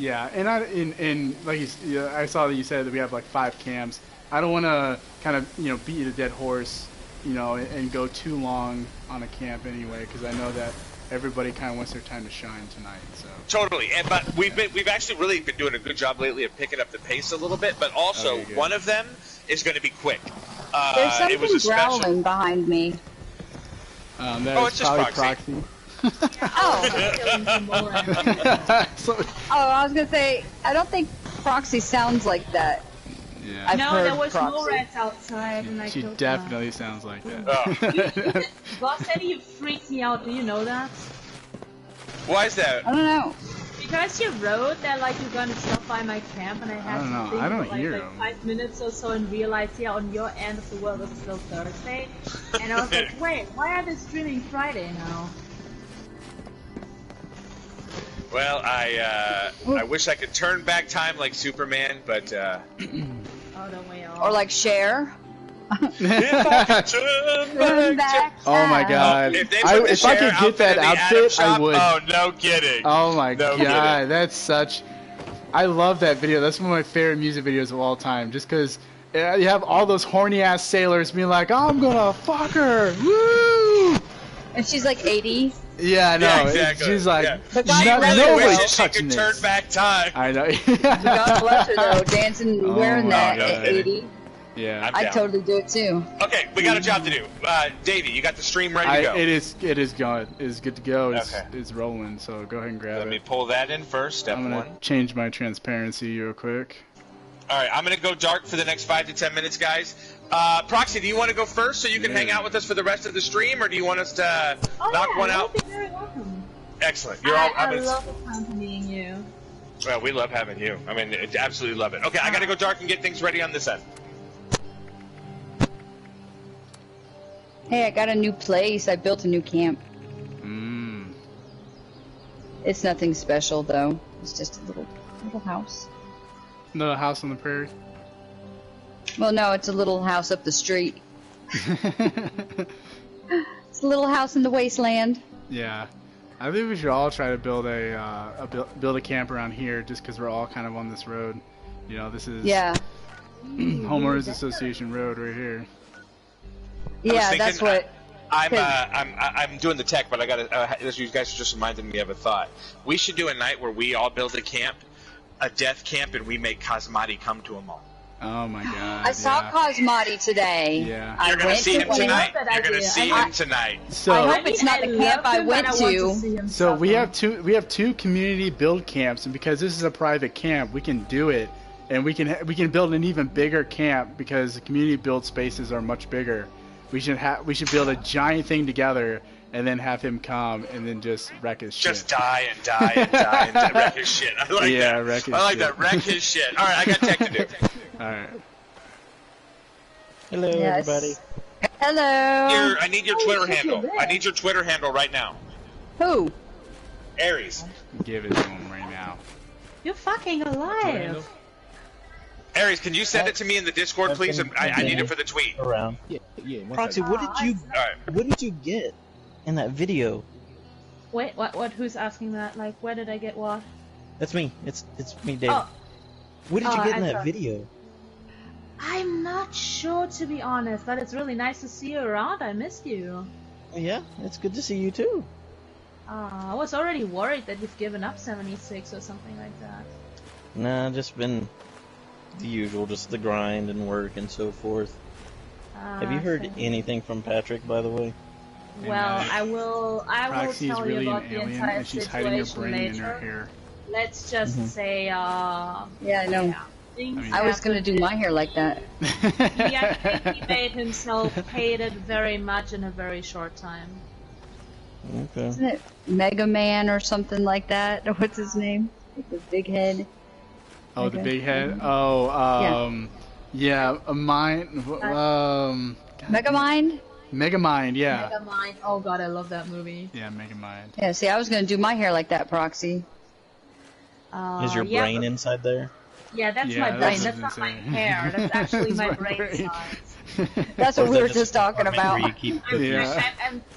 Yeah, and like I saw that you said that we have like 5 camps. I don't want to kind of beat a dead horse, and go too long on a camp anyway, because I know that everybody kind of wants their time to shine tonight. So totally, but we've actually really been doing a good job lately of picking up the pace a little bit. But also one of them is going to be quick. There's something growling behind me. It's just Proxy. Oh, I was gonna say, I don't think Proxy sounds like that. Yeah. No, there was no rats outside, and she definitely sounds like that. Boss Eddie, you freaked me out. Do you know that? Why is that? I don't know. Because you wrote that like you're gonna stop by my camp, and I had to think I don't for hear like 5 minutes or so and realize, yeah, on your end of the world it's still Thursday, and I was like, wait, why are they streaming Friday now? Well, I wish I could turn back time like Superman, but oh, don't we all? Or like Cher. Oh my god. If I could get that outfit, I would. Oh, no kidding. Oh my god, that's such... I love that video. That's one of my favorite music videos of all time. Just because you have all those horny ass sailors being like, I'm gonna fuck her! Woo! And she's like 80. Yeah, I know. Yeah, exactly. She's like, nobody's touching this. Turn back time. I know. God bless her though, dancing, wearing that at 80. Yeah, I'd totally do it too. Okay, we got a job to do. Davey, you got the stream ready to go? It is going. It's good to go. It's rolling. So go ahead and grab it. Let me pull that in first. Step I'm gonna change my transparency real quick. All right, I'm gonna go dark for the next 5 to 10 minutes, guys. Proxy, do you want to go first so you can hang out with us for the rest of the stream, or do you want us to knock one out? You'll be very welcome. Excellent. I love accompanying you. Well, we love having you. I mean, absolutely love it. Okay, I gotta go dark and get things ready on this end. Hey, I got a new place. I built a new camp. It's nothing special though. It's just a little house. No house on the prairie? Well, no, it's a little house up the street. It's a little house in the wasteland. Yeah, I think we should all try to build a camp around here, just because we're all kind of on this road. This is Homeowners Association Road right here. Yeah, that's what. I'm doing the tech, but I gotta. You guys just reminded me of a thought. We should do a night where we all build a camp, a death camp, and we make Cosmati come to them all. Oh my god. I saw Cosmati today. Yeah. You're gonna see him tonight. You're gonna see him tonight. So I hope it's not the camp I went to. So we have two community build camps, and because this is a private camp, we can do it, and we can build an even bigger camp because the community build spaces are much bigger. We should build a giant thing together, and then have him come and then just wreck his shit. Just die and die and die and wreck his shit. I like that. Wreck his shit. I like that. Wreck his shit. All right, I got tech to do. All right. Hello, everybody. Hello. I need your Twitter handle. I need your Twitter handle right now. Who? Aries. Give it to him right now. You're fucking alive. Aries, can you send it to me in the Discord, please? I need it for the tweet. Around. Yeah. Proxy, what did you get in that video? Wait, what? Who's asking that? Like, where did I get what? That's me. It's me, Dave. Oh. What did you get in that video? I'm not sure, to be honest, but it's really nice to see you around. I missed you. Yeah, it's good to see you too. I was already worried that you've given up 76 or something like that. Nah, just been the usual, just the grind and work and so forth. Have you heard anything from Patrick, by the way? Well, I will tell really you about the entire and she's situation hiding her brain later. in her hair. Let's just say, yeah, I know. I was gonna do my hair like that. Yeah, he made himself hated very much in a very short time. Okay. Isn't it Mega Man or something like that? What's his name? With the big head. Oh, the big head. Oh, yeah, Megamind. Megamind, yeah. Megamind. Oh god, I love that movie. Yeah, Megamind. Yeah, see, I was gonna do my hair like that, Proxy. Is your brain inside there? Yeah, that's my brain. That's not my hair. That's actually my brain size. That's what we were just talking about. I'm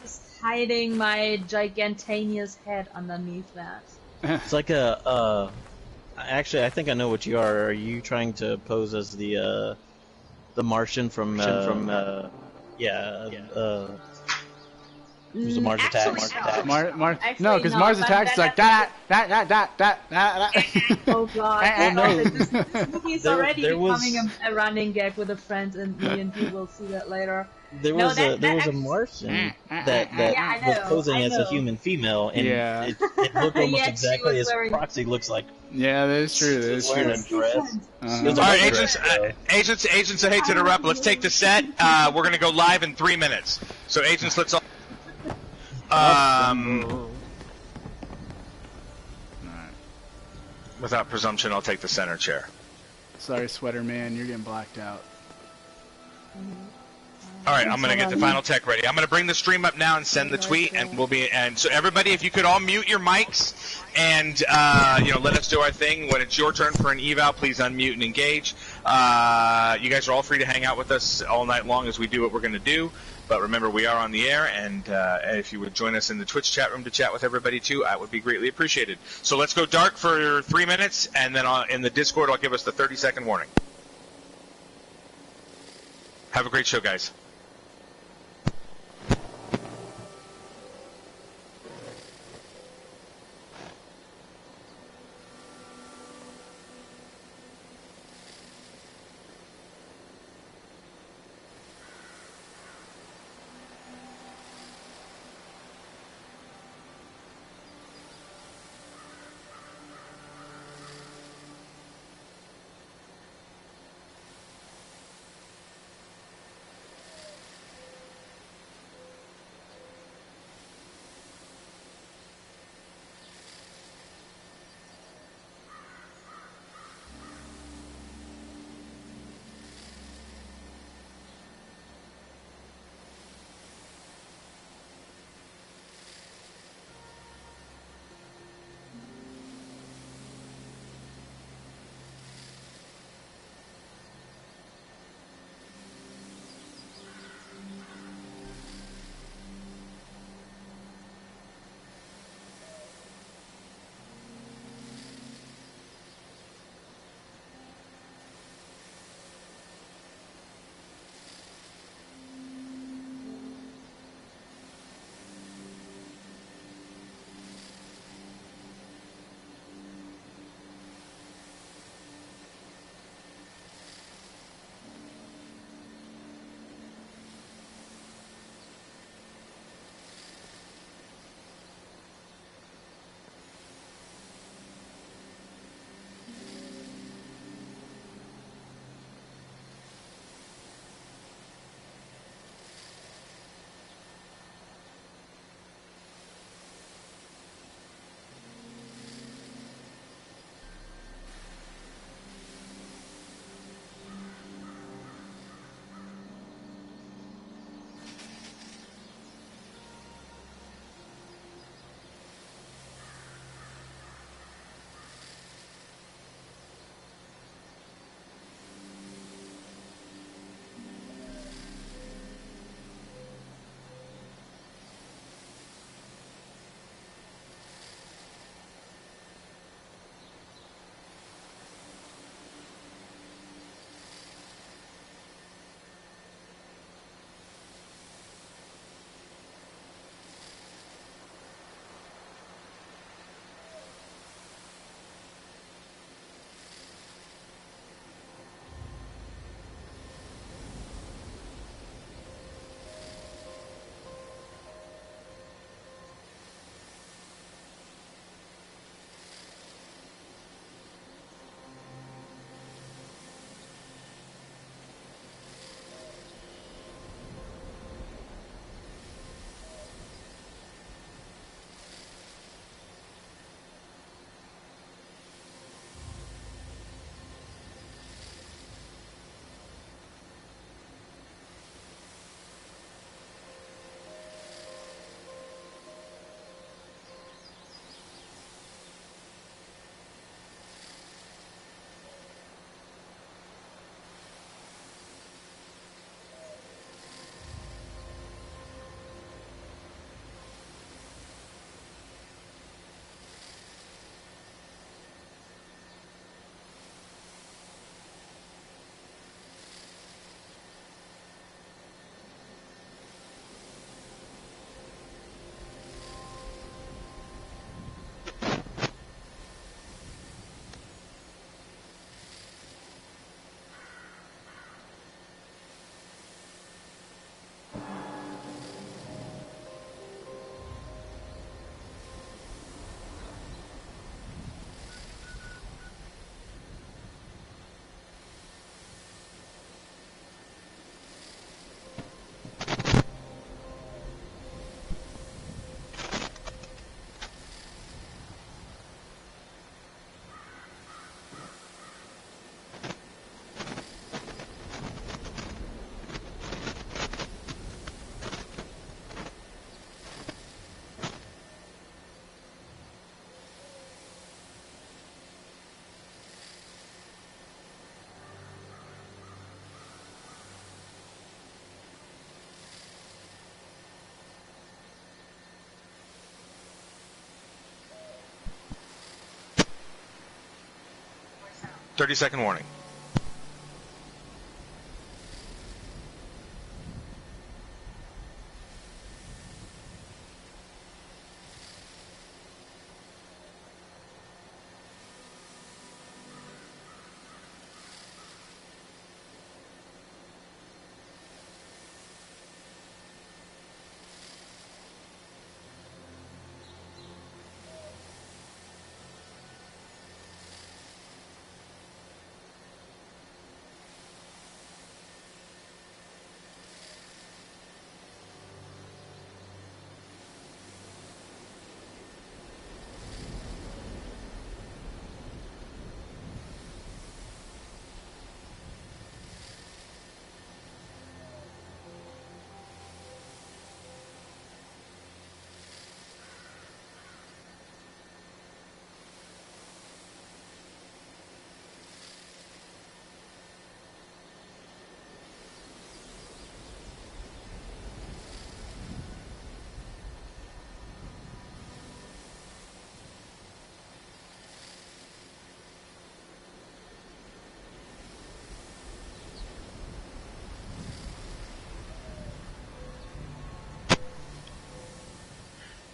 just hiding my gigantaneous head underneath that. It's like a Actually, I think I know what you are. Are you trying to pose as the Martian from yeah, who's the Mars Attack? No, because Mars Attacks is like that. Oh god. Well, no. This movie is There- already there was- becoming a running gag with a friend, and me and you will see that later. There No, was that- a there that was a actually- Martian Yeah, that I was know, posing I as a know. human female, and Yeah. it looked almost Yeah, she exactly was as wearing- Proxy looks like. Yeah, that is true. That is Wearing true. a dress. Uh-huh. It was a All right, white agents, dress, agents. I hate to interrupt. Let's take the set. We're gonna go live in 3 minutes. So, agents, let's all. Without presumption, I'll take the center chair. Sorry, Sweater Man, you're getting blacked out. All right, I'm gonna get the final tech ready. I'm gonna bring the stream up now and send the tweet, and we'll be. And so everybody, if you could all mute your mics, and let us do our thing. When it's your turn for an eval, please unmute and engage. You guys are all free to hang out with us all night long as we do what we're gonna do. But remember, we are on the air, and if you would join us in the Twitch chat room to chat with everybody too, that would be greatly appreciated. So let's go dark for 3 minutes, and then in the Discord, I'll give us the 30-second warning. Have a great show, guys. 30-second warning.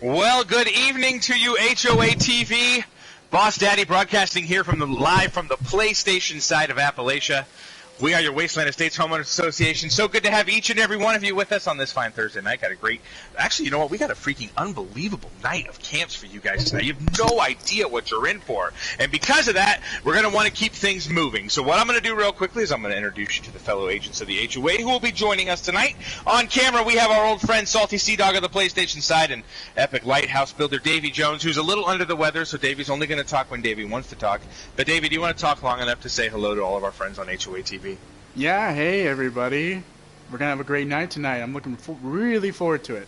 Well, good evening to you, HOA TV. Boss Daddy broadcasting here live from the PlayStation side of Appalachia. We are your Wasteland Estates Homeowners Association. So good to have each and every one of you with us on this fine Thursday night. Actually, you know what? We got a freaking unbelievable night of camps for you guys tonight. You have no idea what you're in for. And because of that, we're going to want to keep things moving. So what I'm going to do real quickly is I'm going to introduce you to the fellow agents of the HOA who will be joining us tonight. On camera, we have our old friend Salty Sea Dog of the PlayStation side and epic lighthouse builder Davey Jones, who's a little under the weather, so Davey's only going to talk when Davey wants to talk. But Davey, do you want to talk long enough to say hello to all of our friends on HOA TV? Yeah, hey everybody. We're going to have a great night tonight. I'm looking really forward to it.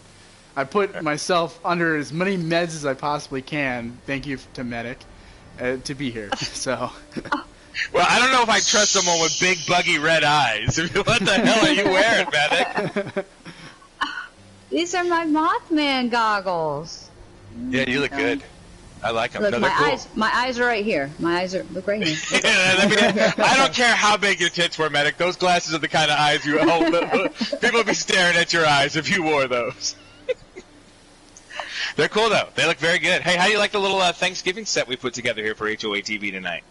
I put myself under as many meds as I possibly can, thank you to Medic, to be here. So. Well, I don't know if I trust someone with big, buggy red eyes. What the hell are you wearing, Medic? These are my Mothman goggles. Yeah, you look good. I like them. Look, no, my eyes are right here. Look right here. I don't care how big your tits were, Medic. Those glasses are the kind of eyes you hold. People would be staring at your eyes if you wore those. They're cool, though. They look very good. Hey, how do you like the little Thanksgiving set we put together here for HOA TV tonight?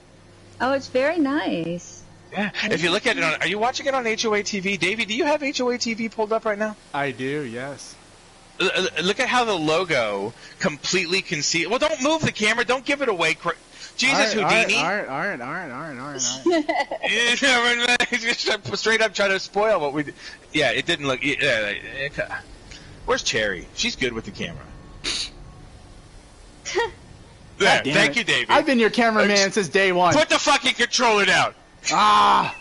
Oh, it's very nice. Yeah. If you look at it are you watching it on HOA TV? Davey, do you have HOA TV pulled up right now? I do, yes. Look at how the logo completely concealed. Well, don't move the camera. Don't give it away. Jesus, Houdini. All right. Just straight up trying to spoil what we did. Yeah, it didn't look. Where's Cherry? She's good with the camera. There, thank you, Davey. I've been your cameraman since day one. Put the fucking controller down. Ah.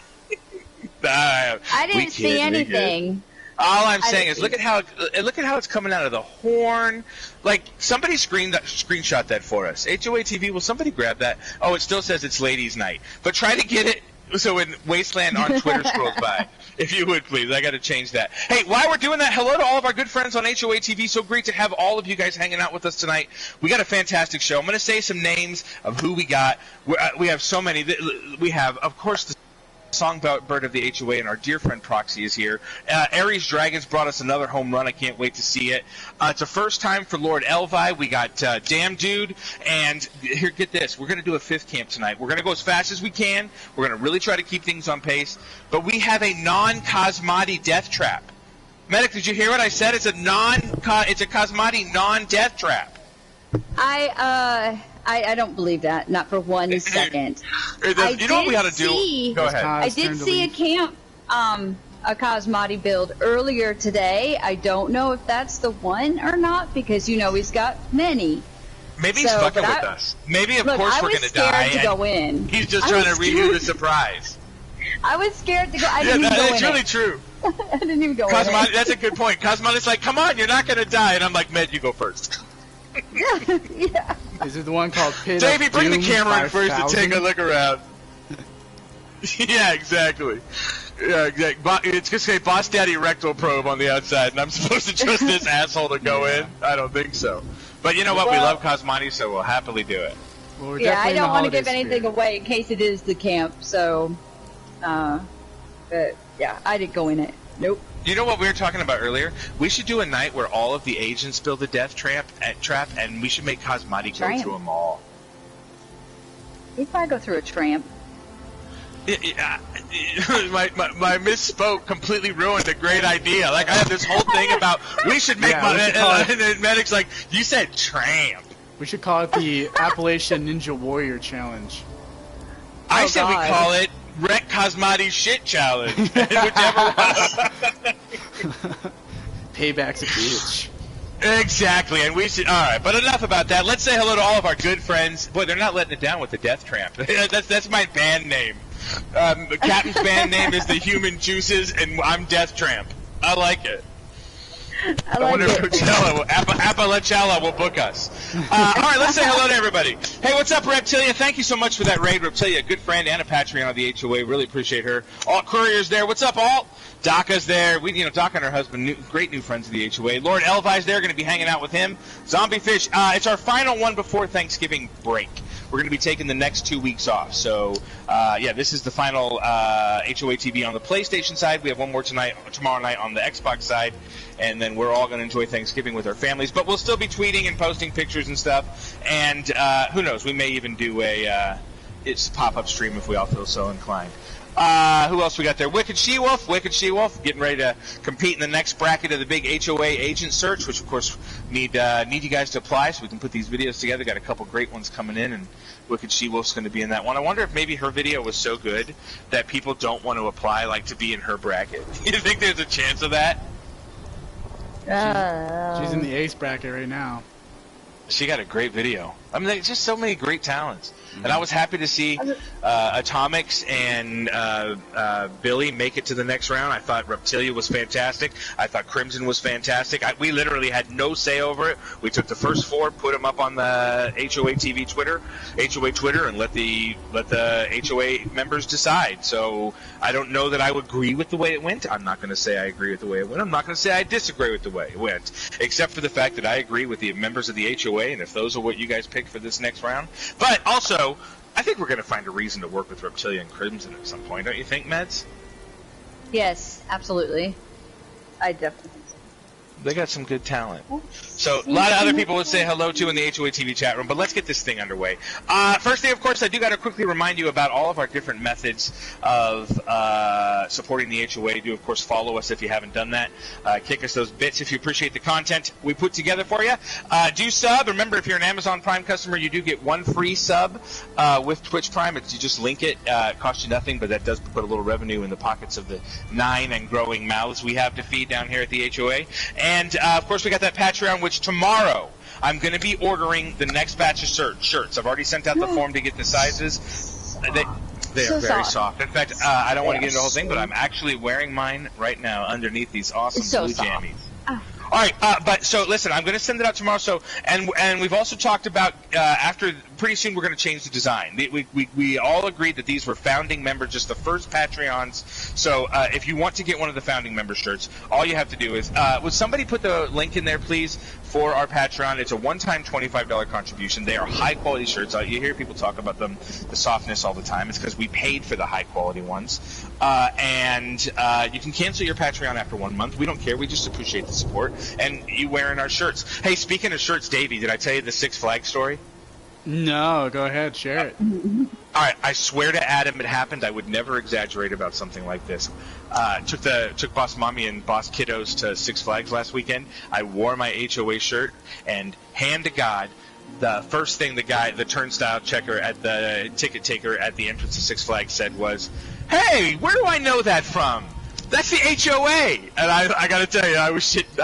I didn't see anything. All I'm saying is look at how it's coming out of the horn. Like, somebody screenshot that for us. HOA TV, will somebody grab that? Oh, it still says it's ladies' night. But try to get it so when Wasteland on Twitter scrolls by. If you would, please. I got to change that. Hey, while we're doing that, hello to all of our good friends on HOA TV. So great to have all of you guys hanging out with us tonight. We got a fantastic show. I'm going to say some names of who we got. We have so many. We have, of course, the songbird of the HOA, and our dear friend Proxy is here. Aries Dragons brought us another home run. I can't wait to see it. It's a first time for Lord Elvi. We got Damn Dude, and here, get this. We're going to do a fifth camp tonight. We're going to go as fast as we can. We're going to really try to keep things on pace, but we have a non-Cosmati death trap. Medic, did you hear what I said? It's a Cosmati non-death trap. I don't believe that, not for 1 second. You know what we ought to do? Go ahead. I did see a camp, a Cosmati build earlier today. I don't know if that's the one or not, because, he's got many. Maybe he's fucking with us. Maybe, of course, we're going to die. I was scared to go in. He's just trying to redo the surprise. I was scared to go. I didn't even go in. That's really true. I didn't even go in. That's a good point. Cosmati's like, come on, you're not going to die. And I'm like, Med, you go first. Yeah. Is it the one called Pit Davey, of bring Doom the camera in first 5000? to take a look around. Yeah, exactly. Yeah, exactly. It's just a Boss Daddy rectal probe on the outside, and I'm supposed to trust this asshole to go in? I don't think so. But you know what? We love Cosmati, so we'll happily do it. Well, we're Yeah, I definitely in the don't want to give holiday anything spirit. away in case it is the camp. So, but yeah, I didn't go in it. Nope. You know what we were talking about earlier? We should do a night where all of the agents build a death trap, and we should make Cosmati go Tramp. through them all. If I go through a tramp. My misspoke completely ruined a great idea. Like, I had this whole thing about we should make and then Medic's like, you said tramp. We should call it the Appalachian Ninja Warrior Challenge. I Oh, said God. we call it Wreck Cosmati's Shit Challenge. Whichever one. Payback's a bitch. Exactly, and we should. All right, but enough about that. Let's say hello to all of our good friends. Boy, they're not letting it down with the Death Tramp. That's my band name. Captain's band name is the Human Juices, and I'm Death Tramp. I like it. I wonder like if it. Appalachia will book us. All right, let's say hello to everybody. Hey, what's up, Reptilia? Thank you so much for that raid, Reptilia. Good friend and a Patreon of the HOA. Really appreciate her. Alt Courier's there. What's up, Alt? Daka's there. Daka and her husband, great new friends of the HOA. Lord Elvi's there. Going to be hanging out with him. Zombie Fish. It's our final one before Thanksgiving break. We're going to be taking the next 2 weeks off. So, yeah, this is the final HOA TV on the PlayStation side. We have one more tomorrow night on the Xbox side. And then we're all going to enjoy Thanksgiving with our families. But we'll still be tweeting and posting pictures and stuff. And who knows? We may even do it's a pop-up stream if we all feel so inclined. Who else we got there? Wicked She-Wolf, getting ready to compete in the next bracket of the big HOA agent search, which of course need you guys to apply so we can put these videos together. Got a couple great ones coming in, and Wicked She-Wolf's going to be in that one. I wonder if maybe her video was so good that people don't want to apply, like, to be in her bracket. You think there's a chance of that? She's in the ace bracket right now. She got a great video. I mean, there's just so many great talents. And I was happy to see Atomics and Billy make it to the next round. I thought Reptilia was fantastic. I thought Crimson was fantastic. We literally had no say over it. We took the first 4, put them up on the HOA TV Twitter, and let the HOA members decide. So I don't know that I would agree with the way it went. I'm not going to say I agree with the way it went. I'm not going to say I disagree with the way it went, except for the fact that I agree with the members of the HOA, and if those are what you guys pick for this next round. But also, I think we're going to find a reason to work with Reptilia and Crimson at some point, don't you think, Meds? Yes, absolutely. I definitely think so. They got some good talent. So a lot of other people would say hello to in the HOA TV chat room, but let's get this thing underway. First thing, of course, I do got to quickly remind you about all of our different methods of supporting the HOA. Do, of course, follow us if you haven't done that. Kick us those bits if you appreciate the content we put together for you. Do sub. Remember, if you're an Amazon Prime customer, you do get 1 free sub with Twitch Prime. You just link it. It costs you nothing, but that does put a little revenue in the pockets of the 9 and growing mouths we have to feed down here at the HOA. And, of course, we got that Patreon, which tomorrow I'm going to be ordering the next batch of shirts. I've already sent out the form to get the sizes. They are very soft. In fact, I don't want to get into the whole thing, but I'm actually wearing mine right now underneath these awesome blue jammies. All right, but so listen, I'm going to send it out tomorrow. So, and we've also talked about after pretty soon we're going to change the design. We all agreed that these were founding members, just the first Patreons. So if you want to get one of the founding member shirts, all you have to do is would somebody put the link in there, please, for our Patreon? It's a one-time $25 contribution. They are high-quality shirts. You hear people talk about them, the softness all the time. It's because we paid for the high-quality ones. And you can cancel your Patreon after 1 month. We don't care. We just appreciate the support. And you wearing our shirts. Hey, speaking of shirts, Davey, did I tell you the Six Flags story? No, go ahead, share it. All right, I swear to Adam it happened. I would never exaggerate about something like this. Took Boss Mommy and Boss Kiddos to Six Flags last weekend. I wore my HOA shirt, and hand to God, the first thing the turnstile checker at the ticket taker at the entrance to Six Flags said was, "Hey, where do I know that from? That's the HOA." And I got to tell you, I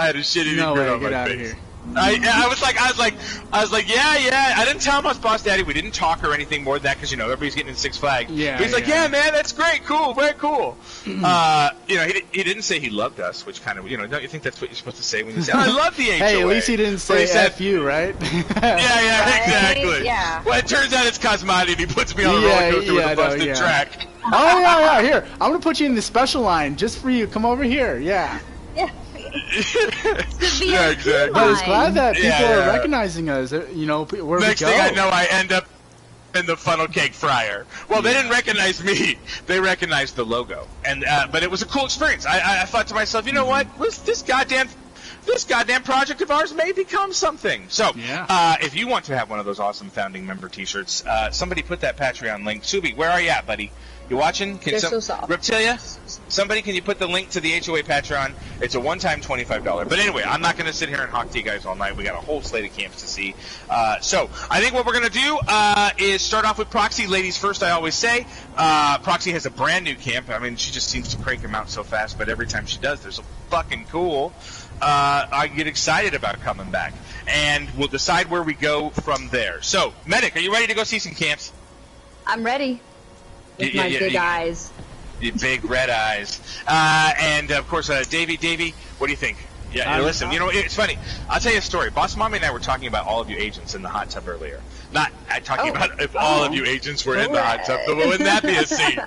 had a shit-eating grin on my face. Get out of here. I was like, yeah. I didn't tell him I was Boss Daddy. We didn't talk or anything more than that because everybody's getting in Six Flags. Yeah. But he's like, yeah, man, that's great, cool, very cool. He didn't say he loved us, which kind of, don't you think that's what you're supposed to say when you say, I love the HOA? Hey, at least he didn't say F you, right? Yeah, exactly. Yeah. Well, it turns out it's Cosmati, and he puts me on a roller coaster with a busted track. Oh yeah. Here, I'm gonna put you in the special line just for you. Come over here. Yeah. Yeah. Yeah, exactly. But it's glad that people are recognizing us. Where Next we go. thing I know, I end up and the funnel cake fryer. Well, they didn't recognize me. They recognized the logo. And but it was a cool experience. I thought to myself, you know what? This goddamn project of ours may become something. So, if you want to have one of those awesome founding member T-shirts, somebody put that Patreon link. Subi, where are you at, buddy? You watching? They're so soft. Reptilia, somebody, can you put the link to the HOA Patreon? It's a one-time $25. But anyway, I'm not going to sit here and hawk to you guys all night. We got a whole slate of camps to see. So I think what we're going to do is start off with Proxy. Ladies first, I always say. Proxy has a brand new camp. I mean, she just seems to crank them out so fast, but every time she does, they're so fucking cool. I get excited about coming back. And we'll decide where we go from there. So, Medic, are you ready to go see some camps? I'm ready. With my big eyes. Your big red eyes. And, of course, Davey, what do you think? Yeah, listen, you know, it's funny. I'll tell you a story. Boss Mommy and I were talking about all of you agents in the hot tub earlier. Not talking about if all of you agents were in the hot tub, but wouldn't that be a scene?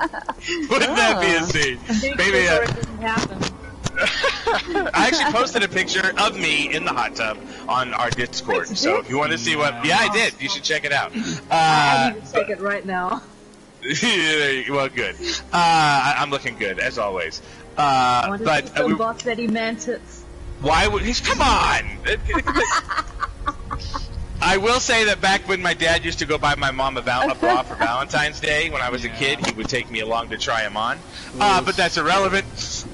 Wouldn't that be a scene? Maybe I actually posted a picture of me in the hot tub on our Discord. So if you want to see what... Yeah, I did. You should check it out. I need to check it right now. Well, good. I'm looking good, as always. But Boss Betty Mantis. Why would he? Come on! I will say that back when my dad used to go buy my mom a bra for Valentine's Day when I was a kid, he would take me along to try them on. But that's irrelevant.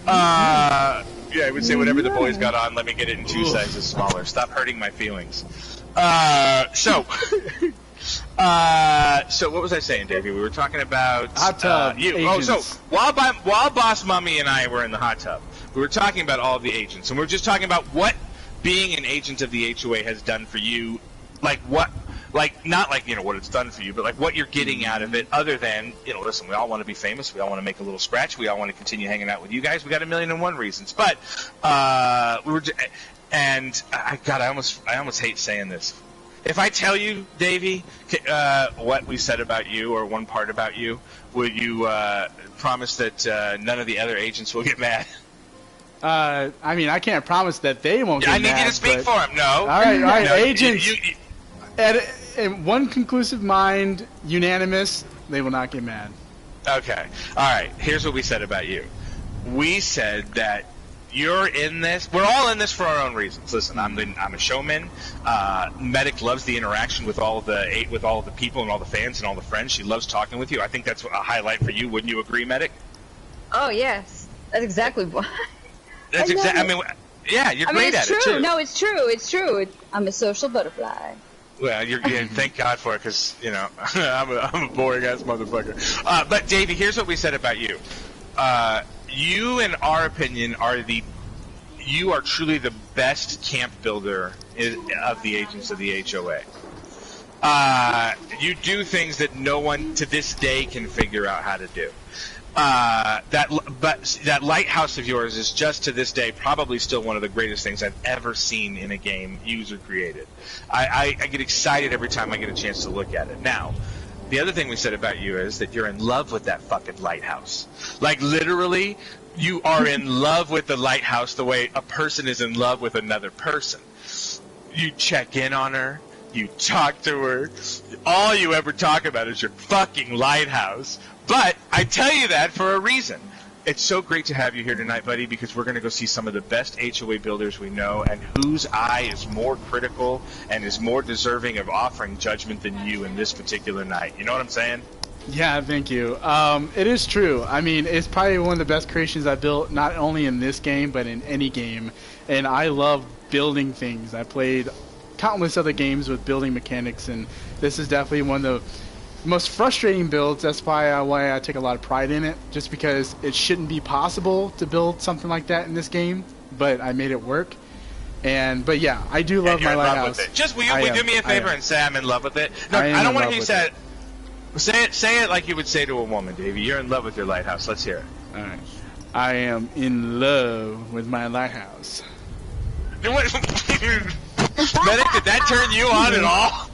I would say whatever the boys got on, let me get it in 2 sizes smaller. Stop hurting my feelings. So what was I saying, Davey? We were talking about hot tub. So while Boss Mummy and I were in the hot tub, we were talking about all of the agents, and we were just talking about what being an agent of the HOA has done for you. Not what it's done for you, but like what you're getting out of it. Other than, listen, we all want to be famous. We all want to make a little scratch. We all want to continue hanging out with you guys. We got 1,000,001 reasons. But we were, and I almost hate saying this. If I tell you, Davey, what we said about you or one part about you, will you promise that none of the other agents will get mad? I mean, I can't promise that they won't get mad. I need you to speak for them. No. All right, no, agents. In one conclusive mind, unanimous, they will not get mad. Okay. All right. Here's what we said about you. We said that you're in this. We're all in this for our own reasons. Listen, I'm a showman. Medic loves the interaction with all of the people and all the fans and all the friends. She loves talking with you. I think that's a highlight for you. Wouldn't you agree, Medic? Oh yes, that's exactly why. That's exactly. I mean, yeah, you're great at it too. No, it's true. It's true. I'm a social butterfly. Well, thank God for it, because I'm a boring ass motherfucker. But Davey, here's what we said about you. You, in our opinion, you are truly the best camp builder of the agents of the HOA. You do things that no one to this day can figure out how to do. That lighthouse of yours is just to this day probably still one of the greatest things I've ever seen in a game user created. I get excited every time I get a chance to look at it. Now, the other thing we said about you is that you're in love with that fucking lighthouse. Like, literally, you are in love with the lighthouse the way a person is in love with another person. You check in on her. You talk to her. All you ever talk about is your fucking lighthouse. But I tell you that for a reason. It's so great to have you here tonight, buddy, because we're going to go see some of the best HOA builders we know and whose eye is more critical and is more deserving of offering judgment than you in this particular night. You know what I'm saying? Yeah, thank you. It is true. I mean, it's probably one of the best creations I've built, not only in this game, but in any game. And I love building things. I played countless other games with building mechanics, and this is definitely one of the most frustrating builds. That's why I take a lot of pride in it, just because it shouldn't be possible to build something like that in this game, but I made it work. But yeah, I do love my lighthouse. Just will you do me a favor and say I'm in love with it? No, I don't want to hear you say it. Say it like you would say to a woman, Davey. You're in love with your lighthouse. Let's hear it. All right. I am in love with my lighthouse. Medic, did that turn you on at all?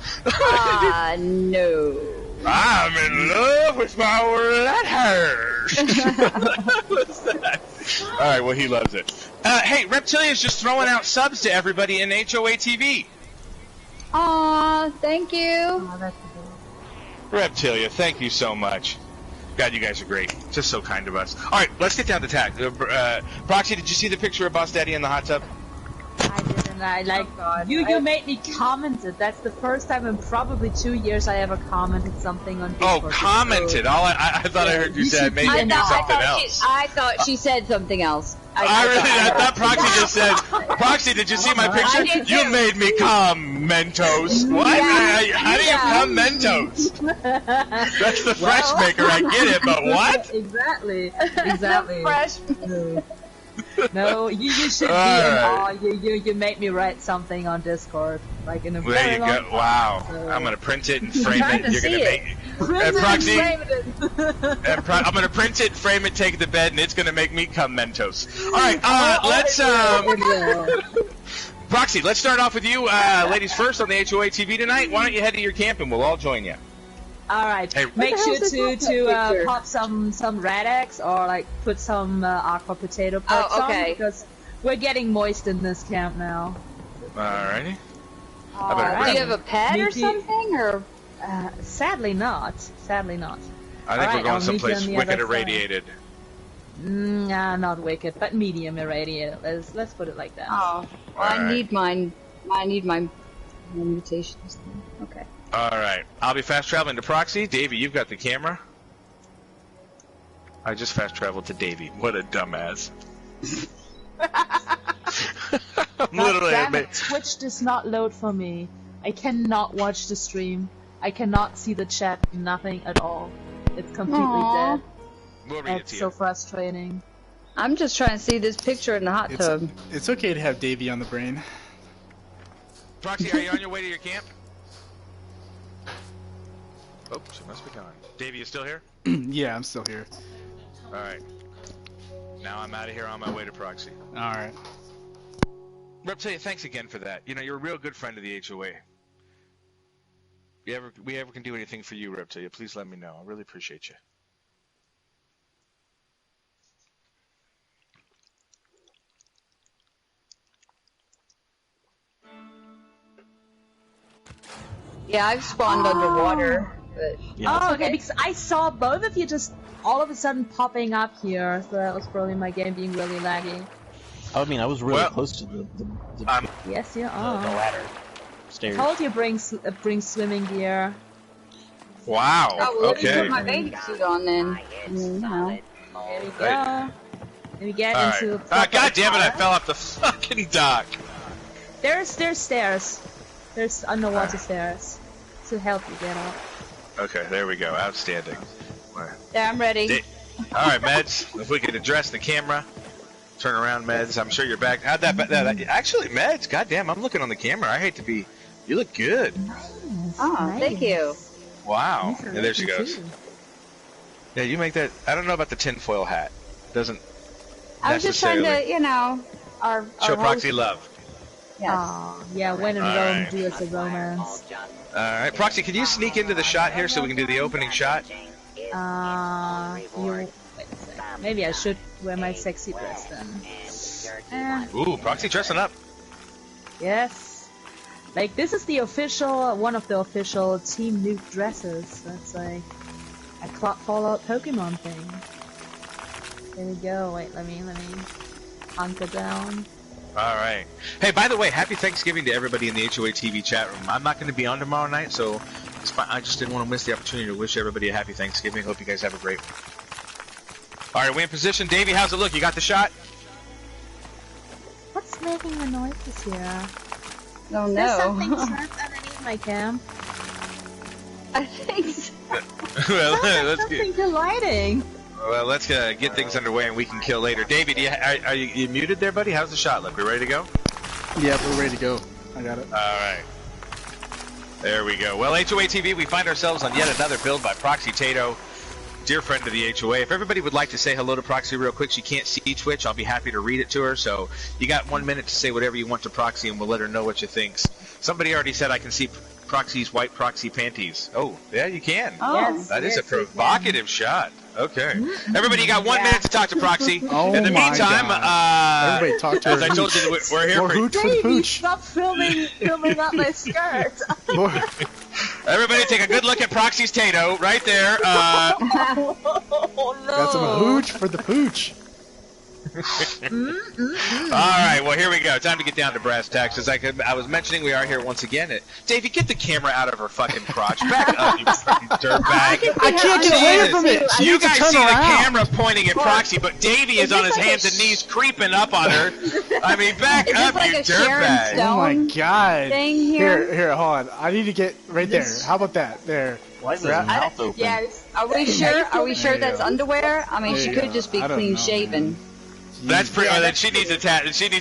No. I'm in love with my lighthouse. What's that? All right, well, he loves it. Hey, Reptilia's just throwing out subs to everybody in HOA TV. Aw, thank you. Oh, that's Reptilia, thank you so much. God, you guys are great. Just so kind of us. All right, let's get down to tag. Proxy, did you see the picture of Boss Daddy in the hot tub? I didn't. You made me comment it. That's the first time in probably 2 years I ever commented something on Discord. Oh, commented. I thought I heard you say I made you do something else. I thought she said something else. I thought Proxy just said, Proxy, did you see my picture? You made me come Mentos. What? Yeah. How do you come Mentos? That's the fresh maker, I get it, but what? Exactly. Fresh. No, you should be in awe. You made me write something on Discord, like in a very There you long go. time. Wow. So, I'm gonna print it and frame it. You're gonna make it. print it Proxy, and frame it. I'm gonna print it, frame it, take it to bed, and it's gonna make me come Mentos. All right, let's Proxy, let's start off with you, ladies first on the HOA TV tonight. Why don't you head to your camp and we'll all join you. All right. Hey, Make sure to pop some red eggs or like put some aqua potato parts on because we're getting moist in this camp now. Alrighty. Do you have a pet or something, or? Sadly not. Sadly not. I think we're going someplace wicked irradiated. Nah, not wicked, but medium irradiated. Let's put it like that. Oh, well, I need mine. I need my mutations. Okay. Alright, I'll be fast traveling to Proxy. Davey, you've got the camera. I just fast traveled to Davey. What a dumbass. Literally, Twitch does not load for me. I cannot watch the stream. I cannot see the chat. Nothing at all. It's completely dead. We'll read it's so frustrating. I'm just trying to see this picture in the hot tub. It's okay to have Davey on the brain. Proxy, are you on your way to your camp? Oh, she must be gone. Davey, you still here? Yeah, I'm still here. Alright. Now I'm out of here on my way to Proxy. Alright. Reptilia, thanks again for that. You know, you're a real good friend of the HOA. We ever can do anything for you, Reptilia, please let me know. I really appreciate you. Yeah, I've spawned underwater. But... Oh, okay, because I saw both of you just all of a sudden popping up here, so that was probably my game being really laggy. I mean, I was really close to the yes, you are. The ladder. Stairs. I told you bring swimming gear. Wow. Oh, well, okay. Let me put my bathing suit on then. There we go. Let me get into. God damn it! I fell off the fucking dock. There's stairs. There's underwater stairs to help you get up. Okay, there we go. Outstanding. Yeah, I'm ready. All right, Meds. If we could address the camera, turn around, Meds. I'm sure you're back. How'd that actually, Meds? Goddamn, I'm looking on the camera. I hate to be. You look good. Nice. Oh, thank you. Wow. Yeah, there she goes. Yeah, you make that. I don't know about the tinfoil hat. Doesn't. I was just trying to, you know, our show Proxy love. Yes. Yeah, when in Rome, do us a romance. Alright, Proxy, can you sneak into the shot here so we can do the opening shot? Wait a second. Maybe I should wear my sexy dress then. Ooh, Proxy dressing up. Yes. Like, this is the official, one of the official Team Nuke dresses. That's like a Fallout Pokemon thing. There we go. Wait, let me hunker down. Alright. Hey, by the way, happy Thanksgiving to everybody in the HOA TV chat room. I'm not going to be on tomorrow night, so I just didn't want to miss the opportunity to wish everybody a happy Thanksgiving. Hope you guys have a great one. Alright, we in position. Davey, how's it look? You got the shot? What's making the noises here? Oh no. There's something trapped underneath my cam. I think so. Well, let's something colliding. Well, let's get things underway and we can kill later. Davey, are you muted there, buddy? How's the shot look? We ready to go? Yeah, we're ready to go. I got it. Alright. There we go. Well, HOA TV, we find ourselves on yet another build by Proxy Tato, dear friend of the HOA. If everybody would like to say hello to Proxy real quick, she can't see Twitch. I'll be happy to read it to her. So you got 1 minute to say whatever you want to Proxy and we'll let her know what you think. Somebody already said I can see Proxy's white Proxy panties. Oh, yeah, you can. Oh, yes, that is yes, a provocative shot. Okay. Everybody, you got 1 minute to talk to Proxy. Oh in the my meantime, God. Everybody talk to her. as I told you, we're here More for hooch for the pooch. Stop filming up my skirt. More. Everybody take a good look at Proxy's Tato right there. Oh no! Got some hooch for the pooch. Alright, well here we go. Time to get down to brass tacks. As I was mentioning, we are here once again. Davey, get the camera out of her fucking crotch. Back up, you fucking dirtbag. I can't get away from it. She You needs to guys turn see around. the camera pointing at Proxy, but Davey is on his hands and knees creeping up on her. I mean, back Is up, this like you a Sharon dirtbag. Stone Oh my god. thing here? Here, hold on. I need to get right there. How about that? There. Why is his Grab- mouth open? Yes. Are we sure? Are we sure There you that's go. underwear? I mean, There she you could go. just be I don't clean know, shaven. man. That's pretty. Yeah, Then she needs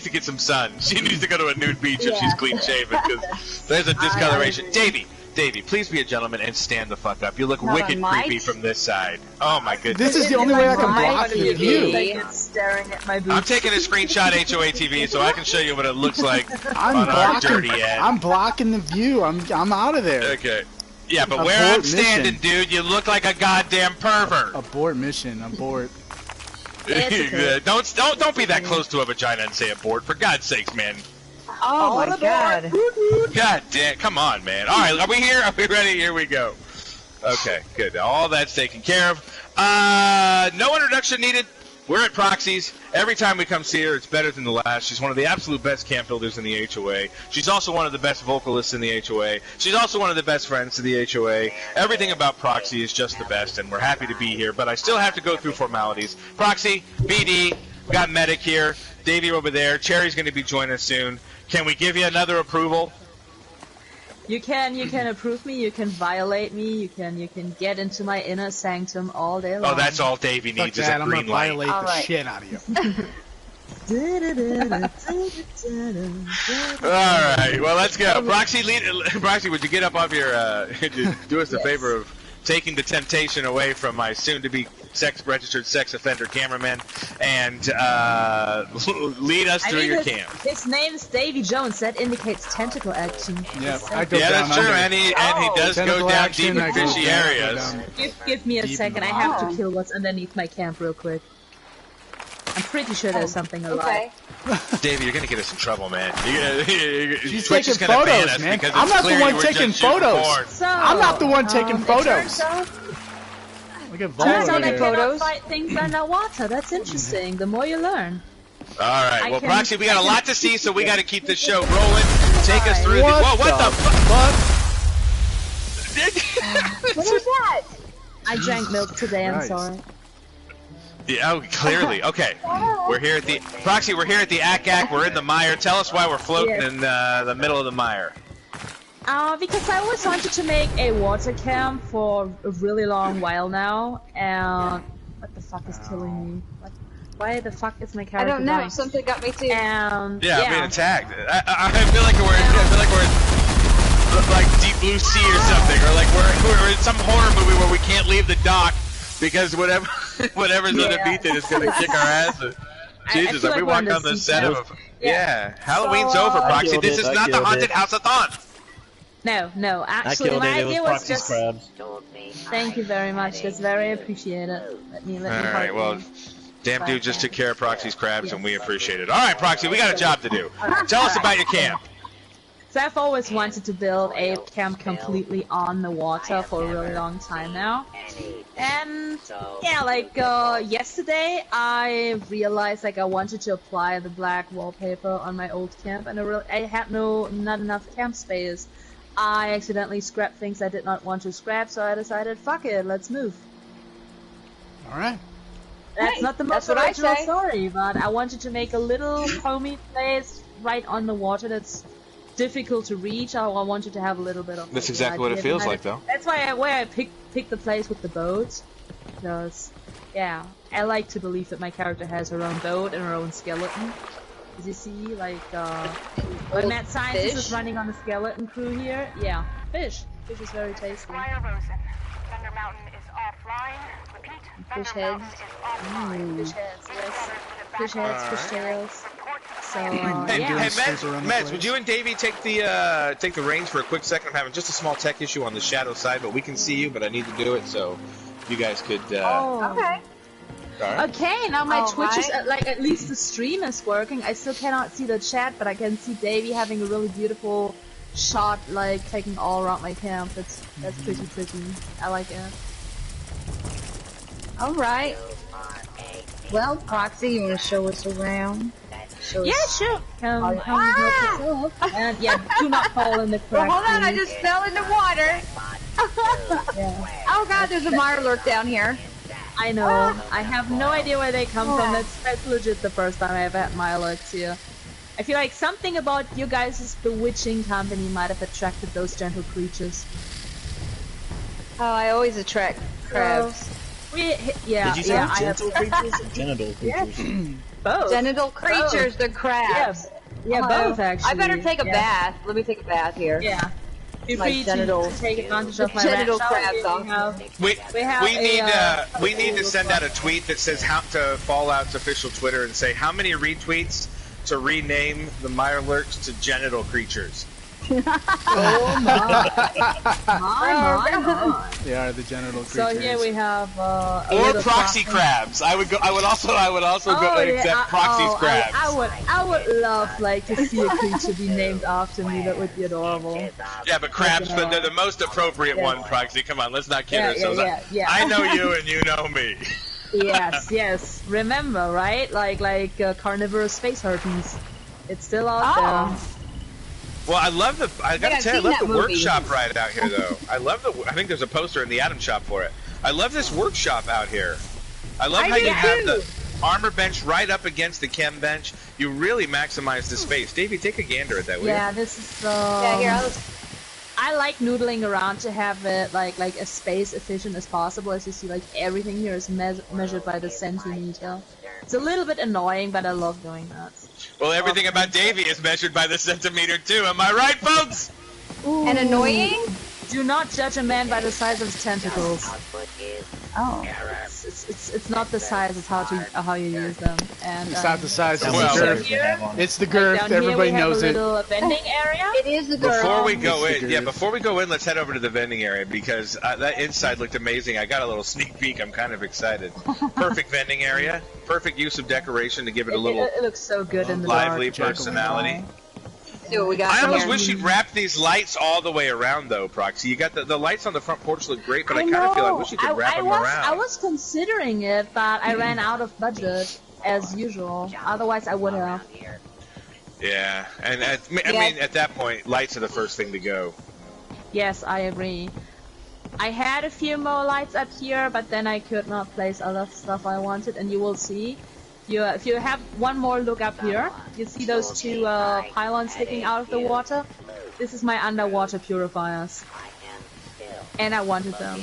to get some sun. She needs to go to a nude beach if she's clean shaven because there's a discoloration. Davey, please be a gentleman and stand the fuck up. You look Not wicked on mic. creepy from this side. Oh my goodness. This is the only way I can Right, block the you view. idiot. Like it's staring at my boobs. I'm taking a screenshot HOA TV so I can show you what it looks like I'm on our blocking. dirty end. I'm blocking the view. I'm out of there. Okay. Yeah, but Abort where I'm mission. standing, dude, you look like a goddamn pervert. Abort mission. Abort. Don't be that close to a vagina and say abort. For God's sakes, man. Oh my god. God damn, come on, man. All right, are we here? Are we ready? Here we go. Okay, good. All that's taken care of. No introduction needed. We're at Proxy's. Every time we come see her, it's better than the last. She's one of the absolute best camp builders in the HOA. She's also one of the best vocalists in the HOA. She's also one of the best friends to the HOA. Everything about Proxy is just the best, and we're happy to be here. But I still have to go through formalities. Proxy, BD, we got Medic here, Davey over there. Cherry's going to be joining us soon. Can we give you another approval? You can approve me, you can violate me, you can get into my inner sanctum all day long. Oh, that's all Davey Fuck needs is that. a I'm gonna green light. violate All the right. shit out of you. All right, well, let's go. Proxy, would you get up off your, do us a favor of taking the temptation away from my soon-to-be registered sex offender cameraman and lead us through your camp. His name is Davy Jones. That indicates tentacle action. Yeah, I go Yeah, down that's true, under. and he does go Tentacle down action, deep I in go fishy down, areas. go down. Give me a Deep second. I in have the- to kill what's underneath my camp real quick. I'm pretty sure there's something alive. Okay. Davey, you're gonna get us in trouble, man. She's Twitch is taking gonna ban photos, us man. because I'm it's not the clear one you were taking just shooting photos. porn. So, I'm not the one taking it photos. turns out- Look at Turns Vol out over I there. cannot Photos. fight things underwater. That's interesting. The more you learn. All right, I well, can- Proxy, we got a I lot can- to see, so we got to keep the show rolling. Take us through What these. Whoa, what the fuck? What is that? I drank milk today. I'm Christ. sorry. Yeah, oh, clearly. Okay, we're here at the Proxy. We're here at the ACAC. We're in the mire. Tell us why we're floating Yeah. in the middle of the mire. Because I always wanted to make a water camp for a really long while now, and what the fuck is killing me? Why the fuck is my I character don't know. dying? Something got me too. And Yeah, I'm being attacked. I feel like we're in like Deep Blue Sea or something, or like we're in some horror movie where we can't leave the dock because whatever's underneath it is gonna kick our asses. Jesus, feel like we like we're walk on on the the set of seashore. yeah. Halloween's So, over, Proxy. killed This it, is I not the killed haunted it. house-a-thon. No, I actually, killed my it. It was idea was Proxy's just. crabs. Thank you very much. That's very appreciated. Let me All help right, well, you. damn dude just took care of Proxy's crabs, and we appreciate it. All right, Proxy, we got a job to do. Tell us about your camp. So I've always wanted to build a camp completely on the water for a really long time now. And yeah, like yesterday I realized like I wanted to apply the black wallpaper on my old camp, and I had not enough camp space. I accidentally scrapped things I did not want to scrap, so I decided, fuck it, let's move. All right. That's Hey, not the that's most what I original say. story, but I wanted to make a little homey place right on the water that's difficult to reach. I wanted to have a little bit of. That's the exactly what it idea feels behind like, though. That's why I picked the place with the boat, because yeah, I like to believe that my character has her own boat and her own skeleton. As you see, like my mad scientist is fish? running on the skeleton crew here. Yeah, fish. Fish is very tasty. Ryan Rosen. Thunder Mountain is offline. Repeat, Fish Thunder Mountain heads. is offline. Fish heads, yes. Fish heads, fish tails. Report to So Hey, yeah. hey sweep around the Meds, place. would you and Davey take the reins for a quick second? I'm having just a small tech issue on the shadow side, but we can see you, but I need to do it, so you guys could. Oh. Okay. All right. Okay, now my All Twitch is right. like at least the stream is working. I still cannot see the chat, but I can see Davey having a really beautiful shot like taking all around my camp. That's pretty pretty. I like it. All right. Well, Proxy, you want to show us around? Yeah, sure. Come help yourself. And yeah, do not fall in the crack. Well, hold on, I just fell in the water. Yeah. Oh god, there's a Mirelurk down here. I know. I have no idea where they come from. That's legit the first time I ever had Mirelurks here. I feel like something about you guys' bewitching company might have attracted those gentle creatures. Oh, I always attract crabs. Yeah, Did you say yeah, gentle creatures or genital creatures? both. Genital creatures, they're crabs. Yeah, both actually. I better take a bath. Let me take a bath here. Yeah. Feel My free genital- to take advantage of my genital rat crabs shower. off. We need to send out a tweet that says how to Fallout's official Twitter and say how many retweets to rename the Mirelurks to genital creatures. Oh my. They are the genital creatures. So here we have a Or little proxy frog. crabs. I would also go and accept Proxy's crabs. I would love like to see a creature be named after me. That would be adorable. Yeah, but crabs, but they're the most appropriate one, Proxy. Come on, let's not kid ourselves. Yeah. I know you and you know me. Yes. Remember, right? Like carnivorous space herpes. It's still out there. Well, I love I gotta I've tell you, I seen love the that movie. workshop right out here, though. I think there's a poster in the Atom Shop for it. I love this workshop out here. I love how you have the armor bench right up against the chem bench. You really maximize the space. Davey, take a gander at that, will you? Yeah, this is Yeah, here, I like noodling around to have it like as space efficient as possible. As you see, like everything here is measured by the centimeter. It's a little bit annoying, but I love doing that. Well, everything about Davey is measured by the centimeter, too. Am I right, folks? And annoying? Do not judge a man by the size of his tentacles. Oh. It's not the size, it's how you use them. And It's not the size, it's Well, the girth. It's the girth. down Everybody here we knows have it. a little vending area. It is the girl. Before we go It's the in, girth. before we go in, let's head over to the vending area because that inside looked amazing. I got a little sneak peek. I'm kind of excited. Perfect vending area. Perfect use of decoration to give it a little It looks so good in the lively dark. personality. See what we got I almost here. wish you'd wrap these lights all the way around, though, Proxy. You got the lights on the front porch look great, but I kind of feel I wish you could wrap them around. I was considering it, but I ran out of budget, as usual. Otherwise, I would have. Yeah, and I mean, at that point, lights are the first thing to go. Yes, I agree. I had a few more lights up here, but then I could not place other stuff I wanted, and you will see. If you have one more look up here, you see those two pylons sticking out of the water? This is my underwater purifiers. And I wanted them.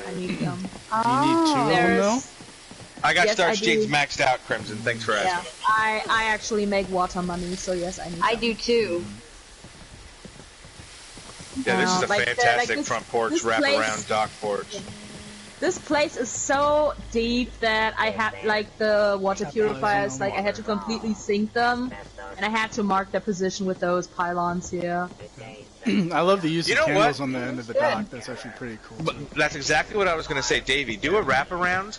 I need them. You need two of them, though? I got Yes, Star I Exchange do. maxed out, Crimson. Thanks for Yeah, asking. I actually make water money, so yes, I need them. I do too. Yeah, this is a like fantastic this- front porch, this wrap place- around dock porch. This place is so deep that I had, like, the water purifiers, like, I had to completely sink them, and I had to mark their position with those pylons here. I love the use You of know candles what? on the end of the dock. That's actually pretty cool. But that's exactly what I was going to say, Davey. Do a wraparound,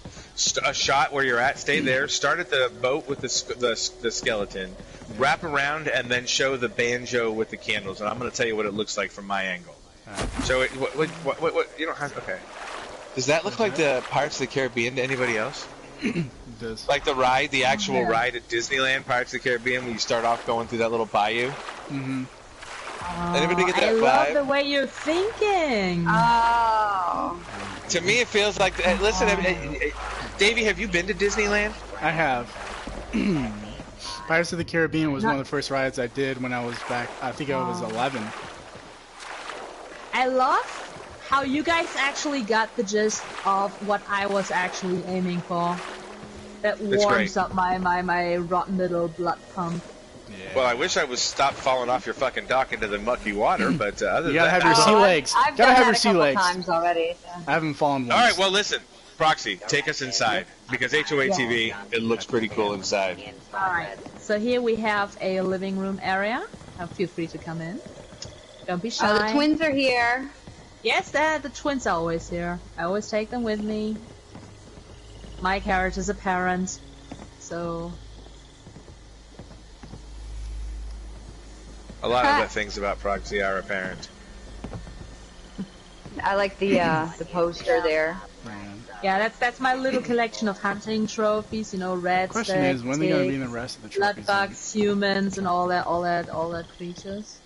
a shot where you're at, stay there, start at the boat with the skeleton, wrap around, and then show the banjo with the candles. And I'm going to tell you what it looks like from my angle. So it, what you don't have, okay. Does that look like the Pirates of the Caribbean to anybody else? It does. Like the ride, the actual ride at Disneyland, Pirates of the Caribbean, when you start off going through that little bayou? Mm-hmm. Anybody get that I vibe? love the way you're thinking. Oh. To me, it feels like. Listen, Davey, have you been to Disneyland? I have. Pirates of the Caribbean was one of the first rides I did when I was back. I think I was 11. I love how you guys actually got the gist of what I was actually aiming for. That warms great. up my rotten little blood pump. Well, I wish I was stopped falling off your fucking dock into the mucky water, but other You than gotta have that, your sea legs. I've Gotta done have that your a sea couple legs. times already. So. I haven't fallen once. All right, well, listen, Proxy, take us inside because HOA TV, it looks pretty cool inside. Alright, so here we have a living room area. Feel free to come in. Don't be shy. Oh, the twins are here. Yes, the twins are always here. I always take them with me. My character's a parent, so... A lot of the things about Proxy are apparent. I like the poster there. Yeah, that's my little collection of hunting trophies. You know, rats, Question is, when are they gonna be in the rest of the trophies? bloodbugs, humans, and all that creatures.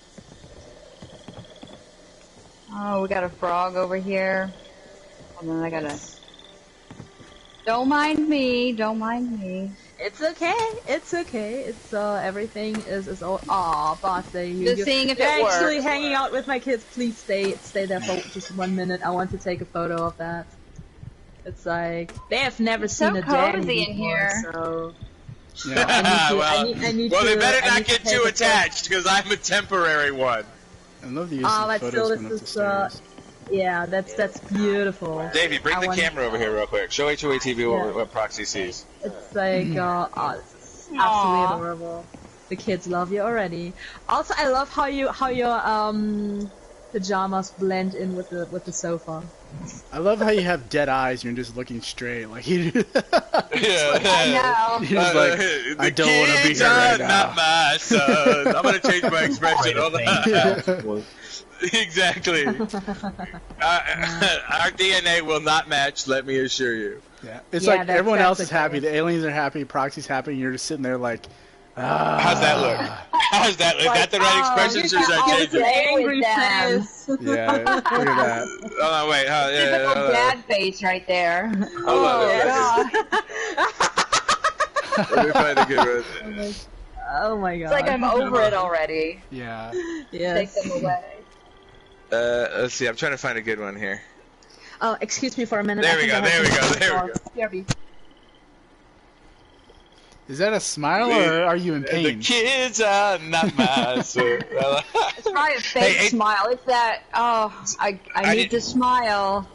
Oh, we got a frog over here. And then I gotta. Don't mind me. Don't mind me. It's okay. It's okay. It's everything is all. Aw, boss, Just seeing if it you're works. actually hanging out with my kids. Please stay there for just 1 minute. I want to take a photo of that. It's like they have never seen a den cozy in before, here. so. Yeah. I need Well, to, they better I not need to get take too a photo. attached because I'm a temporary one. I love the use Oh, of but photos still, going up the this is stairs. yeah, that's beautiful. Davey, bring I the want- camera over here real quick. Show HOA TV what Proxy sees. It's like it's absolutely adorable. The kids love you already. Also, I love how your pajamas blend in with the sofa. I love how you have dead eyes and you're just looking straight. Like you. I know. He's like, I don't want to be here right now. Not my son. I'm gonna change my expression. Hold on. Exactly. Our DNA will not match. Let me assure you. Yeah, it's Yeah, like everyone else is okay. happy. The aliens are happy. Proxy's happy. And you're just sitting there like, ah. How's that look? How's that? Is that the right expression? Or should I change it? Angry them. face. Yeah, look at that. Oh no, wait. Typical dad face right there. Hold on. God. Let me find a good one. Oh my god. It's like I'm over it already. Yeah. Yes. Take them away. Let's see. I'm trying to find a good one here. Oh, excuse me for a minute. There I we think go, I have there we some- go, there we go. BRB. Is that a smile or are you in The pain? kids are not my son. It's probably a fake Hey, smile. It's that. Oh, I need to smile.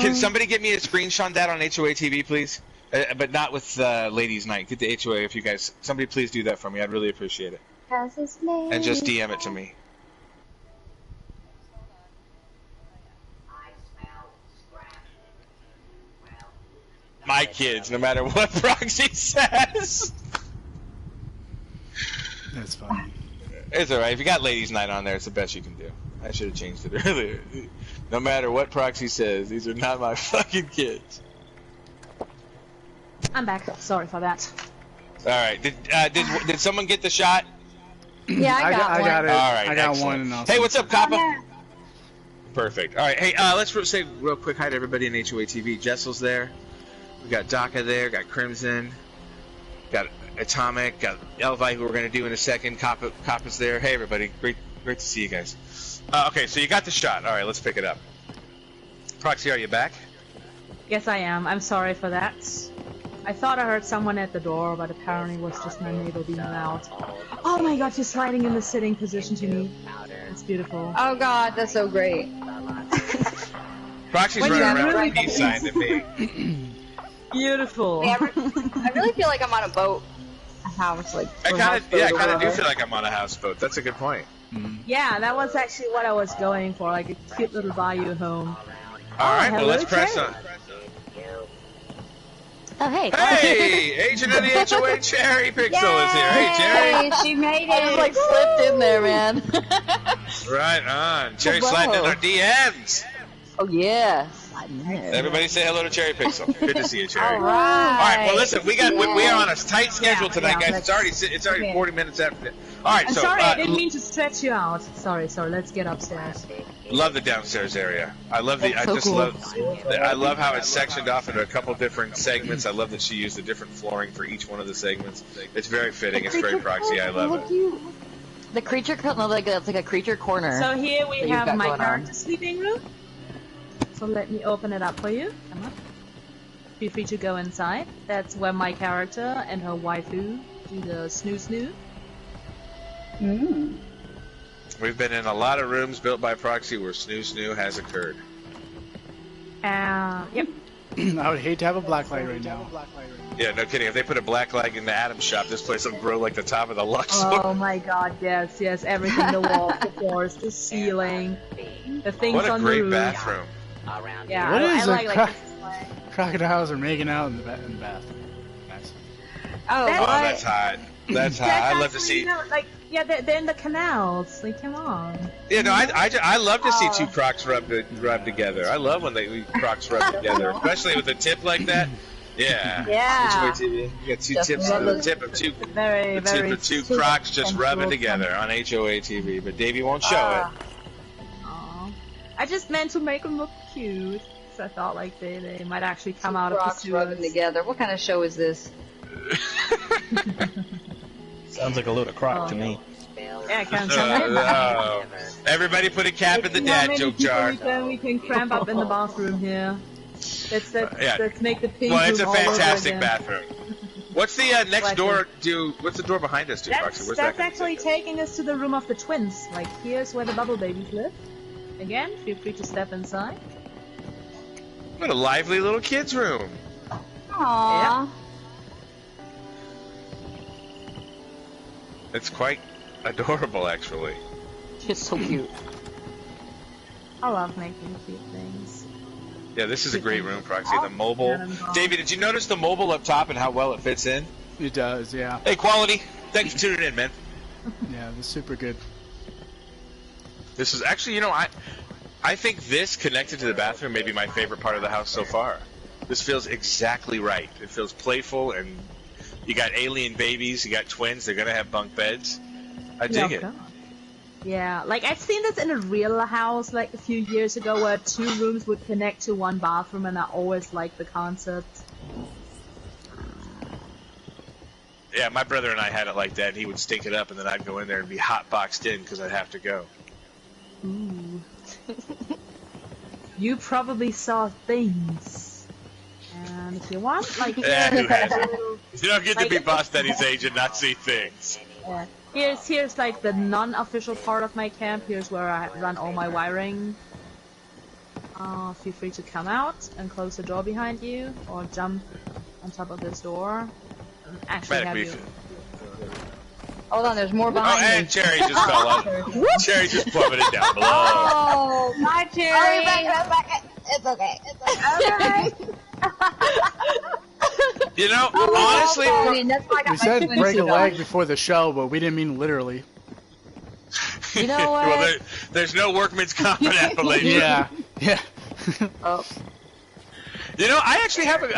Can somebody get me a screenshot of that on HOA TV, please? But not with Ladies Night. Get the HOA if you guys. Somebody please do that for me. I'd really appreciate it. And just DM it to me. My kids, no matter what Proxy says. That's funny. It's alright. If you got Ladies Night on there, it's the best you can do. I should have changed it earlier. No matter what Proxy says, these are not my fucking kids. I'm back. Sorry for that. Alright. Did someone get the shot? Yeah, I got one. I got it. All right, I got excellent. one. And I'll Hey, what's up, Kappa? Yeah. Perfect. All right. Hey, let's say real quick hi to everybody in HOA TV. Jessel's there. We got Daka there. Got Crimson. Got Atomic. Got Elvi, who we're going to do in a second. Kappa's there. Hey, everybody. Great to see you guys. Okay, so you got the shot. All right, let's pick it up. Proxy, are you back? Yes, I am. I'm sorry for that. I thought I heard someone at the door, but apparently it was just my neighbor being loud. Oh my god, she's sliding in the sitting position to me. It's beautiful. Oh God, that's so great. Proxy's When running you around really with a peace sign to me. Beautiful. Yeah, I really feel like I'm on a boat. A house, like. I or kind of do houseboat. feel like I'm on a houseboat. That's a good point. Yeah, that was actually what I was going for, like a cute little bayou home. All right, well, hello, let's press Cherry. on. Oh hey. Hey, agent of the HOA Cherry Pixel is here. Hey, Cherry. She made it. I just like slipped in there, man. Right on. Cherry Hello. sliding in our DMs. Oh yeah. Everybody say hello to Cherry Pixel. Good to see you, Cherry. All right. All right, well, listen, we are on a tight schedule tonight, yeah, guys. It's already okay. 40 minutes after. All right, I'm so sorry, I didn't mean to stretch you out. Sorry, let's get upstairs. love the downstairs area. I love That's so cool. I love how it's sectioned off into a couple different segments. I love that she used a different flooring for each one of the segments. It's very fitting. It's very Proxy. I love it. The creature, no, like it's like a creature corner. So here we That you've have got my going on. character sleeping room. So let me open it up for you. Come on. Feel free to go inside. That's where my character and her waifu do the snoo. We've been in a lot of rooms built by Proxy where snoo has occurred. Yep. I would hate to have a black light right now. Yeah, no kidding. If they put a black light in the Atom shop, this place will grow like the top of the Luxor. Oh my god, yes, everything, the walls, the floors, the ceiling, the things What a on the great roof. bathroom. Yeah, What I is like a this way. crocodiles are making out in the bath. Nice. Oh, Oh, what? that's hot. That's hot. I'd love to actually, see. you know, like Yeah, they're in the canals. Like, come on. Yeah, no, I love to see two Crocs rub together. I love when Crocs rub together, especially with a tip like that. Yeah. Yeah. You got two tips, the tip of two Crocs just rubbing together on HOA TV, but Davey won't show it. Aw. I just meant to make them look cute. So I thought like they might actually come out of the Crocs rubbing sewers. together. What kind of show is this? Sounds like a load of crock to me. Yeah, kind of. Everybody put a cap in the dad joke jar. We can cramp up in the bathroom here. Let's make the pink Well, it's a room all over fantastic again. bathroom. What's the next door do? What's the door behind us do, Foxy? Where's That's that actually taking us to the room of the twins. Like, here's where the bubble babies live. Again, feel free to step inside. What a lively little kid's room. Aww. It's quite adorable, actually. It's so cute. I love making cute things. Yeah, this is a great room, Proxy. The mobile. Davey, did you notice the mobile up top and how well it fits in? It does, yeah. Hey, quality. Thanks for tuning in, man. Yeah, it's super good. This is actually, you know, I think this connected to the bathroom may be my favorite part of the house so far. This feels exactly right. It feels playful, and you got alien babies, you got twins, they're gonna have bunk beds. I dig it. Yeah, like I've seen this in a real house like a few years ago where 2 rooms would connect to 1 bathroom, and I always liked the concept. Yeah, my brother and I had it like that. He would stink it up, and then I'd go in there and be hot boxed in because I'd have to go. Ooh. You probably saw things. And if you want, like, Who hasn't? You don't get to be Boss Daddy's age and not see things. here's like the non-official part of my camp. Here's where I run all my wiring. Feel free to come out and close the door behind you, or jump on top of this door. Actually, have you. Hold on, there's more behind Oh, and Cherry just fell out. Cherry just plummeted down below. Oh, hi, Cherry. It's okay. It's okay. You know, honestly, we said break a leg before the show, but we didn't mean literally. You know what? Well, there's no workman's comp in Appalachia. Yeah. Oh. You know, I actually have a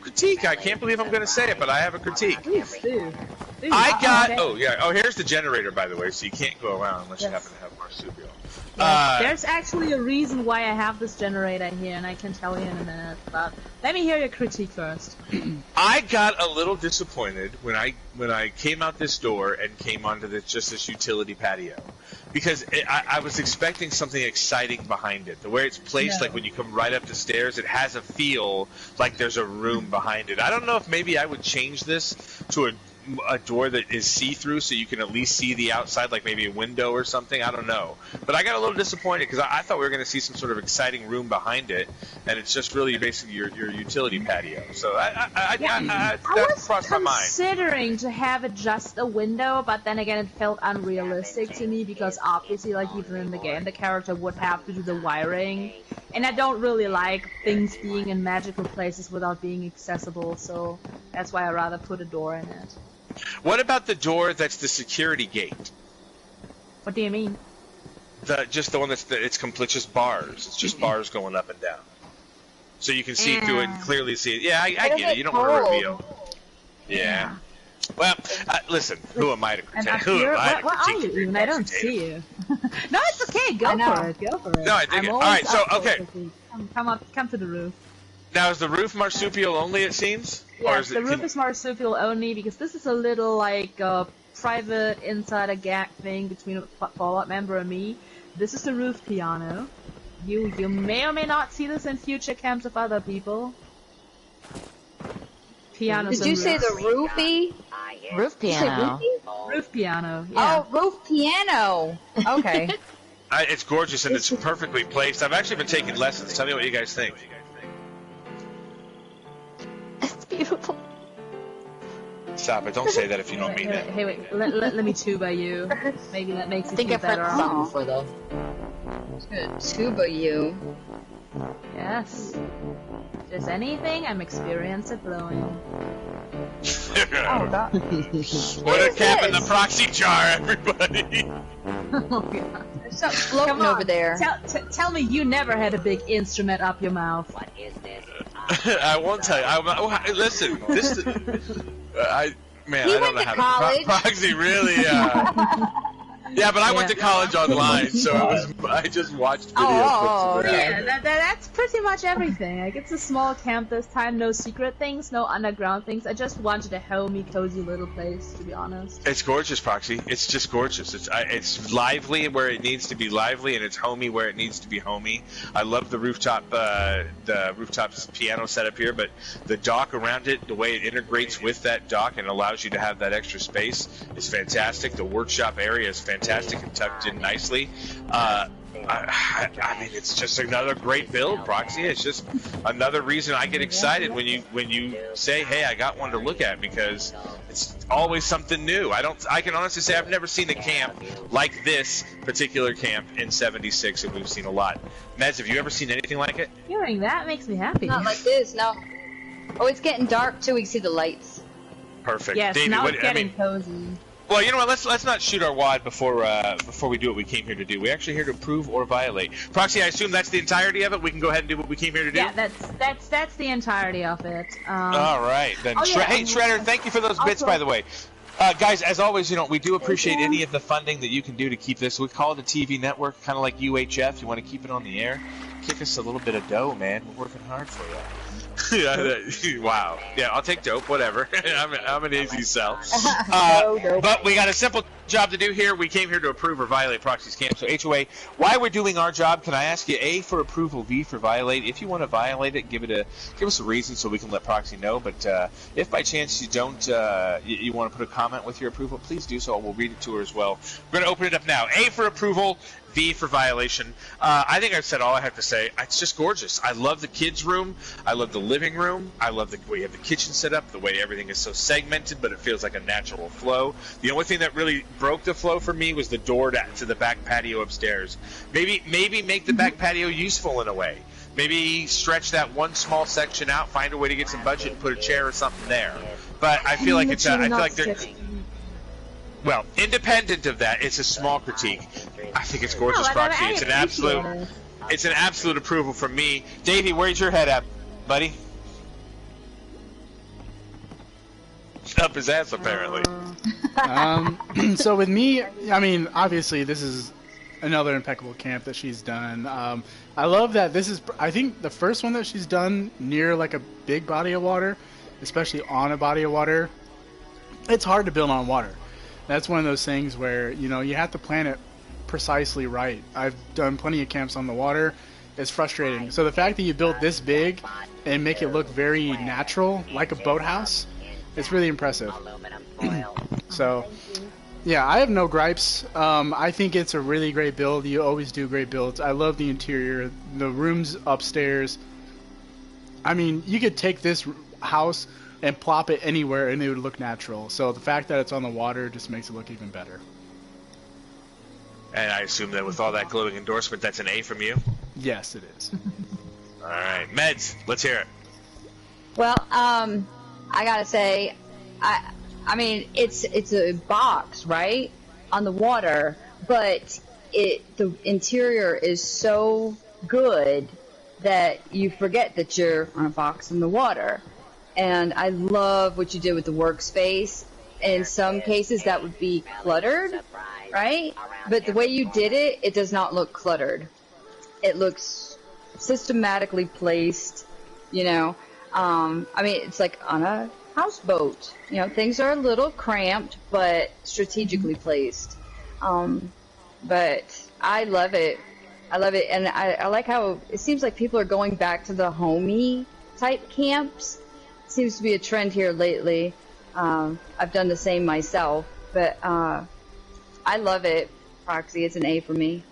critique. I can't believe I'm going to say it, but I have a critique. Please do. Here's the generator, by the way, so you can't go around unless you happen to have marsupial. There's actually a reason why I have this generator here, and I can tell you in a minute, but let me hear your critique first. I got a little disappointed when I came out this door and came onto this utility patio, because I was expecting something exciting behind it. The way it's placed, like when you come right up the stairs, it has a feel like there's a room behind it. I don't know if maybe I would change this to a door that is see-through, so you can at least see the outside, like maybe a window or something. I don't know, but I got a little disappointed because I thought we were going to see some sort of exciting room behind it, and it's just really basically your utility patio. So that crossed my mind. Considering to have it just a window, but then again it felt unrealistic to me because obviously, like even in the game, the character would have to do the wiring, and I don't really like things being in magical places without being accessible. So that's why I rather put a door in it. What about the door that's the security gate? What do you mean? Just the one it's complete, just bars. It's just bars going up and down. So you can see through it and clearly see it. Yeah, I get it. You don't want to reveal. Yeah. Well, listen, who am I to critique? Where are you, Even? I don't see you. No, it's okay. Go for it. Go for it. No, I dig it. All right, so, okay. Come to the roof. Now, is the roof marsupial only, it seems? Yes, the roof is marsupial only because this is a little, like, private insider gag thing between a Fallout member and me. This is the roof piano. You may or may not see this in future camps of other people. Pianos. Did you say the roofie? Roof piano. Roof piano. Yeah. Oh, roof piano. Okay. It's gorgeous and it's perfectly placed. I've actually been taking lessons. Tell me what you guys think. It's beautiful. Stop it. Don't say that if you don't mean it. Hey, wait. Let me tuba you. Maybe that makes you feel better. I think I've heard the song before, though. Tuba you. Yes. If there's anything, I'm experienced at blowing. Oh God. What a cap in the proxy jar, everybody. Oh god. There's something floating Come on, over there. Tell me you never had a big instrument up your mouth. I won't tell you. Listen, this. I He don't went know to how college. proxy really. Yeah, but I went to college online, so I just watched videos. Yeah, that's pretty much everything. Like, it's a small camp this time, no secret things, no underground things. I just wanted a homey, cozy little place, to be honest. It's gorgeous, Proxy. It's just gorgeous. It's lively where it needs to be lively, and it's homey where it needs to be homey. I love the rooftop piano setup here, but the dock around it, the way it integrates with that dock and allows you to have that extra space is fantastic. The workshop area is fantastic and tucked in nicely. I mean, it's just another great build, Proxy. It's just another reason I get excited when you say, "Hey, I got one to look at," because it's always something new. I can honestly say I've never seen a camp like this particular camp in 76, and we've seen a lot. Mez, have you ever seen anything like it? Hearing that makes me happy. Not like this, no. Oh, it's getting dark too. We can see the lights. Perfect. Yes, David, now it's getting cozy. Well, you know what? Let's not shoot our wad before we do what we came here to do. We're actually here to approve or violate. Proxy, I assume that's the entirety of it. We can go ahead and do what we came here to do. Yeah, that's the entirety of it. All right, then. Hey, Shredder, thank you for those bits, by the way. Guys, as always, we do appreciate any of the funding that you can do to keep this. We call it a TV network, kind of like UHF. You want to keep it on the air? Kick us a little bit of dough, man. We're working hard for you. Wow. Yeah, I'll take dope, whatever. I'm an easy sell. But we got a simple job to do here. We came here to approve or violate Proxy's camp. So HOA, while we're doing our job, can I ask you A for approval, V for violate? If you want to violate it, give us a reason so we can let Proxy know. But if by chance you don't, you want to put a comment with your approval, please do so. We'll read it to her as well. We're going to open it up now. A for approval, V for violation. I think I've said all I have to say. It's just gorgeous. I love the kids' room. I love the living room. I love the way you have the kitchen set up, the way everything is so segmented, but it feels like a natural flow. The only thing that really broke the flow for me was the door to the back patio upstairs. Maybe make the back patio useful in a way. Maybe stretch that one small section out, find a way to get some budget and put a chair or something there. But I feel like well, independent of that, it's a small critique. I think it's gorgeous, Proxy. It's an absolute approval from me. Davey, where's your head at, buddy? Up his ass, apparently. So with me, I mean, obviously this is another impeccable camp that she's done. I love that this is, I think, the first one that she's done near like a big body of water, especially on a body of water. It's hard to build on water. That's one of those things where, you have to plan it precisely right. I've done plenty of camps on the water. It's frustrating. So the fact that you built this big and make it look very natural, like a boathouse, it's really impressive. So, yeah, I have no gripes. I think it's a really great build. You always do great builds. I love the interior, the rooms upstairs. I mean, you could take this house and plop it anywhere and it would look natural. So the fact that it's on the water just makes it look even better. And I assume that with all that glowing endorsement, that's an A from you? Yes, it is. All right. Meds, let's hear it. Well, I gotta say, I mean, it's a box, right, on the water, but the interior is so good that you forget that you're on a box in the water. And I love what you did with the workspace. In some cases, that would be cluttered, right? But the way you did it, it does not look cluttered. It looks systematically placed, I mean, it's like on a houseboat. Things are a little cramped, but strategically placed. But I love it. I love it. And I like how it seems like people are going back to the homey type camps. Seems to be a trend here lately. I've done the same myself, but I love it, Proxy. It's an A for me.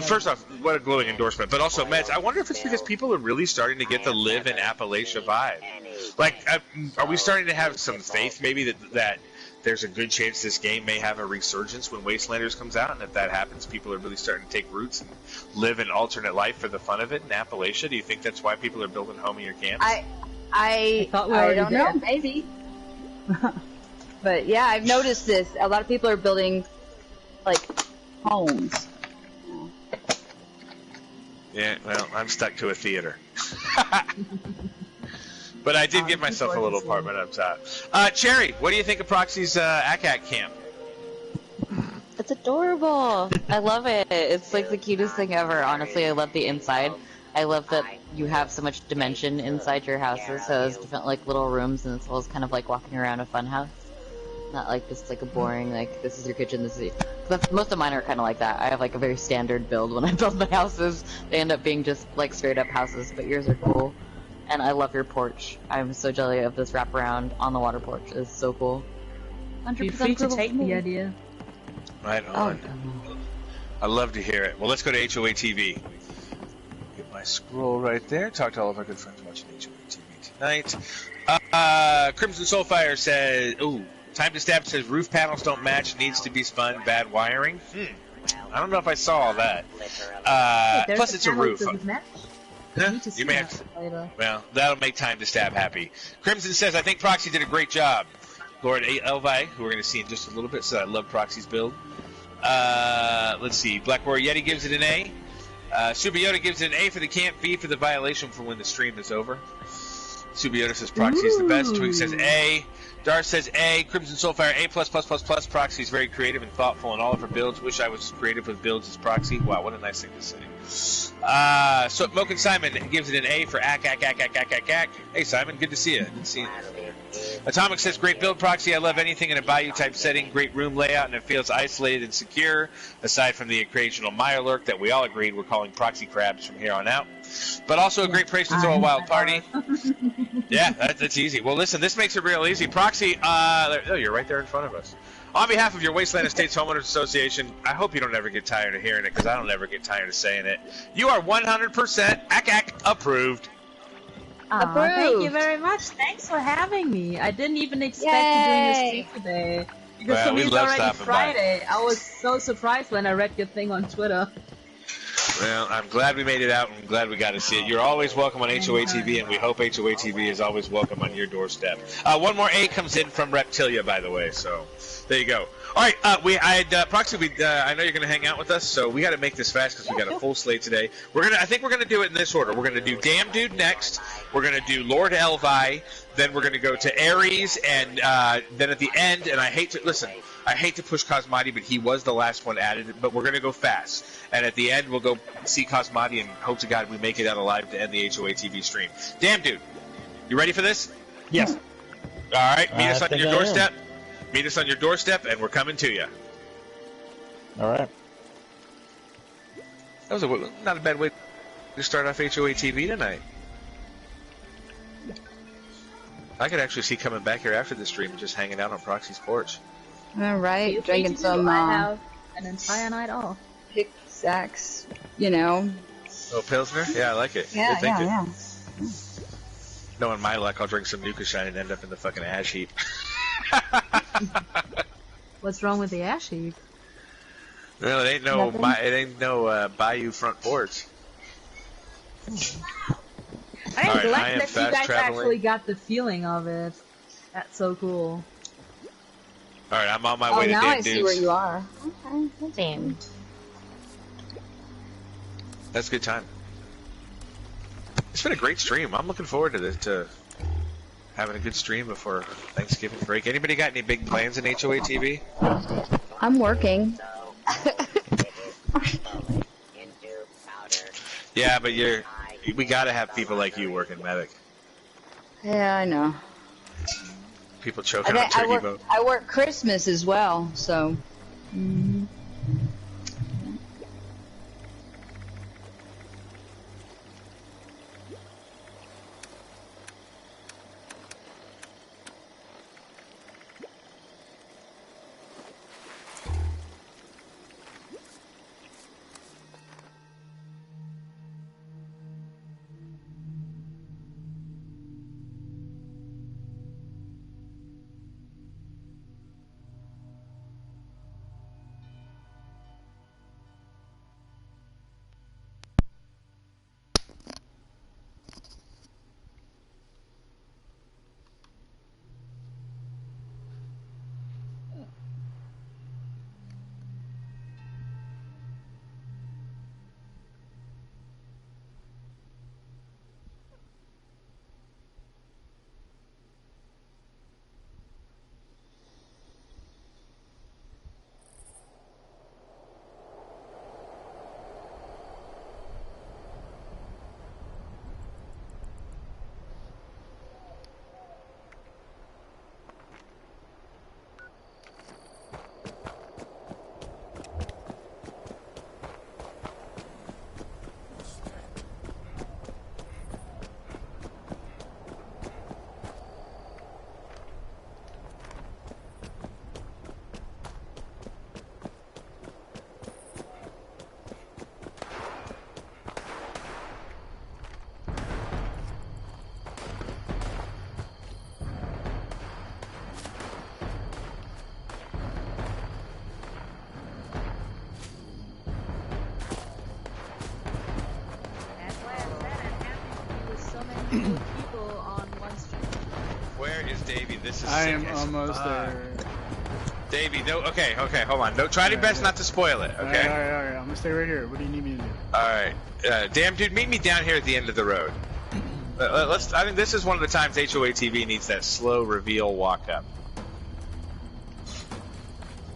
First off, what a glowing endorsement. But also, Mets, I wonder if it's because people are really starting to get the live in Appalachia vibe. Like, are we starting to have some faith maybe that there's a good chance this game may have a resurgence when Wastelanders comes out, and if that happens, people are really starting to take roots and live an alternate life for the fun of it in Appalachia. Do you think that's why people are building homier camps? I thought we I already don't know, did. maybe. But yeah, I've noticed this. A lot of people are building like homes. Yeah, well, I'm stuck to a theater. But I did give myself a little apartment up top. Cherry, what do you think of Proxy's ACAC camp? It's adorable. I love it. It's like the cutest thing ever. Honestly, I love the inside. I love that you have so much dimension inside your houses. So there's different like little rooms, and it's almost kind of like walking around a fun house. Not like just like a boring like this is your kitchen. This is most of mine are kind of like that. I have like a very standard build when I build my houses. They end up being just like straight up houses, but yours are cool. And I love your porch. I'm so jelly of this wraparound on the water porch. It's so cool. 100% Feel free to approval take from me. the idea. Right on. I love to hear it. Well, let's go to HOA TV. Get my scroll right there. Talk to all of our good friends watching HOA TV tonight. Crimson Soulfire says, ooh, Time to Stab says roof panels don't match, needs to be spun, bad wiring. I don't know if I saw all that. Plus, it's a roof. Huh? You may have to, well, that'll make Time to Stab happy. Crimson says, I think Proxy did a great job. Lord Elvi, who we're going to see in just a little bit, said, I love Proxy's build. Let's see. Black Warrior Yeti gives it an A. Subiyoda gives it an A for the camp, B for the violation for when the stream is over. Subiyoda says Proxy is the best. Twig says A. Dar says A. Crimson Soulfire A++++. Proxy is very creative and thoughtful in all of her builds. Wish I was creative with builds as Proxy. Wow, what a nice thing to say. So Moken Simon gives it an A for ack. Hey Simon, good to see you. Good to see you. Atomic says great build, Proxy. I love anything in a bayou type setting. Great room layout, and it feels isolated and secure. Aside from the occasional Mirelurk that we all agreed we're calling Proxy crabs from here on out. But also a great place to throw a wild party. Yeah, that's easy. Well, listen, this makes it real easy. Proxy, oh, you're right there in front of us. On behalf of your Wasteland Estates Homeowners Association, I hope you don't ever get tired of hearing it, because I don't ever get tired of saying it. You are 100% ACAC approved. Aw, thank you very much. Thanks for having me. I didn't even expect to doing this stream today. Because Well, for me we it's love already stopping Friday. I was so surprised when I read your thing on Twitter. Well, I'm glad we made it out, and I'm glad we got to see it. You're always welcome on HOA TV, and we hope HOA TV is always welcome on your doorstep. One more A comes in from Reptilia, by the way, so there you go. All right, Proxy, I know you're going to hang out with us, so we got to make this fast because we got a full slate today. I think we're going to do it in this order. We're going to do Damn Dude next. We're going to do Lord Elvi. Then we're going to go to Ares, and then at the end, and I hate to push Cosmati, but he was the last one added, but we're going to go fast. And at the end, we'll go see Cosmati and hope to God we make it out alive to end the HOA TV stream. Damn Dude, you ready for this? Yes. All right, meet us on your doorstep. Meet us on your doorstep, and we're coming to you. All right. That was not a bad way to start off HOA TV tonight. I could actually see coming back here after the stream and just hanging out on Proxy's porch. All right, drinking some. I have an entire night off. Pick sacks, you know. Oh, Pilsner? Yeah, I like it. Yeah, Good thinking. yeah. Knowing my luck, I'll drink some Nuka Shine and end up in the fucking ash heap. What's wrong with the ash heap? Well, it ain't no Bayou front porch. I'm All right, I glad am that you fast guys traveling. actually got the feeling of it. That's so cool. All right, I'm on my way to now Damn I see Dudes. where you are. Okay, same. That's a good time. It's been a great stream. I'm looking forward to this, to having a good stream before Thanksgiving break. Anybody got any big plans in HOA TV? I'm working. Yeah, but we got to have people like you working medic. Yeah, I know. People choking on turkey boat. I work Christmas as well, so. Davey. This is I sick am as almost fuck. there. Davey, no. Okay, hold on. No, try your best not to spoil it. Okay. All right. I'm gonna stay right here. What do you need me to do? All right. Damn dude, meet me down here at the end of the road. I think this is one of the times HOA TV needs that slow reveal walk up.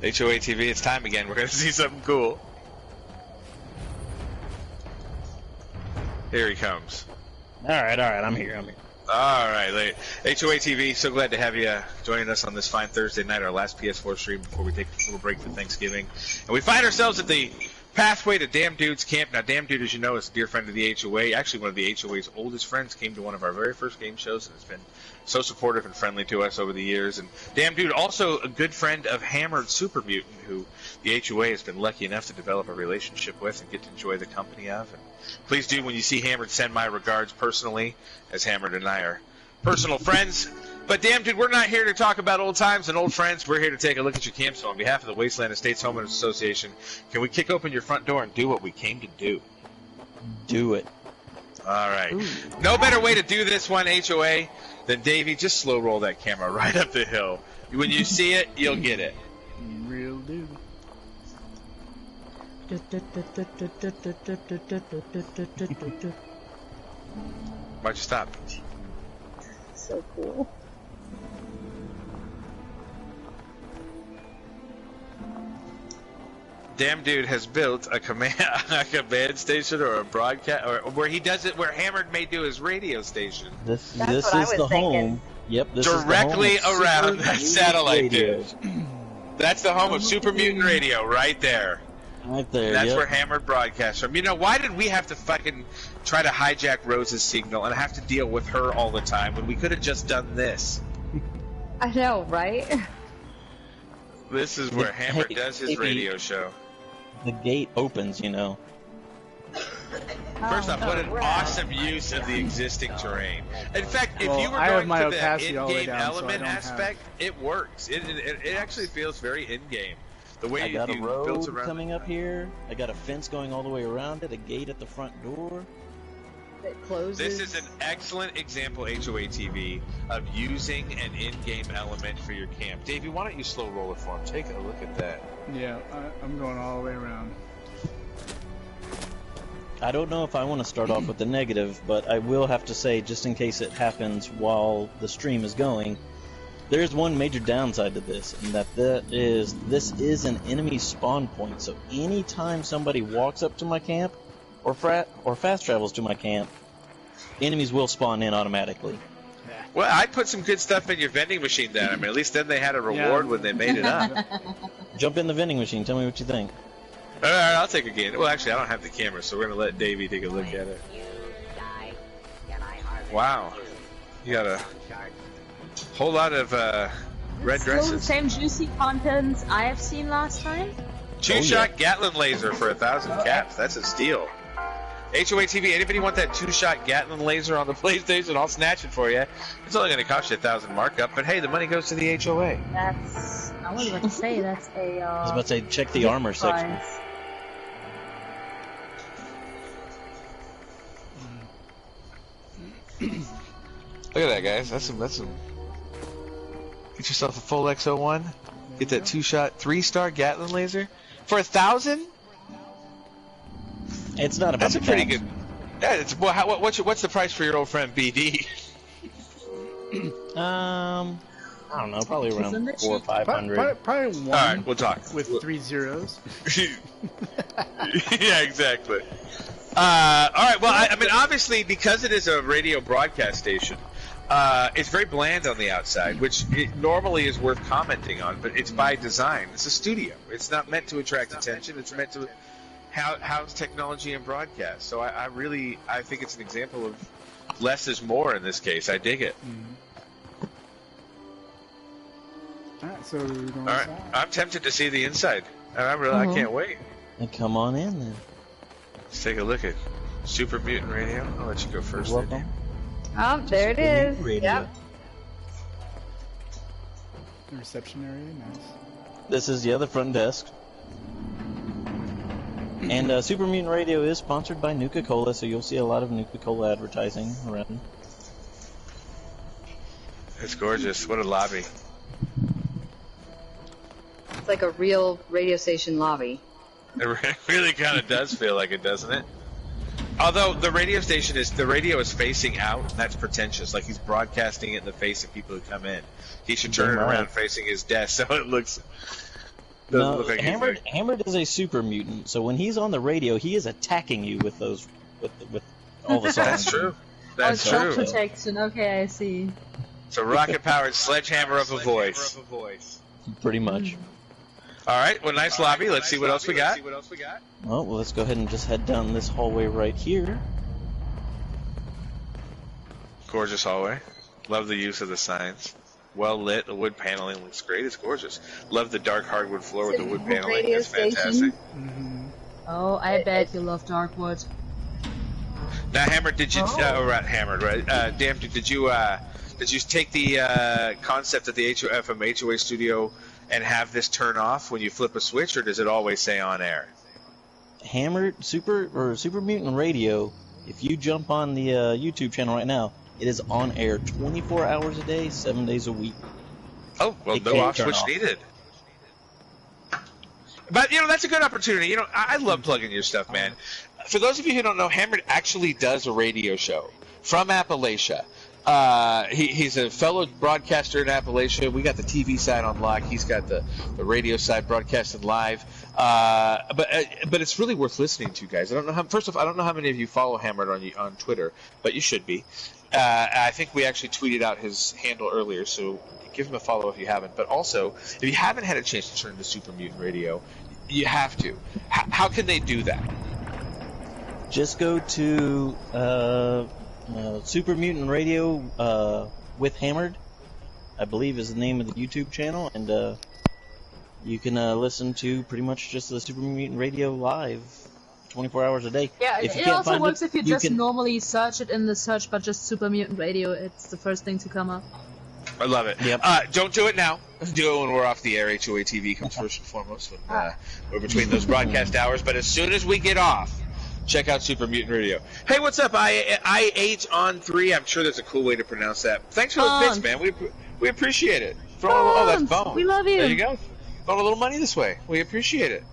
HOA TV, it's time again. We're gonna see something cool. Here he comes. All right, I'm here. All right, HOA TV, so glad to have you joining us on this fine Thursday night, our last PS4 stream before we take a little break for Thanksgiving. And we find ourselves at the pathway to Damn Dude's camp. Now, Damn Dude, as you know, is a dear friend of the HOA. Actually, one of the HOA's oldest friends, came to one of our very first game shows and has been so supportive and friendly to us over the years. And Damn Dude, also a good friend of Hammered Super Mutant, who the HOA has been lucky enough to develop a relationship with and get to enjoy the company of. And please do, when you see Hammered, send my regards personally, as Hammered and I are personal friends. But Damn Dude, we're not here to talk about old times and old friends. We're here to take a look at your camp. So on behalf of the Wasteland Estates Homeowners Association, can we kick open your front door and do what we came to do? Do it. All right. Ooh. No better way to do this one, HOA, than Davey. Just slow roll that camera right up the hill. When you see it, you'll get it. Real dude. Why'd you stop? So cool. Damn Dude has built a command station or a broadcast, or where he does it, where Hammered may do his radio station. This is the home. Yep, this directly is the home around that satellite dish. That's the home of Super Mutant Radio, right there. Right there. That's where Hammered broadcasts from. You know, why did we have to fucking try to hijack Rose's signal and have to deal with her all the time when we could have just done this? I know, right? This is where Hammered does his radio show. The gate opens, you know. First off, what an awesome use of the existing terrain. In fact, if you were going for the in-game element aspect, it works. It actually feels very in-game. The way I got a road built around coming up here. I got a fence going all the way around it. A gate at the front door. It closes. This is an excellent example, HOA TV, of using an in-game element for your camp. Davey, why don't you slow roll it for him? Take a look at that. Yeah, I'm going all the way around. I don't know if I want to start off with the negative, but I will have to say, just in case it happens while the stream is going, there's one major downside to this, and this is an enemy spawn point. So anytime somebody walks up to my camp, or fast travels to my camp, enemies will spawn in automatically. Well, I put some good stuff in your vending machine then. I mean, at least then they had a reward when they made it up. Jump in the vending machine. Tell me what you think. All right, I'll take a gain. Well, actually, I don't have the camera, so we're going to let Davey take a look at it. Wow. You got a whole lot of red dresses. Still the same juicy contents I have seen last time. Two-shot Gatlin laser for 1,000 caps. That's a steal. HOA TV, anybody want that two-shot Gatlin laser on the PlayStation? I'll snatch it for you. It's only going to cost you 1,000 markup, but hey, the money goes to the HOA. I was about to say, that's a... I was about to say, check the armor section. Look at that, guys. That's some... Get yourself a full X01. Get that two-shot, 3-star Gatlin laser for 1,000. It's not about. That's a pretty good. Yeah, it's what's the price for your old friend BD? I don't know, probably around 400 or 500. Probably one. All right, we'll talk with 3 zeros. Yeah, exactly. All right. Well, I mean, obviously, because it is a radio broadcast station, it's very bland on the outside, which it normally is worth commenting on. But it's by design. It's a studio. It's not meant to attract attention. It's meant to house technology and broadcast. So I think it's an example of less is more in this case. I dig it. All right, so we're going all right, I'm tempted to see the inside. I can't wait. And come on in then. Let's take a look at Super Mutant Radio. I'll let you go first. Welcome. Oh, there it is. Yep. The reception area, nice. This is the other front desk. And Super Mutant Radio is sponsored by Nuka-Cola, so you'll see a lot of Nuka-Cola advertising around. It's gorgeous. What a lobby. It's like a real radio station lobby. It really kind of does feel like it, doesn't it? Although the radio is facing out, and that's pretentious. Like he's broadcasting it in the face of people who come in. He should turn it around facing his desk so it looks. No, look like Hammered is a super mutant, so when he's on the radio, he is attacking you with those, with all the songs. That's true. That's self true. protection. Okay, I see. It's a rocket-powered sledgehammer of a voice. Pretty much. All right. Well, nice lobby. Let's see what else we got. Well, let's go ahead and just head down this hallway right here. Gorgeous hallway. Love the use of the signs. Well lit. The wood paneling looks great. It's gorgeous. Love the dark hardwood floor with the wood paneling. Radio It's fantastic. Oh, I bet you love Darkwood. Now, Hammered, did you? Right, Hammered, right? Damn, did you take the concept of the from HOA Studio and have this turn off when you flip a switch, or does it always say on air? Hammered Super Mutant Radio. If you jump on the YouTube channel right now, it is on air 24 hours a day, 7 days a week. Oh, well, no off switch needed. But, that's a good opportunity. I love plugging your stuff, man. For those of you who don't know, Hammered actually does a radio show from Appalachia. He's a fellow broadcaster in Appalachia. We got the TV side on lock. He's got the radio side broadcasted live. But it's really worth listening to, guys. I don't know how many of you follow Hammered on Twitter, but you should be. I think we actually tweeted out his handle earlier, so give him a follow if you haven't. But also, if you haven't had a chance to turn to Super Mutant Radio, you have to. How can they do that? Just go to Super Mutant Radio with Hammered, I believe is the name of the YouTube channel, and you can listen to pretty much just the Super Mutant Radio live 24 hours a day. Yeah, if you it can't also find works if you just can... normally search it in the search, but just Super Mutant Radio, it's the first thing to come up. I love it. Yep. Don't do it now. Do it when we're off the air. HOA TV comes first and foremost when we're between those broadcast hours. But as soon as we get off, check out Super Mutant Radio. Hey, what's up? I8 on 3. I'm sure that's a cool way to pronounce that. Thanks for the bits, man. We appreciate it. That's Bone. We love you. There you go. Throwing a little money this way. We appreciate it.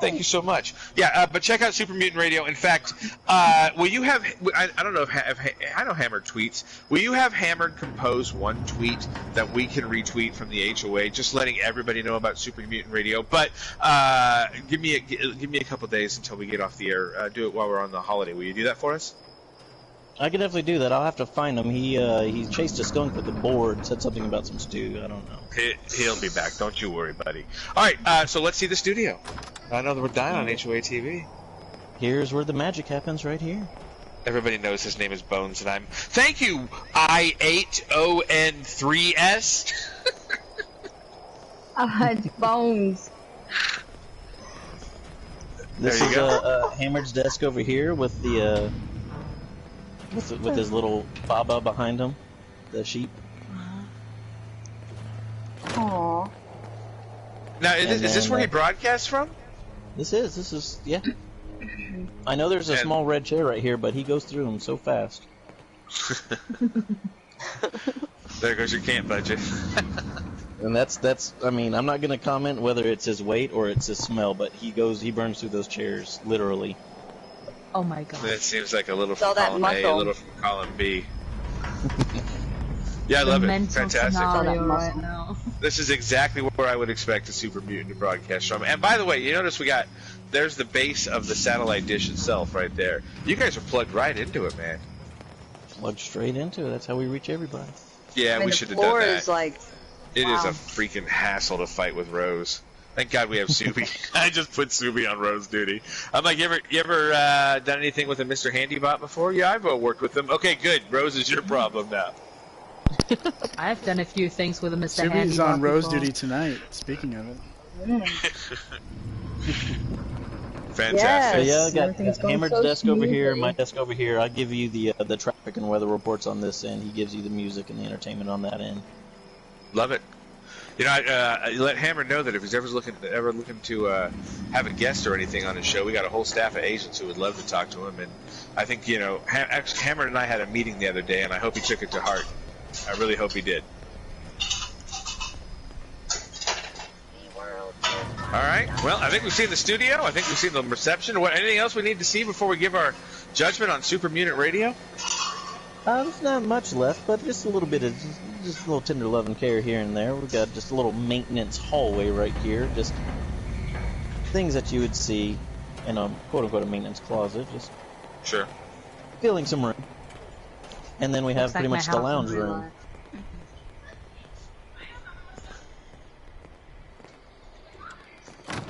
Thank you so much. Yeah, but check out Super Mutant Radio. In fact, will you have? I don't know if I know Hammered tweets. Will you have Hammered compose one tweet that we can retweet from the HOA, just letting everybody know about Super Mutant Radio? But give me a couple days until we get off the air. Do it while we're on the holiday. Will you do that for us? I can definitely do that. I'll have to find him. He chased a skunk with the board. Said something about some stew. I don't know. He'll be back. Don't you worry, buddy. All right. So let's see the studio. I know that we're dying on HOA TV. Here's where the magic happens, right here. Everybody knows his name is Bones, and I'm. Thank you, I8ON3S. It's Bones. This There you is Hammered's desk over here with the with his little baba behind him, the sheep. Aww. Now, is this where he broadcasts from? This is, yeah. I know there's a small red chair right here, but he goes through them so fast. There goes your camp budget. And that's. I mean, I'm not gonna comment whether it's his weight or it's his smell, but he burns through those chairs, literally. Oh my god. That seems like a little It's all from that column A, a muscle. little from column B. Yeah, I love it. Fantastic. Scenario right now. This is exactly where I would expect a Super Mutant to broadcast from. And by the way, you notice there's the base of the satellite dish itself right there. You guys are plugged right into it, man. Plugged straight into it. That's how we reach everybody. Yeah, we should have done The floor that. is like, It is wow. a freaking hassle to fight with Rose. Thank God we have Subi. I just put Subi on Rose duty. I'm like, you ever done anything with a Mr. Handybot before? Yeah, I've worked with them. Okay, good. Rose is your problem now. I've done a few things with a Mr. Subi's Handybot on Rose before. duty tonight. Speaking of it. Fantastic. So yeah, I got everything's going Hammered's so desk over here, smoothly. my desk over here. I give you the traffic and weather reports on this end. He gives you the music and the entertainment on that end. Love it. You know, I let Hammer know that if he's ever looking to have a guest or anything on his show, we got a whole staff of agents who would love to talk to him. And I think, Hammer and I had a meeting the other day, and I hope he took it to heart. I really hope he did. All right. Well, I think we've seen the studio. I think we've seen the reception. Anything else we need to see before we give our judgment on Super Mutant Radio? There's not much left, but just a little bit of just a little tender love and care here and there. We've got just a little maintenance hallway right here. Just things that you would see in a quote-unquote a maintenance closet. Just sure. Filling some room. And then we have pretty much the lounge room.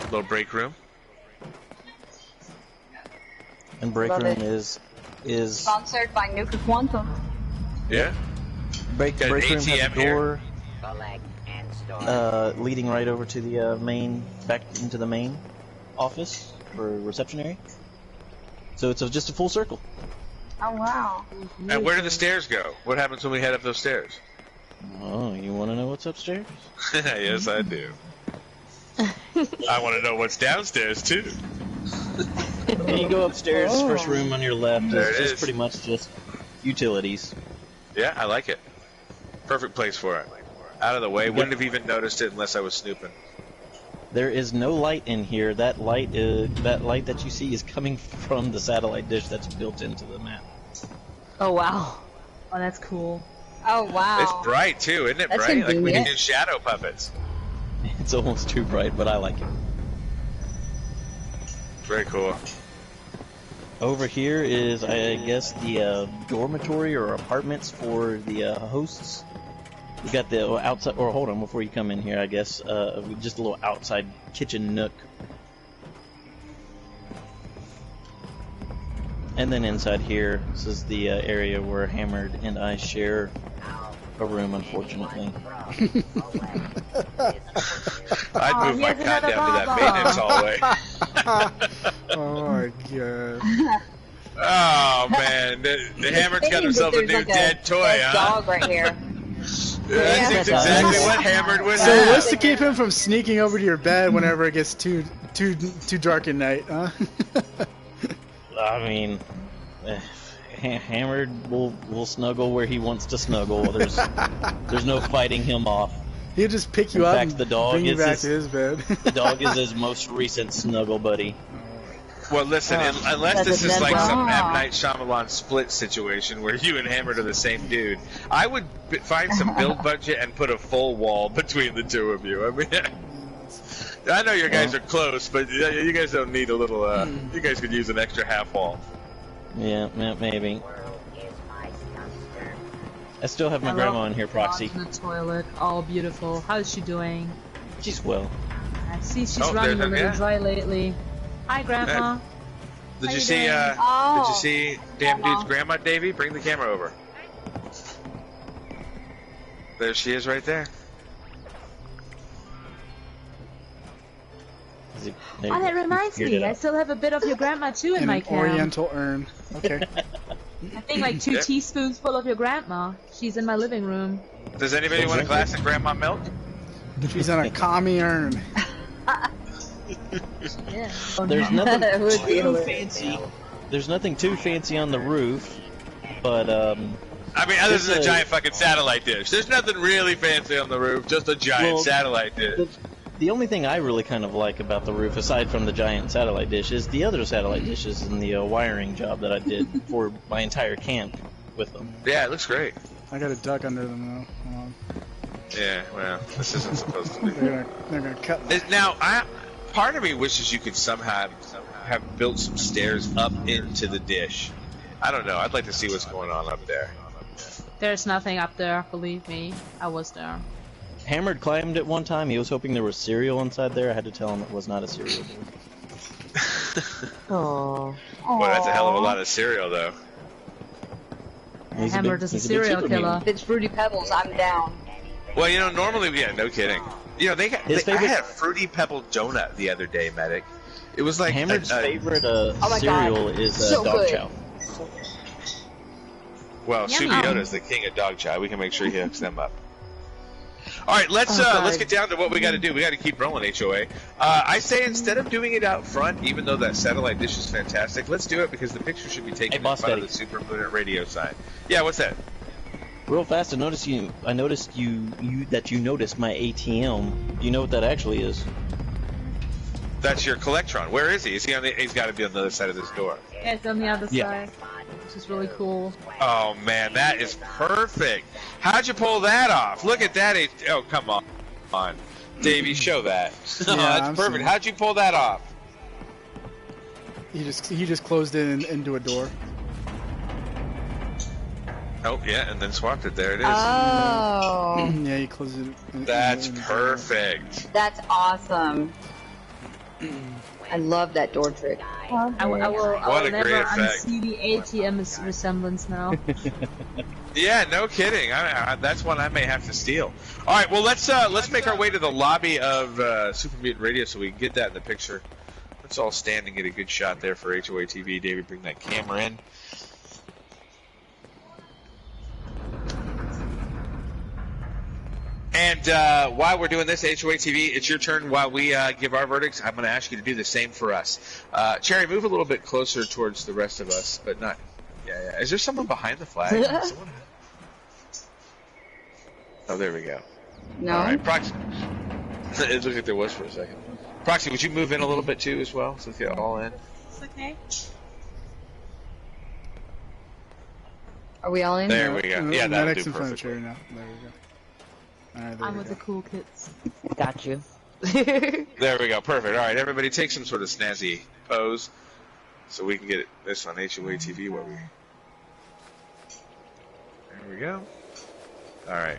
Little break room. And break Love room it. is Sponsored by Nuka Quantum. Yeah. break Got room an has a ATM here. door leading right over to the main, back into the main office or reception area. So it's just a full circle. Oh wow. And where do the stairs go? What happens when we head up those stairs? Oh, you want to know what's upstairs? Yes, I do. I want to know what's downstairs too. You go upstairs, first room on your left There is it just is. pretty much just utilities. Yeah, I like it. Perfect place for it. Out of the way. Wouldn't have even noticed it unless I was snooping. There is no light in here. That light that you see is coming from the satellite dish that's built into the map. Oh wow. Oh, that's cool. Oh wow. It's bright too, isn't it? That's bright? Like we can convenient. do shadow puppets. It's almost too bright, but I like it. Very cool. Over here is, I guess, the dormitory or apartments for the hosts. We got the outside, or hold on, before you come in here, I guess, just a little outside kitchen nook. And then inside here, this is the area where Hammered and I share a room, unfortunately. I'd move my here's cot another down to that baba. maintenance hallway. Oh my god. Oh man, the Hammer's got himself a new There's like dead toy, dead huh? dog right here. That's exactly what Hammered would So have. what's to keep him from sneaking over to your bed whenever it gets too dark at night, huh? I mean, Hammered will snuggle where he wants to snuggle. There's no fighting him off. He'll just pick you In up fact, and the dog bring you is back his- to his bed. The dog is his most recent snuggle buddy. Well, listen, unless That's this a is dead like some dog. M. Night Shyamalan split situation where you and Hammered are the same dude, I would find some build budget and put a full wall between the two of you. I mean, I know you guys are close, but you guys don't need a little, you guys could use an extra half wall. Yeah, maybe. I still have my grandma in here, Proxy. In the toilet. Oh, beautiful. How's she doing? She's well. I see she's Oh, running a there's little yeah. dry lately. Hi, Grandma. Did How you you see, doing? Oh, did you see damn Grandma. dude's grandma, Davey? Bring the camera over. There she is right there. Oh, that reminds me. I still have a bit of your grandma too in In my an camp. oriental urn. Okay. I think like 2 Yeah. teaspoons full of your grandma. She's in my living room. Does anybody want a glass of grandma milk? She's in a commie urn. Yeah. There's nothing That would be too hilarious. fancy. There's nothing too fancy on the roof, but I mean, other It's than a a- giant fucking satellite dish. There's nothing really fancy on the roof, just a giant Well, satellite dish. the only thing I really kind of like about the roof, aside from the giant satellite dish, is the other satellite dishes and the wiring job that I did for my entire camp with them. Yeah, it looks great. I got a duck under them though. Hold on. Yeah, well, this isn't supposed to be. They're gonna cut. Now, part of me wishes you could somehow have built some stairs up into the dish. I don't know. I'd like to see what's going on up there. There's nothing up there, believe me. I was there. Hammered climbed it one time. He was hoping there was cereal inside there. I had to tell him it was not a cereal bowl. Oh. Boy, that's a hell of a lot of cereal, though. He's Hammered is a big serial super killer. mutant. If it's Fruity Pebbles, I'm down. Well, you know, normally, yeah, no kidding. You know, I favorite- had a Fruity Pebble donut the other day, Medic. It was like Hammered's favorite my cereal God. is So dog good. chow. Well, Yummy. Super Yoda's the king of dog chow. We can make sure he hooks them up. All right, let's God. get down to what we got to do. We got to keep rolling, HOA. I say instead of doing it out front, even though that satellite dish is fantastic, let's do it because the picture should be taken Hey, in Boss front Daddy. of the Super Mutant radio sign. Yeah, what's that? Real fast, I noticed you that you noticed my ATM. Do you know what that actually is? That's your Collectron. Where is he? Is he on the? He's got to be on the other side of this door. Yeah, it's on the other Yeah. side. Which is really cool. Oh man, that is perfect. How'd you pull that off? Look at that. Oh, come on, Davey, show that. Oh, Yeah, that's I'm perfect. seeing- How'd you pull that off? He just closed it into a door. Oh yeah, and then swapped it. There it is. Oh, Yeah, he closed it. That's in the door. perfect. that's awesome. I love that door trick. I will What a never great effect. unsee the ATM resemblance now. Yeah, no kidding. That's one I may have to steal. All right, well let's make our way to the lobby of Super Mutant Radio so we can get that in the picture. Let's all stand and get a good shot there for HOA TV. David, bring that camera in. And while we're doing this, HOA TV, it's your turn while we give our verdicts. I'm going to ask you to do the same for us. Cherry, move a little bit closer towards the rest of us, but not... Yeah. Is there someone behind the flag? Someone... Oh, there we go. No. All right, Proxy. It looked like there was for a second. Proxy, would you move in a little bit too as well, so we get all in? It's okay. Are we all in? There we go. Yeah, that'll Medic's do in front of the perfectly. chair now. There we go. All right, there I'm we with go. the cool kids. Got you. There we go. Perfect. All right, everybody take some sort of snazzy pose so we can get this on HOA TV where we... There we go. All right.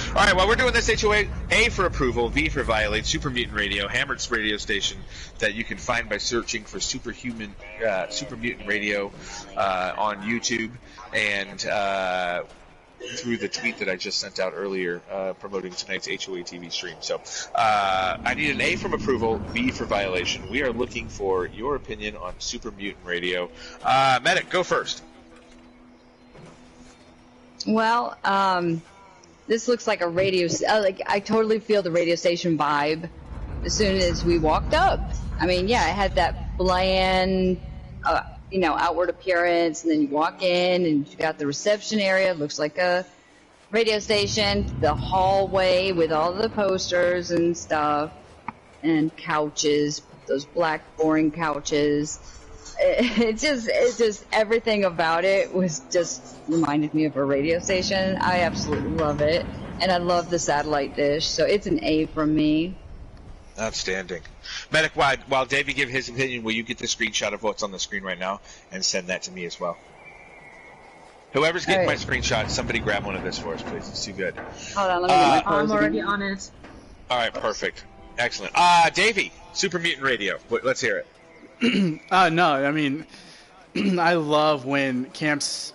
All right, while we're doing this, HOA, A for approval, V for violate, Super Mutant Radio, Hammered's radio station that you can find by searching for Super Mutant Radio on YouTube and through the tweet that I just sent out earlier promoting tonight's HOA TV stream. So I need an A from approval, V for violation. We are looking for your opinion on Super Mutant Radio. Medic, go first. Well, this looks like a radio. Like I totally feel the radio station vibe as soon as we walked up. I mean, yeah, it had that bland, outward appearance, and then you walk in and you got the reception area. It looks like a radio station. The hallway with all the posters and stuff, and couches, those black boring couches. It's just everything about it was just reminded me of a radio station. I absolutely love it, and I love the satellite dish. So it's an A from me. Outstanding. Medic, while Davey give his opinion, will you get the screenshot of what's on the screen right now and send that to me as well? Whoever's getting All right. my screenshot, somebody grab one of this for us, please. It's too good. Hold on, let me get my I'm clothes already again. on it. All right, perfect. Excellent. Davey, Super Mutant Radio. Let's hear it. No, I mean, I love when camps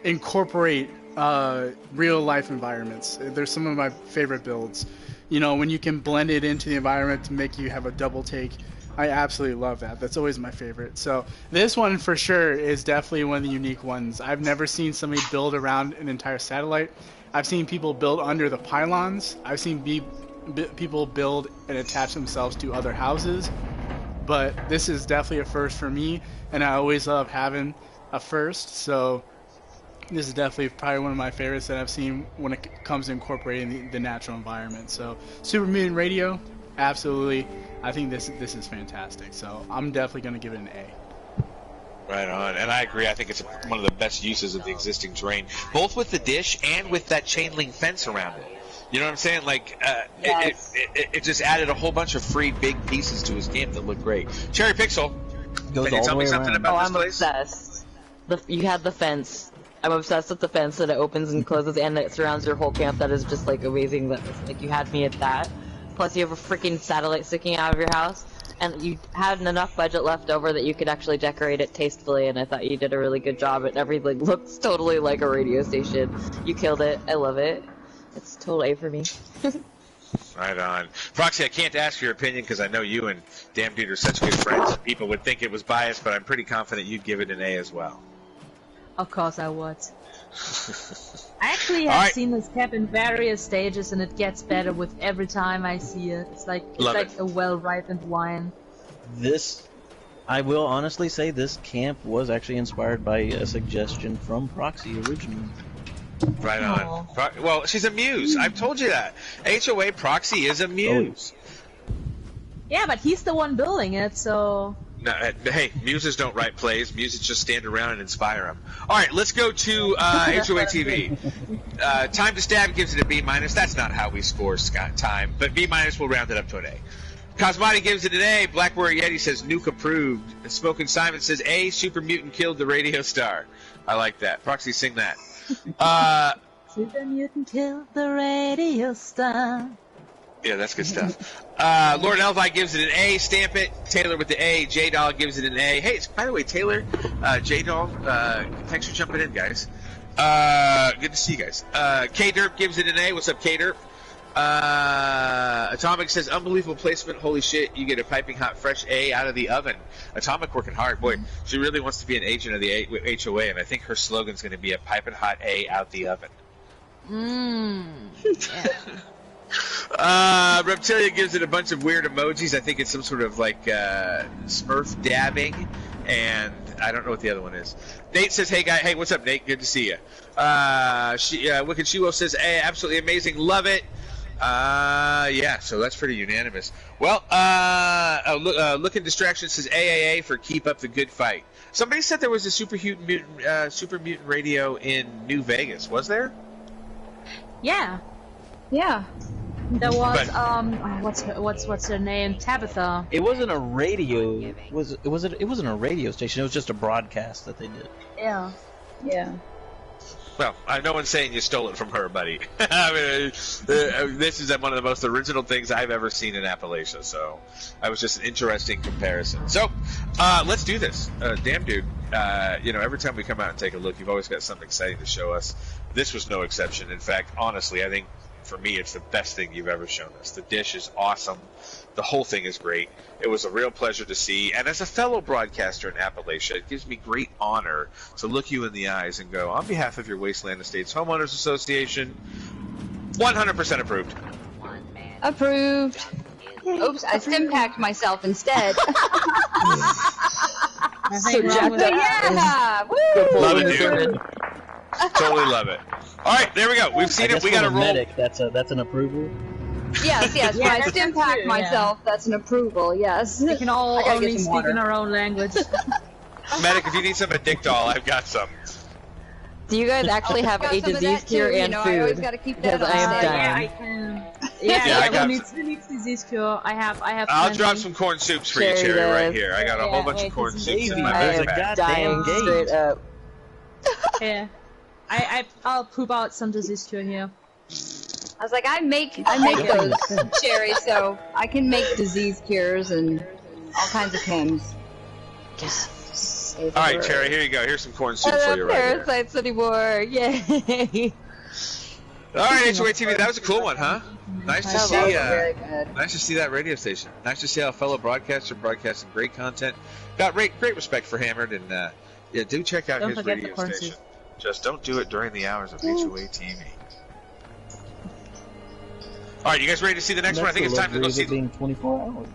incorporate real life environments. They're some of my favorite builds. You know, when you can blend it into the environment to make you have a double take, I absolutely love that. That's always my favorite. So this one for sure is definitely one of the unique ones. I've never seen somebody build around an entire satellite. I've seen people build under the pylons. I've seen people build and attach themselves to other houses. But this is definitely a first for me, and I always love having a first. So this is definitely probably one of my favorites that I've seen when it comes to incorporating the natural environment. So Super Mutant Radio, absolutely. I think this is fantastic. So I'm definitely going to give it an A. Right on, and I agree. I think it's one of the best uses of the existing terrain, both with the dish and with that chain link fence around it. You know what I'm saying? Like, Yes. it just added a whole bunch of free big pieces to his game that look great. Cherry Pixel, Goes can you all tell the me way something around. about Oh, this I'm place? obsessed. You had the fence. I'm obsessed with the fence that it opens and closes and it surrounds your whole camp. That is just like amazing. That like you had me at that. Plus you have a freaking satellite sticking out of your house, and you had enough budget left over that you could actually decorate it tastefully. And I thought you did a really good job. And everything looks totally like a radio station. You killed it. I love it. It's total A for me. Right on. Proxy, I can't ask your opinion because I know you and Damn Dude are such good friends. People would think it was biased, but I'm pretty confident you'd give it an A as well. Of course I would. I actually All have right. seen this cap in various stages, and it gets better with every time I see it. It's like Love it. a well-ripened wine. This, I will honestly say, this camp was actually inspired by a suggestion from Proxy originally. Right on. Well, she's a muse. I've told you that. HOA Proxy is a muse. Yeah, but he's the one building it, so... No, hey, muses don't write plays. Muses just stand around and inspire them. All right, let's go to HOA TV. Time to Stab gives it a B-. That's not how we score time, but B- we'll round it up to an A. Cosmati gives it an A. Black Warrior Yeti says Nuke approved. Smoking Simon says A. Super Mutant killed the radio star. I like that. Proxy, sing that. Super Mutant killed the radio star. Yeah, that's good stuff. Lord Elvi gives it an A. Stamp it. Taylor with the A. J-Dog gives it an A. Hey, by the way, Taylor, J-Dog, thanks for jumping in, guys. Good to see you guys. K-Derp gives it an A. What's up, K-Derp? Atomic says, unbelievable placement. Holy shit, you get a piping hot fresh A out of the oven. Atomic working hard. Boy, she really wants to be an agent of the HOA, and I think her slogan's going to be a piping hot A out the oven. Reptilia gives it a bunch of weird emojis. I think it's some sort of like Smurf dabbing, and I don't know what the other one is. Nate says, hey guy, hey, what's up, Nate? Good to see you. Wicked Shiwo says, hey, absolutely amazing, love it. Yeah, so that's pretty unanimous. Well, Look at Distraction says AAA for keep up the good fight. Somebody said there was a Super Mutant radio in New Vegas. Was there? Yeah. There was what's her name? Tabitha. It wasn't a radio. It wasn't a radio station. It was just a broadcast that they did. Yeah. Well, no one's saying you stole it from her, buddy. I mean, this is one of the most original things I've ever seen in Appalachia, so that was just an interesting comparison. So, let's do this. Damn, dude. Every time we come out and take a look, you've always got something exciting to show us. This was no exception. In fact, honestly, I think for me, it's the best thing you've ever shown us. The dish is awesome. The whole thing is great. It was a real pleasure to see. And as a fellow broadcaster in Appalachia, it gives me great honor to look you in the eyes and go, on behalf of your Wasteland Estates Homeowners Association, 100% approved. Approved. Oops, I stim-packed myself instead. Nothing wrong with that. Yeah! Woo! Love it, dude. Totally love it. All right, there we go. We've seen it. We got to roll. Medic, that's an approval. Yes. When I stim-packed myself, that's an approval, yes. We can all only speak in our own language. Medic, if you need some Addictol, I've got some. Do you guys actually have a disease cure and food? I always got to keep that Because I am on dying. Yeah, I can. I got who needs disease cure? I have. I'll plenty. drop some corn soups for you, Cherry Cherry, right does. here. I got a whole bunch of corn soups in my There's a backpack. goddamn Dying gate. straight up. Yeah. I'll poop out some disease cure here. I was like, I make those, Cherry, so I can make disease cures and all kinds of chems. Yes. All right, Cherry, here you go. Here's some corn soup for you right here. Parasites anymore. Yay. All right, HOA TV, that was a cool one, huh? Nice to see. Very good. Nice to see that radio station. Nice to see how a fellow broadcaster broadcasting great content. Got great respect for Hammered, and yeah, do check out Don't his forget the radio corn station. soup. Just don't do it during the hours of HOA TV. All right, you guys ready to see the next one? I think it's time to go see. Being 24 hours.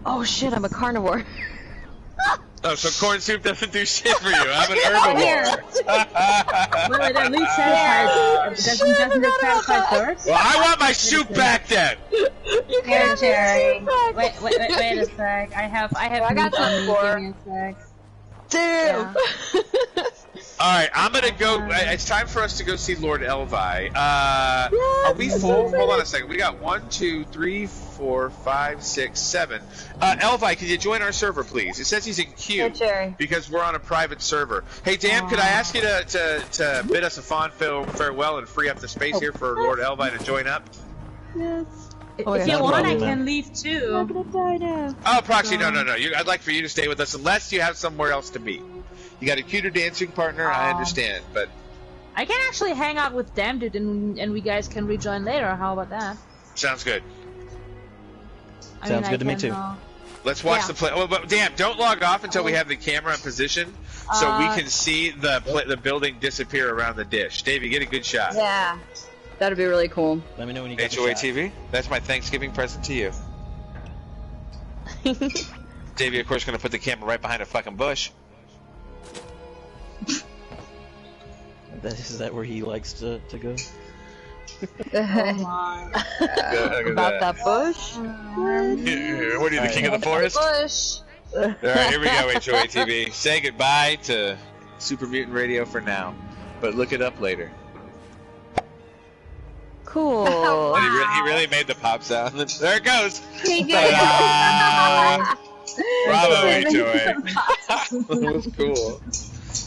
Oh shit, I'm a carnivore. Oh, so corn soup doesn't do shit for you. I'm an herbivore. Well, it at least satisfies. Doesn't it satisfy thirst? Well, I want my soup back then. Here, Cherry. Wait a sec. I have I meat got some on me. for- Give me a sec. Damn. All right, I'm gonna go. It's time for us to go see Lord Elvi. Are we full? Hold on a second. We got 1, 2, 3, 4, 5, 6, 7. Elvi, can you join our server, please? It says he's in queue Hey, Cherry. because we're on a private server. Hey, Dan, could I ask you to bid us a fond farewell and free up the space here for Lord Elvi to join up? If you want, I can leave too. Oh, Proxy, no. I'd like for you to stay with us unless you have somewhere else to be. You got a cuter dancing partner, I understand, but I can actually hang out with Damn Dude and we guys can rejoin later. How about that? sounds good. Sounds good to me, too. Let's watch Yeah. the play. Oh, but damn, don't log off until we have the camera in position so we can see the building disappear around the dish. Davey, get a good shot. Yeah. That'd be really cool. Let me know when you get the HOA shot. TV, that's my Thanksgiving present to you. Davey, of course, going to put the camera right behind a fucking bush. Is that where he likes to go? Oh my. About that bush? What are you, the king of the forest? Bush. Alright, here we go, HOA TV. Say goodbye to Super Mutant Radio for now, but look it up later. Cool. He really made the pop sound. There it goes! He did. Ta-da! Bravo, HOA. That was cool.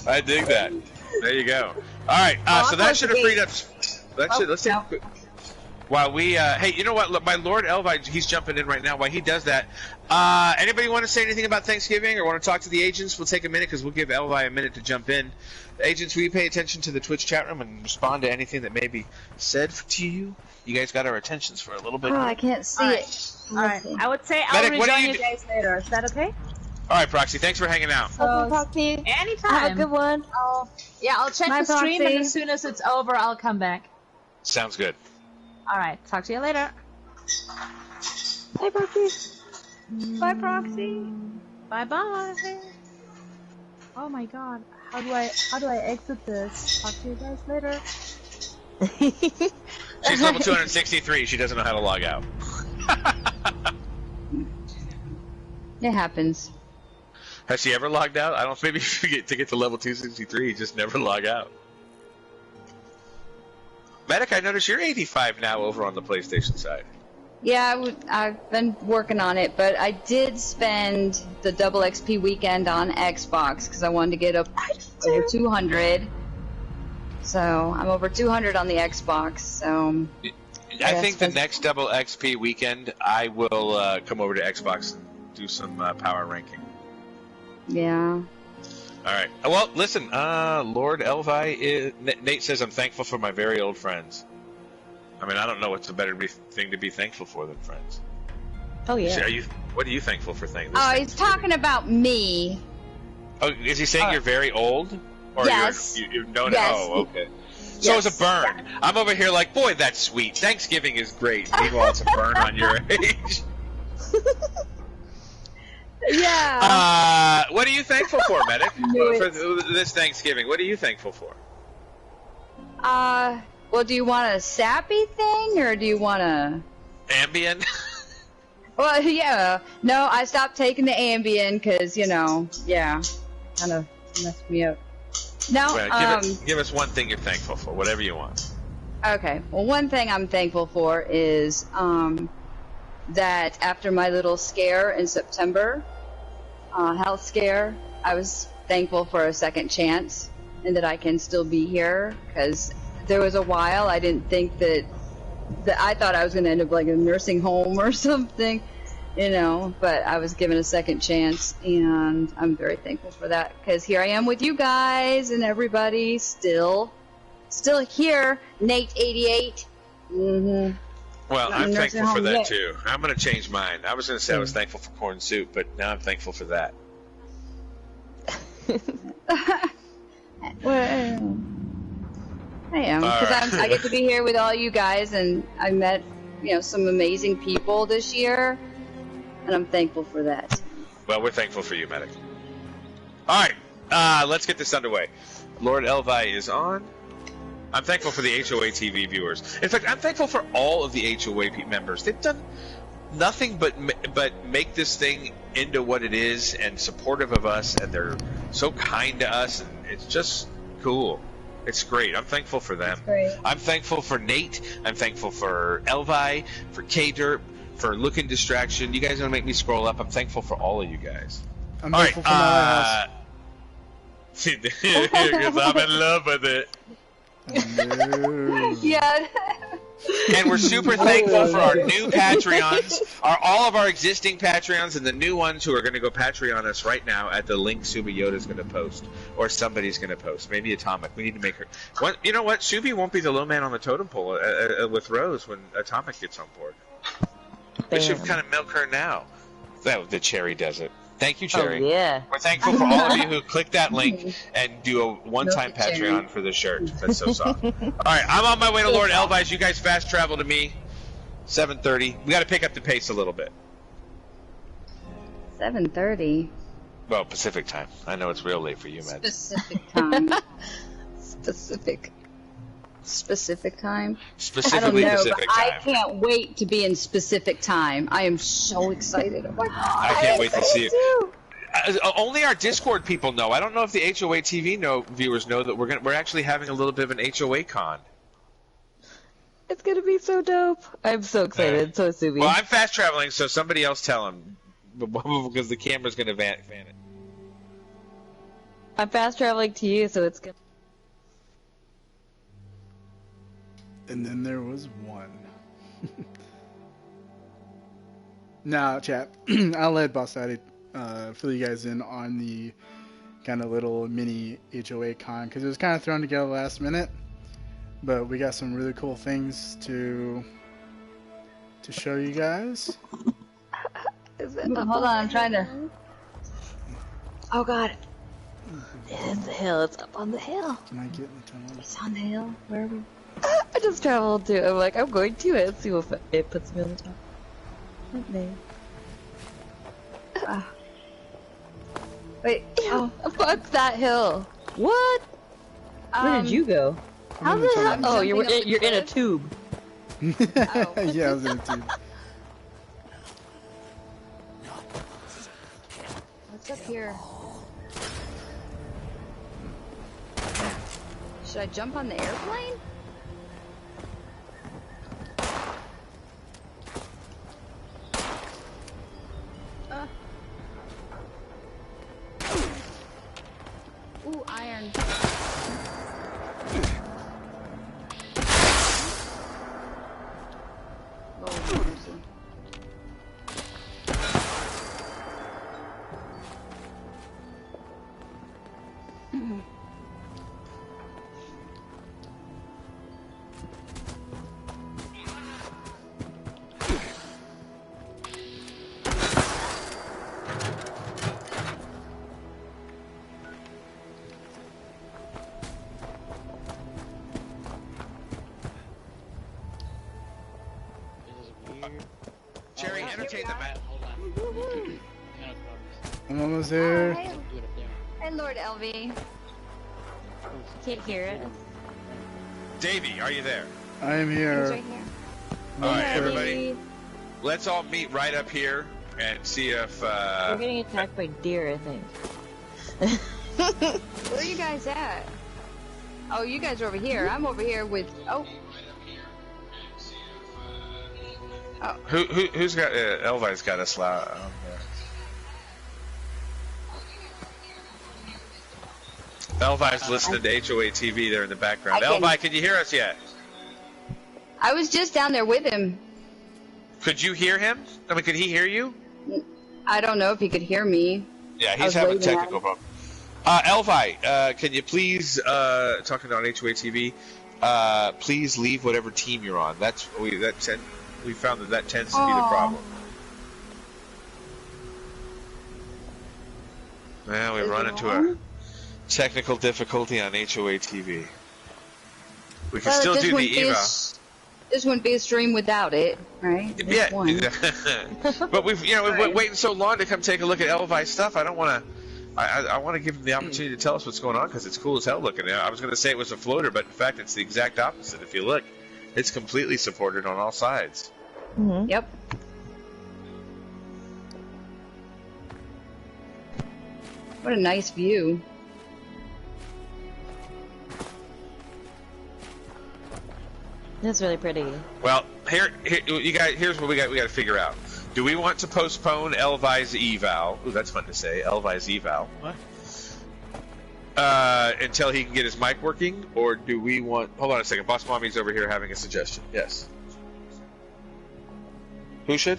I dig that. There you go. Alright, so that should have freed up... Let's take a quick... While we, hey, you know what? Look, my Lord Elvi, he's jumping in right now. While he does that, anybody want to say anything about Thanksgiving or want to talk to the agents? We'll take a minute because we'll give Elvi a minute to jump in. Agents, will you pay attention to the Twitch chat room and respond to anything that may be said to you? You guys got our attentions for a little bit. Oh, I can't see it. Alright, I would say I'll Medic, what rejoin do you you guys later. Is that okay? Alright, Proxy, thanks for hanging out. So, Talk to you. anytime. Have a good one. I'll check Bye, the stream, Proxy. and as soon as it's over, I'll come back. Sounds good. Alright, talk to you later. Bye, Proxy. Bye, Proxy. Bye bye. Oh my god, how do I exit this? Talk to you guys later. She's level 263. She doesn't know how to log out. It happens. Has she ever logged out? I don't. Maybe to get to level 263, you just never log out. Medic, I notice you're 85 now over on the PlayStation side. Yeah, I've been working on it, but I did spend the double XP weekend on Xbox because I wanted to get up over 200. So I'm over 200 on the Xbox. So I think the next double XP weekend, I will come over to Xbox and do some power ranking. yeah. All right. Well, listen, Lord Elvi, Nate says I'm thankful for my very old friends. I mean, I don't know what's a better thing to be thankful for than friends. Oh, yeah. So what are you thankful for? He's talking about me. Oh, is he saying you're very old? Or Yes. you've known Yes. it? Oh, okay. So Yes. it's a burn. I'm over here like, boy, that's sweet. Thanksgiving is great. Meanwhile, it's a burn on your age. Yeah. What are you thankful for, Medic? Knew For it. this Thanksgiving, what are you thankful for? Well, do you want a sappy thing or do you want a? Ambien? Well, yeah. No, I stopped taking the Ambien because kind of messed me up. No. Well, give us one thing you're thankful for, whatever you want. Okay. Well, one thing I'm thankful for is that after my little scare in September, health scare, I was thankful for a second chance and that I can still be here because there was a while I didn't think that I thought I was going to end up like in a nursing home or something, but I was given a second chance and I'm very thankful for that because here I am with you guys and everybody still here, Nate88. Well, I'm I'm nursing thankful for home that yet. too. I'm going to change mine. I was going to say I was thankful for corn soup, but now I'm thankful for that. Well, I am because I get to be here with all you guys, and I met some amazing people this year, and I'm thankful for that. Well, we're thankful for you, Medic. All right, let's get this underway. Lord Elvi is on. I'm thankful for the HOA TV viewers. In fact, I'm thankful for all of the HOA members. They've done nothing but make this thing into what it is and supportive of us, and they're so kind to us, and it's just cool. It's great. I'm thankful for them. Great. I'm thankful for Nate. I'm thankful for Elvi, for K-Derp, for Looking Distraction. You guys don't make me scroll up. I'm thankful for all of you guys. I'm All thankful for my lighthouse. Because I'm in love with it. Yeah. And we're super thankful for our new Patreons, all of our existing Patreons, and the new ones who are going to go Patreon us right now at the link Subi Yoda's going to post, or somebody's going to post. Maybe Atomic. We need to make her. You know what? Subi won't be the low man on the totem pole with Rose when Atomic gets on board. We should kind of milk her now. The Cherry does it. Thank you, Cherry. Oh, yeah. We're thankful for all of you who click that link and do a one-time Milk it, Cherry. Patreon for the shirt. That's so soft. All right, I'm on my way to Lord Elvis. You guys fast travel to me. 7:30. We got to pick up the pace a little bit. 7:30 Well, Pacific time. I know it's real late for you, man. Pacific time. Specific time. I don't Specifically know, Pacific but time. I can't wait to be in specific time. I am so excited. Oh my god! I can't wait to see it. Too. Only our Discord people know. I don't know if the HOA TV viewers know that we're actually having a little bit of an HOA con. It's gonna be so dope. I'm so excited. So is Subi. Well, I'm fast traveling, so somebody else tell him because the camera's gonna van it. I'm fast traveling to you, so it's good. And then there was one. Now, chat, I'll let Boss Daddy fill you guys in on the kind of little mini HOA con because it was kind of thrown together last minute. But we got some really cool things to show you guys. Hold on, I'm trying to. Oh god, It's the hill. It's up on the hill. Can I get in the tunnel? it's on the hill. Where are we? I just traveled to. I'm like, I'm going to it. See if it puts me on the top. Okay. Wait. Oh, Fuck that hill. What? Where did you go? I'm in the tunnel. Oh, you're jumping up the in a cliff. tube. Yeah, I was in a tube. What's up here? Should I jump on the airplane? Ooh, iron. Lord mercy. Cherry, entertain the man. I'm almost there. Hey, hey, Lord LV. Can't hear it. Davey, are you there? I am He's here. right here. All right, Hey, everybody. Let's all meet right up here and see if. We're getting attacked by deer, I think. Where are you guys at? Oh, you guys are over here. I'm over here with. Oh. Who's got Elvi's got a slot. Elvi's listening to HOA TV there in the background. I can- Elvi, can you hear us yet? I was just down there with him. Could you hear him? I mean, could he hear you? I don't know if he could hear me. Yeah, I he's was having waving at technical problem. Elvi, can you please, talking on HOA TV, please leave whatever team you're on. We found that tends to be the Aw. problem. Well, we Is run it into on? a technical difficulty on HOA TV. We can Well, still this do wouldn't the be a Eva. This wouldn't be a stream without it, right? This Yeah, one. but we've Right. been waiting so long to come take a look at Elvi's stuff. I don't want to. I want to give him the opportunity to tell us what's going on because it's cool as hell looking. I was going to say it was a floater, but in fact, it's the exact opposite. If you look, it's completely supported on all sides. Mm-hmm. Yep. What a nice view. That's really pretty. Well, here you guys. Here's what we got. We got to figure out. Do we want to postpone Elvi's eval? Ooh, that's fun to say. Elvi's eval. What? Until he can get his mic working, or do we want? Hold on a second. Boss Mommy's over here having a suggestion. Yes. Who should?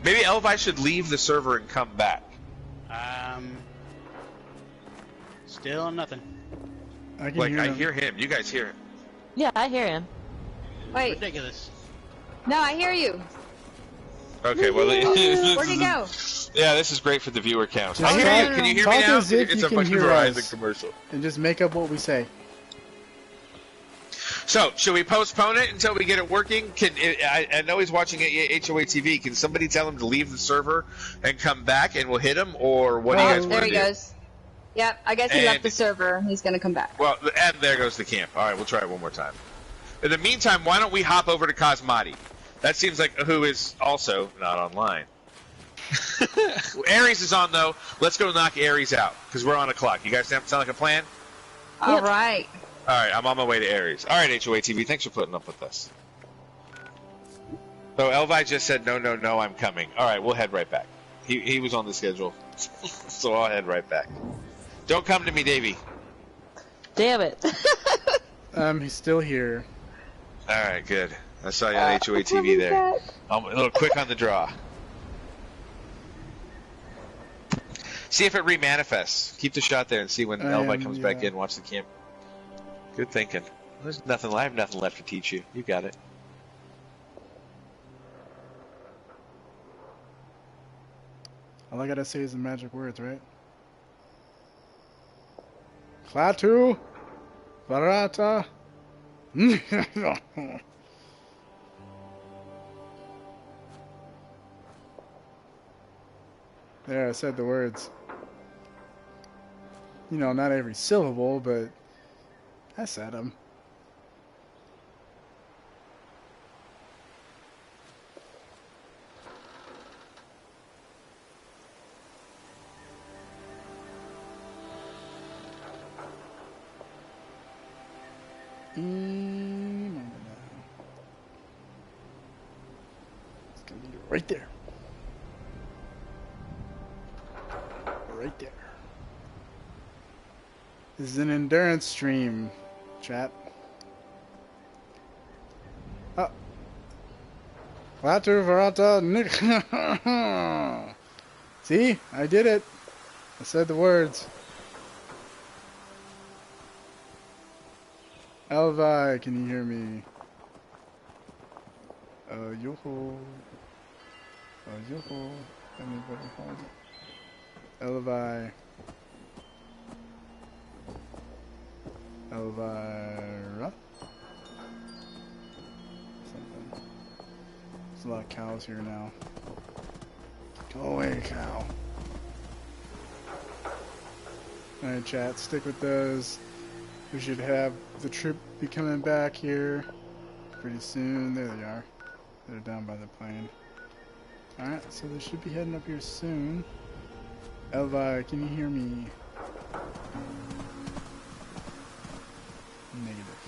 Maybe Elvi should leave the server and come back. Still nothing. I can Like hear I him. hear him. You guys hear him? Yeah, I hear him. Wait, Ridiculous. no, I hear you. Okay. Well, Where'd he go? Yeah, this is great for the viewer count. Just I hear talk- you. Can you hear talk me now? as if It's you a can fucking hear Verizon us. commercial. And just make up what we say. So, should we postpone it until we get it working? I know he's watching HOA TV. Can somebody tell him to leave the server and come back, and we'll hit him? Or what do you Oh, guys There want he to do? goes. Yep, I guess he left And- the server. He's gonna come back. Well, and there goes the camp. All right, we'll try it one more time. In the meantime, why don't we hop over to Cosmati? That seems like who is also not online. Aries is on, though. Let's go knock Aries out, because we're on a clock. You guys sound like a plan? All right. All right, I'm on my way to Aries. All right, HOA TV, thanks for putting up with us. So Elvi just said, no, I'm coming. All right, we'll head right back. He was on the schedule, so I'll head right back. Don't come to me, Davey. Damn it. He's still here. All right, good. I saw you on HOA TV there. I'm a little quick on the draw. See if it remanifests. Keep the shot there and see when Elvi comes back in. Watch the camp. Good thinking. There's nothing. I have nothing left to teach you. You got it. All I gotta say is the magic words, right? Klaatu, Barata. There, I said the words. You know, not every syllable, but I said them. It's gonna be right there. Right there. This is an endurance stream, chat. Oh. Klaatu, Barata, See? I did it. I said the words. Elvi, can you hear me? Yo-ho. Yo-ho. Anybody home? Elvi. Elvira? Something. There's a lot of cows here now. Go away, cow. Alright, chat, stick with those. We should have the troop be coming back here pretty soon. There they are. They're down by the plane. Alright, so they should be heading up here soon. Elvi, can you hear me? Negative.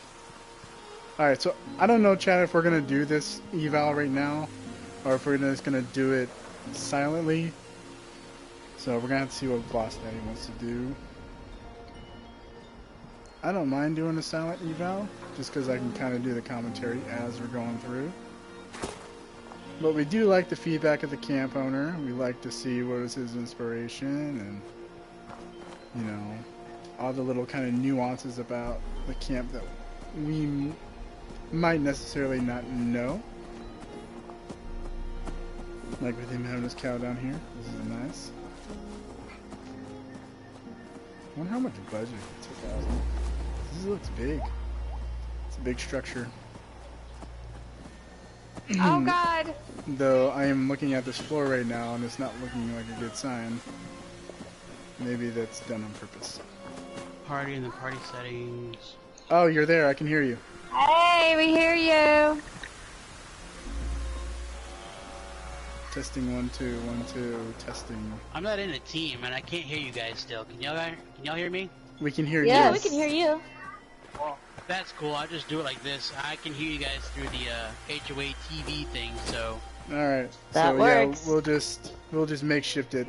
Alright, so I don't know, chat, if we're going to do this eval right now or if we're just going to do it silently. So we're going to have to see what Boss Daddy wants to do. I don't mind doing a silent eval, just because I can kind of do the commentary as we're going through. But we do like the feedback of the camp owner. We like to see what is his inspiration and, you know, all the little kind of nuances about the camp that we might necessarily not know. Like with him having his cow down here. This is nice. I wonder how much budget he took out. This looks big. It's a big structure. Oh God! Though I am looking at this floor right now and it's not looking like a good sign. Maybe that's done on purpose. Party in the party settings. Oh, you're there. I can hear you. Hey, we hear you. Testing 1 2 1 2 testing. I'm not in a team and I can't hear you guys still. Can y'all hear me? We can hear Yeah, you. we can hear you. Well, that's cool. I'll just do it like this. I can hear you guys through the HOA TV thing. So. All right. That so works. yeah, we'll just makeshift it.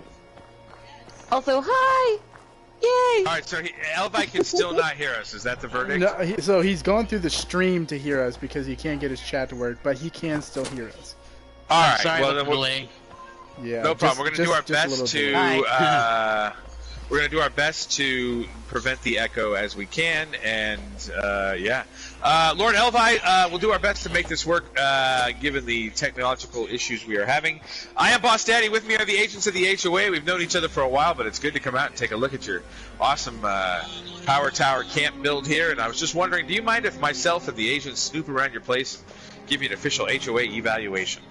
Also, hi! Yay! All right, so Elvi can still not hear us. Is that the verdict? No, so he's going through the stream to hear us because he can't get his chat to work, but he can still hear us. All right. Sorry well, about then the we'll, delay. Yeah. no problem. We're going to do our just a little best bit. to. We're going to do our best to prevent the echo as we can, and yeah. Lord Elvi, we'll do our best to make this work, given the technological issues we are having. I am Boss Daddy. With me are the agents of the HOA. We've known each other for a while, but it's good to come out and take a look at your awesome Power Tower camp build here. And I was just wondering, do you mind if myself and the agents snoop around your place and give you an official HOA evaluation?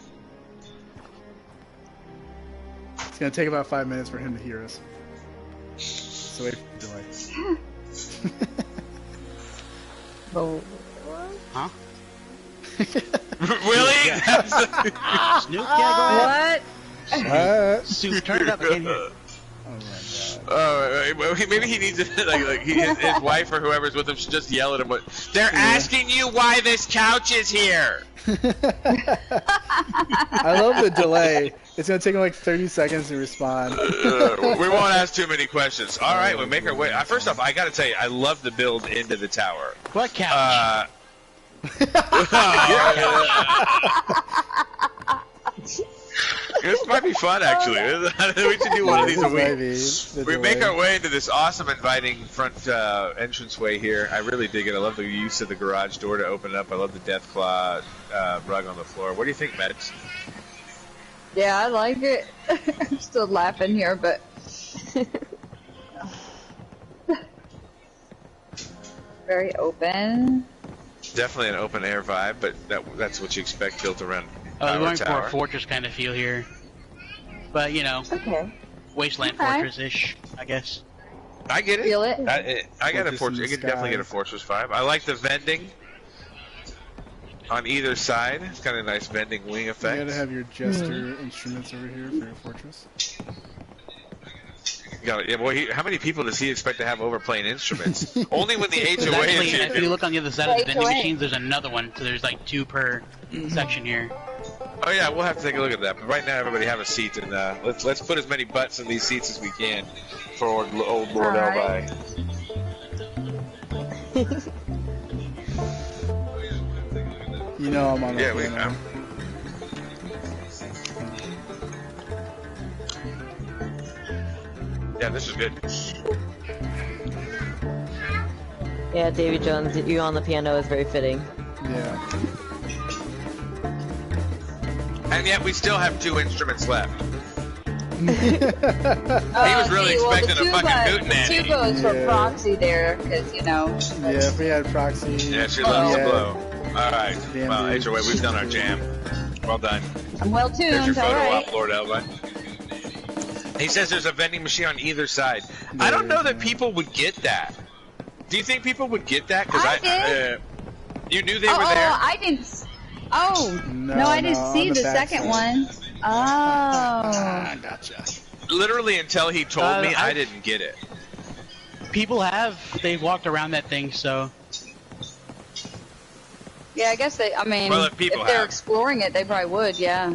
It's gonna take about 5 minutes for him to hear us. seconds away from delay. Oh. Huh? Really? Snoop, yeah, go ahead. What? Soup, turn it up again here. Oh my god. Well, maybe he needs to, his wife or whoever's with him should just yell at him. They're asking you why this couch is here. I love the delay. It's gonna take him like 30 seconds to respond. We won't ask too many questions. All right, we'll make our way. First off, I gotta tell you, I love the build into the tower. What couch? This might be fun, actually. We should do one of these a week. We make our way into this awesome, inviting front entranceway here. I really dig it. I love the use of the garage door to open up. I love the Deathclaw rug on the floor. What do you think, Meds? Yeah, I like it. I'm still laughing here, but very open. Definitely an open air vibe, but that's what you expect built around We're going for tower. a fortress kind of feel here. But, you know, Okay. wasteland Okay. fortress-ish, I guess. I get it. Feel it? I got a Fortress in fortress. the You can definitely sky. get a fortress vibe. I like the vending on either side. It's kind of nice vending wing You effect. gotta have your jester instruments over here for your fortress. Yeah, boy, how many people does he expect to have over playing instruments? Only when the There's HOA actually, is if you here. look on the other side of the vending HOA. machines, there's another one. So there's like 2 per section here. Oh yeah, we'll have to take a look at that. But right now, everybody have a seat, and let's put as many butts in these seats as we can for old Lord All right. Elvi. You know I'm on the Yeah, piano. Yeah, this is good. Yeah, Davy Jones, you on the piano is very fitting. Yeah. And yet we still have 2 instruments left. He was really expecting a fucking hootenanny. Two goes for Yeah. proxy there, because, you know. Yeah, if we had proxy. Yeah, she loves to Yeah. blow. All right, Damn, well, dude. HOA, we've done our jam. Well done. I'm well There's your tuned, photo alright. op, Lord Elvi. He says there's a vending machine on either side. I don't know that people would get that. Do you think people would get that? Because I did. you knew they were there. I didn't. Oh, No, I didn't no, see on the the back second side. one. Oh. Gotcha. Literally until he told me, I I- didn't get it. People they've walked around that thing, so. Yeah, I guess I mean, Well, if people they're have. exploring it, they probably would, yeah.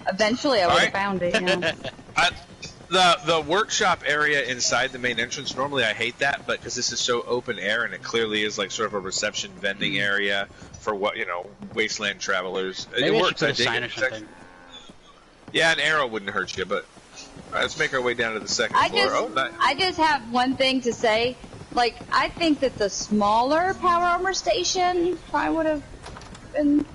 Eventually I would have Alright. found it, yeah. The workshop area inside the main entrance, normally I hate that, but because this is so open air and it clearly is like sort of a reception vending area for what, wasteland travelers. Maybe it I should works. put I a dig sign it. or something. Yeah, an arrow wouldn't hurt you, but all right, let's make our way down to the second floor. I just have one thing to say. Like, I think that the smaller power armor station probably would have been.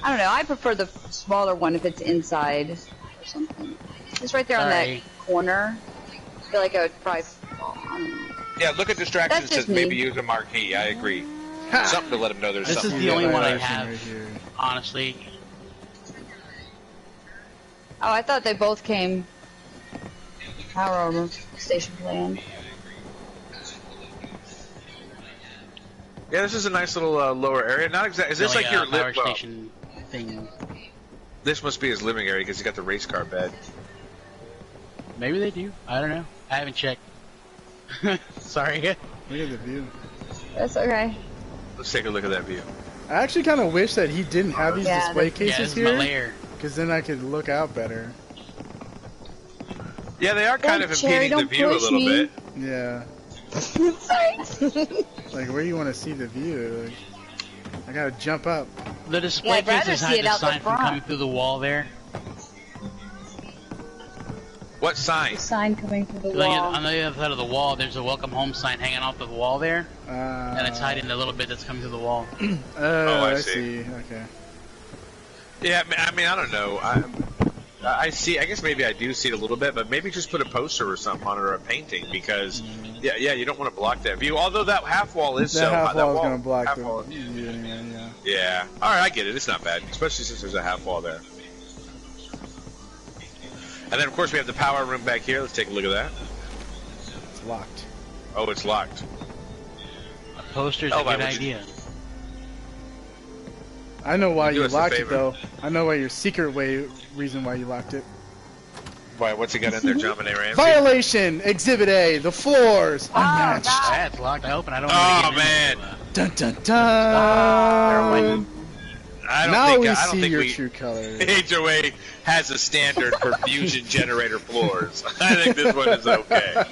I don't know. I prefer the smaller one if it's inside or something. It's right there on that Sorry. corner. I feel like I would probably. I don't know. Yeah, look at distractions. That's just Says maybe me. use a marquee. I agree. Something to let them know there's This is something. the only one I Evaluation have. right here. Honestly. Oh, I thought they both came. Power armor station plan. Yeah, this is a nice little lower area. Not exactly. Is this Really, like your power well, station thing? this must be his living area because he's got the race car bed. Maybe they do. I don't know. I haven't checked. Sorry. Look at the view. That's okay. Let's take a look at that view. I actually kind of wish that he didn't have these Yeah, display Yeah, cases this is my here, lair. because then I could look out better. Yeah, they are kind of Cherry, impeding the don't view a push little me. bit. Yeah. Sorry. Like, where do you want to see the view? Like, I gotta jump up. The display Yeah, I'd rather cases see hide it the out the sign from front. coming through the wall there. What sign? Sign coming through the Like wall. on the other side of the wall, there's a welcome home sign hanging off the wall there, and it's Uh, hiding the little bit that's coming through the wall. oh, I I see. see. Okay. Yeah, I mean, I don't know. I see. I guess maybe I do see it a little bit, but maybe just put a poster or something on it or a painting because, yeah, you don't want to block that view. Although that half wall is That so half that wall is wall- gonna block half the wall- view anyway, yeah. Yeah. All right, I get it. It's not bad, especially since there's a half wall there. And then, of course, we have the power room back here. Let's take a look at that. it's locked. Oh, it's locked. A poster's Oh, a why good would you- idea. I know why Do you us a locked it favor. though. I know why your secret reason why you locked it. Why? What's he got in there, John Benet Ramsey? Violation! Exhibit A, the floors unmatched. That's locked open. I don't Oh, want to man. Dun dun dun! I don't Now think, we I don't see think your we, true colors. HOA has a standard for fusion generator floors. I think this one is okay.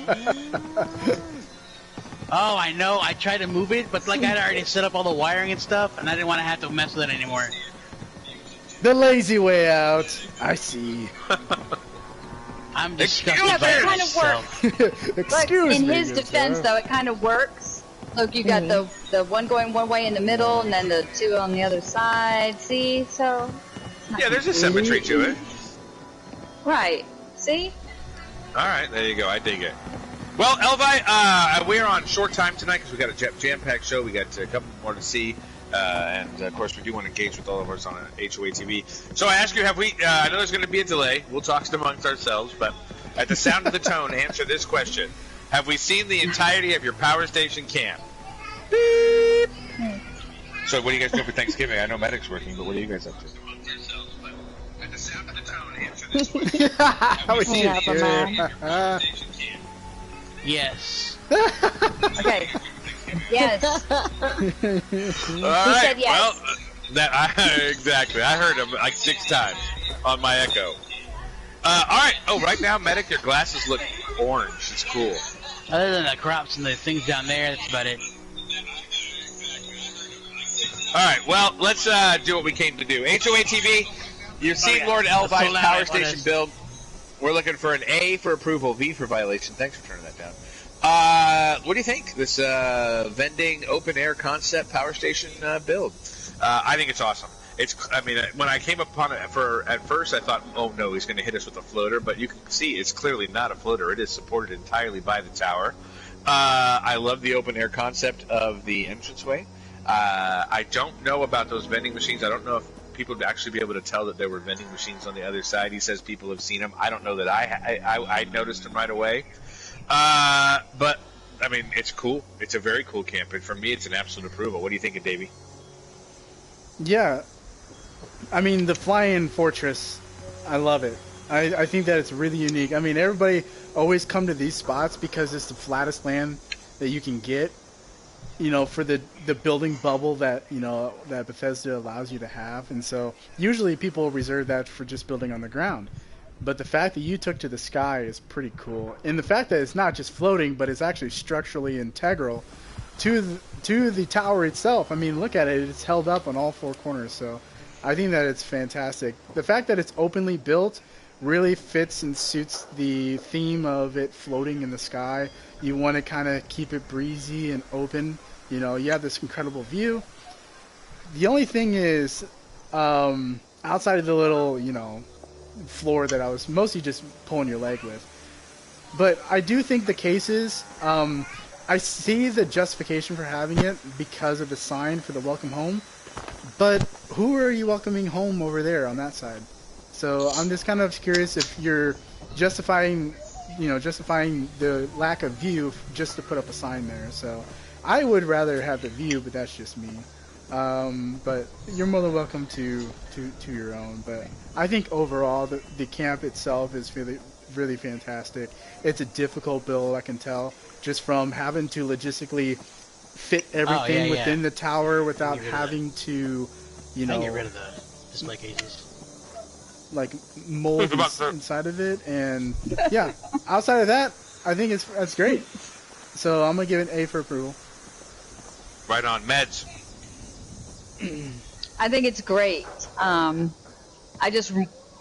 Oh, I know. I tried to move it, but like I'd already set up all the wiring and stuff, and I didn't want to have to mess with it anymore. The lazy way out. I see. I'm Excuse disgusted me. by Yeah, but it kind of myself. But Excuse in me. his good defense, sir. though, it kind of works. Look, you got the one going one way in the middle, and then the two on the other side. See, so Yeah, there's a symmetry to it. right. See, All right, there you go. I dig it. Well, Elvi, we're on short time tonight because we got a jam-packed show. We got a couple more to see, and of course, we do want to engage with all of us on HOA TV. So I ask you, have we? I know there's going to be a delay. We'll talk amongst ourselves, but at the sound of the tone, answer this question: have we seen the entirety of your power station camp? Beep. So, what are you guys doing for Thanksgiving? I know Medic's working, but what are you guys up to? At the sound of the tone, answer this question. How is Yeah, it? Yes. okay, yes. All right. said yes. Well, exactly. I heard him like 6 times on my echo. All right. Oh, right now, Medic, your glasses look orange. It's cool. Other than the crops and the things down there, that's about it. All right. Well, let's do what we came to do. HOA TV, you've seen yeah. Lord That's Elvi's so loud, power I station wanna- build. We're looking for an A for approval, V for violation. Thanks for turning that down. What do you think? This vending open air concept power station build. I think it's awesome. I mean, when I came upon it at first, I thought, oh no, he's going to hit us with a floater. But you can see it's clearly not a floater. It is supported entirely by the tower. I love the open air concept of the entranceway. I don't know about those vending machines. I don't know if people would actually be able to tell that there were vending machines on the other side. He says people have seen them. I don't know that I noticed them right away. But I mean, it's cool. It's a very cool camp, and for me, it's an absolute approval. What do you think of Davey? Yeah. I mean, the fly-in fortress, I love it. I think that it's really unique. I mean, everybody always come to these spots because it's the flattest land that you can get, you know, for the building bubble that, you know, that Bethesda allows you to have. And so usually people reserve that for just building on the ground. But the fact that you took to the sky is pretty cool. And the fact that it's not just floating, but it's actually structurally integral to the tower itself. I mean, look at it. It's held up on all 4 corners. So I think that it's fantastic. The fact that it's openly built really fits and suits the theme of it floating in the sky. You want to kind of keep it breezy and open. You know, you have this incredible view. The only thing is, outside of the little, you know, floor that I was mostly just pulling your leg with. But I do think the case is, I see the justification for having it because of the sign for the welcome home. But who are you welcoming home over there on that side? So I'm just kind of curious if you're justifying the lack of view just to put up a sign there. So I would rather have the view, but that's just me. But you're more than welcome to your own. But I think overall the camp itself is really, really fantastic. It's a difficult build, I can tell, just from having to logistically fit everything within the tower without having to, you know, get rid of the display cases. Like mold inside of it. And yeah, outside of that, I think that's great. So I'm gonna give it an A for approval. Right on, Meds. I think it's great. I just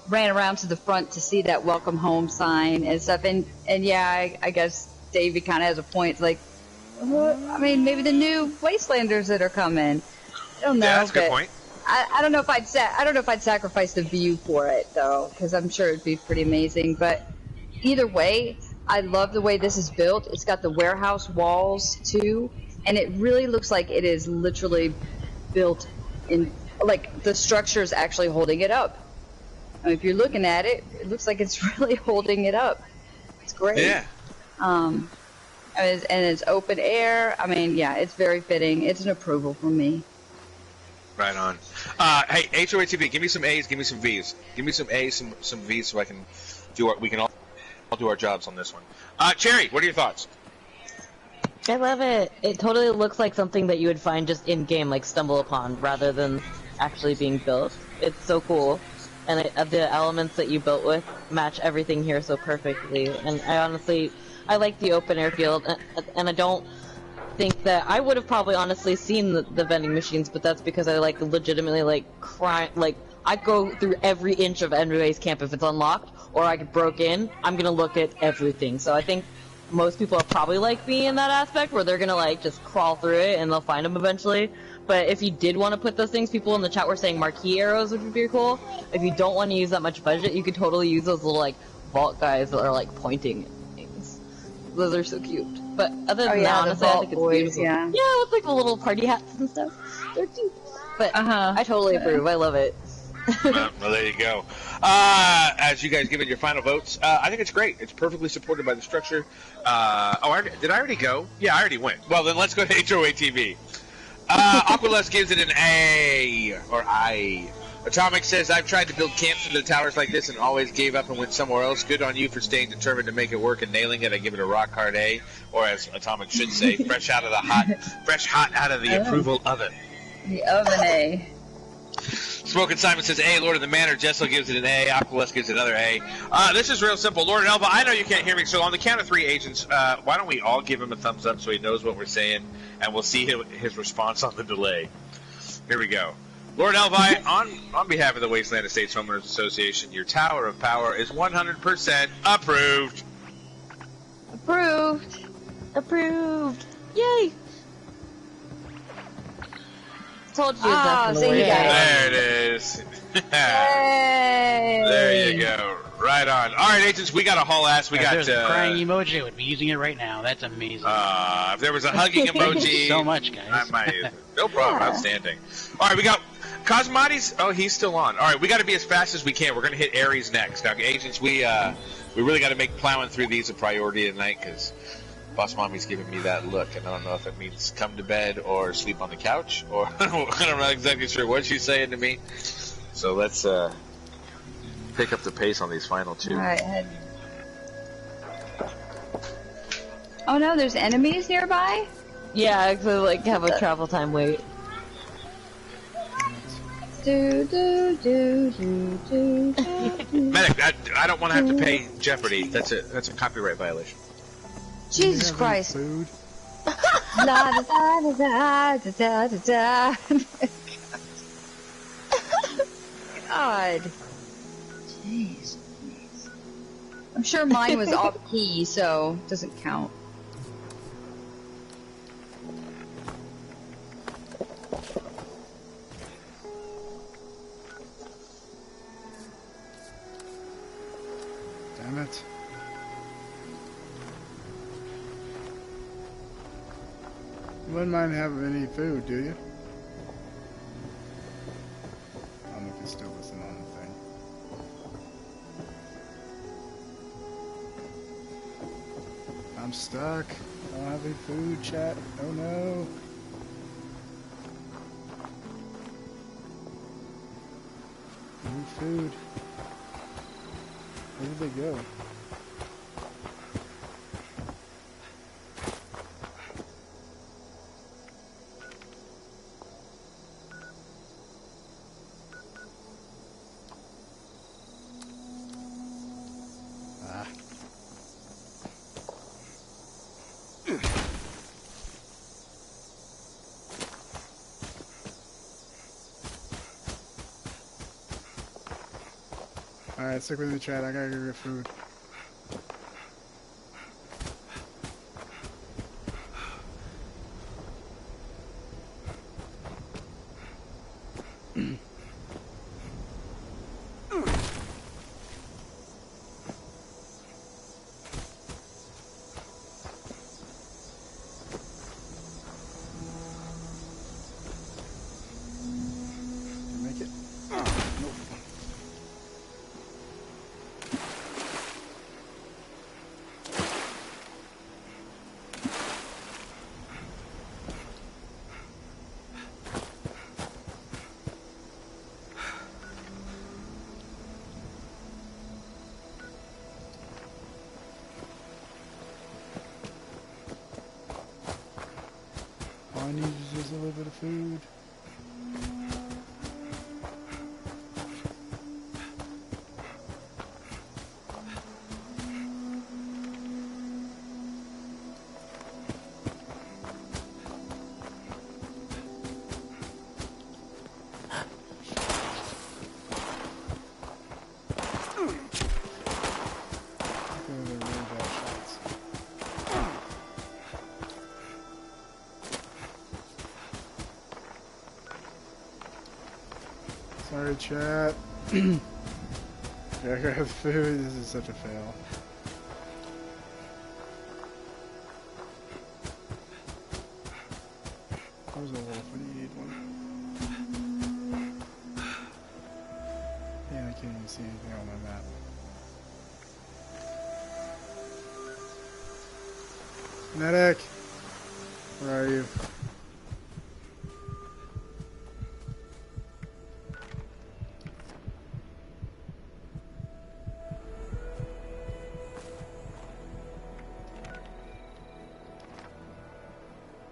ran around to the front to see that welcome home sign and stuff. And yeah, I guess Davey kind of has a point. It's like, what? I mean, maybe the new Wastelanders that are coming. I don't know. Yeah, that's a good point. I don't know if I'd sacrifice the view for it though, because I'm sure it'd be pretty amazing. But either way, I love the way this is built. It's got the warehouse walls too, and it really looks like it is literally built in, like the structure is actually holding it up. I mean, if you're looking at it, it looks like it's really holding it up. It's great. Yeah. And it's open air. I mean, yeah, it's very fitting. It's an approval from me. Right on. Hey, HOA TV, give me some A's, give me some V's. Give me some A's, some V's, so I can we can all do our jobs on this one. Cherry, what are your thoughts? I love it. It totally looks like something that you would find just in game, like stumble upon, rather than actually being built. It's so cool, and the elements that you built with match everything here so perfectly. And I like the open air field, and I don't think that I would have probably honestly seen the vending machines, but that's because I like legitimately I go through every inch of anybody's camp if it's unlocked or I get broke in. I'm gonna look at everything. So I think most people are probably like me in that aspect, where they're gonna like just crawl through it and they'll find them eventually. But if you did want to put those things, people in the chat were saying marquee arrows would be cool. If you don't want to use that much budget, you could totally use those little like vault guys that are like pointing at things. Those are so cute. But other than that, honestly, I think it's beautiful. Yeah, it's like the little party hats and stuff. They're cute. But I totally approve. I love it. Well, there you go. As you guys give it your final votes, I think it's great. It's perfectly supported by the structure. Did I already go? Yeah, I already went. Well, then let's go to HOA TV. Aqualus gives it an A, or I. Atomic says, I've tried to build camps into the towers like this and always gave up and went somewhere else. Good on you for staying determined to make it work and nailing it. I give it a rock hard A, or as Atomic should say, fresh hot out of the approval oven. The oven A. Smoking Simon says A. Lord of the Manor. Jessel gives it an A. Aqualus gives it another A. This is real simple. Lord and Elva, I know you can't hear me, so on the count of 3, agents, why don't we all give him a thumbs up so he knows what we're saying, and we'll see his response on the delay. Here we go. Lord Elvi, on behalf of the Wasteland Estates Homeowners Association, your Tower of Power is 100% approved. Approved. Approved. Yay! Told you There it is. There you go. Right on. All right, agents, we got a haul ass. We got there's a crying emoji. I would be using it right now. That's amazing. If there was a hugging emoji, so much, guys. I might use it. No problem. Outstanding. All right, we got Cosmati's. Oh, he's still on. All right, we got to be as fast as we can. We're gonna hit Aries next. Now, agents, we really got to make plowing through these a priority tonight because Boss Mommy's giving me that look, and I don't know if it means come to bed or sleep on the couch, or I'm not exactly sure what she's saying to me. So let's pick up the pace on these final 2. All right, head. Oh no, there's enemies nearby? Yeah, I could like have a travel time wait. Medic, I don't want to have to pay Jeopardy. That's a copyright violation. Jesus Christ. Food? La da da da da da da da. God. Jeez. I'm sure mine was off key, so it doesn't count. Damn it. You wouldn't mind having any food, do you? I don't know if you still listen on the thing. I'm stuck. I don't have any food, chat. Oh no. Need food. Where did they go? Alright, stick with me, chat. I gotta go get food. Make it. Oh, nope. There's a little bit of food. Sorry, chat. Yeah, I grab food. This is such a fail. There's a wolf. I need one. Yeah, I can't even see anything on my map. Medic! Where are you?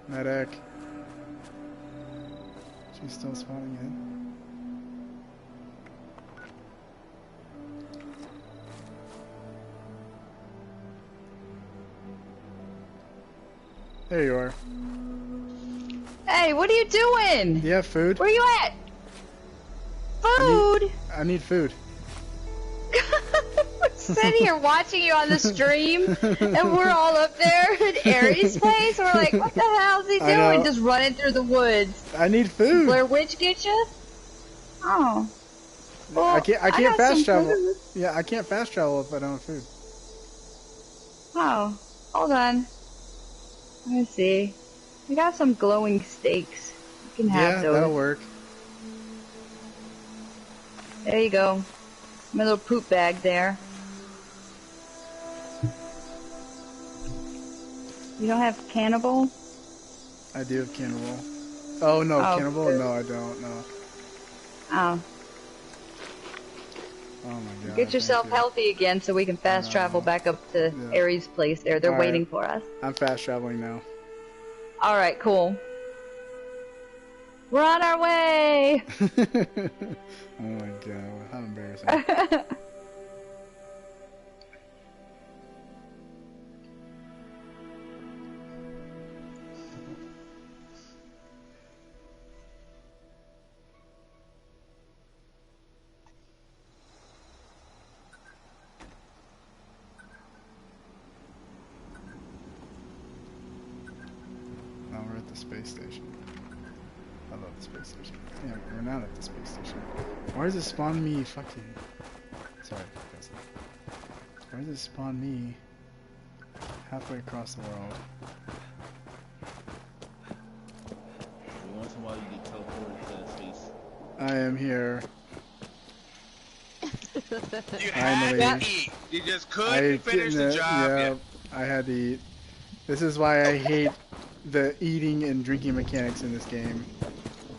Medic. She's still spawning in. There you are. Hey, what are you doing? Do you have food? Where you at? Food? I need food. We're sitting here watching you on the stream, and we're all up there at Aries' place. We're like, what the hell's he doing? Just running through the woods. I need food. Blair Witch get you? Oh. Well, I can't fast travel. Food. Yeah, I can't fast travel if I don't have food. Oh, hold on. Let me see. We got some glowing steaks. You can have those. Yeah, that'll work. There you go. My little poop bag there. You don't have cannibal? I do have cannibal. Oh no, cannibal? Good. No, I don't. No. Oh. Oh my god. Get yourself healthy again so we can fast travel back up to Aries' place there. They're waiting for us. I'm fast traveling now. Alright, cool. We're on our way! Oh my god, how embarrassing. Now we're at the space station. I love the space station. Yeah, we're not at the space station. Why does it spawn me fucking... Sorry, cousin. Why does it spawn me halfway across the world? Once in a while you get teleported to that space. I am here. You had to eat. You just couldn't finish the job yet. I had to eat. This is why I hate the eating and drinking mechanics in this game.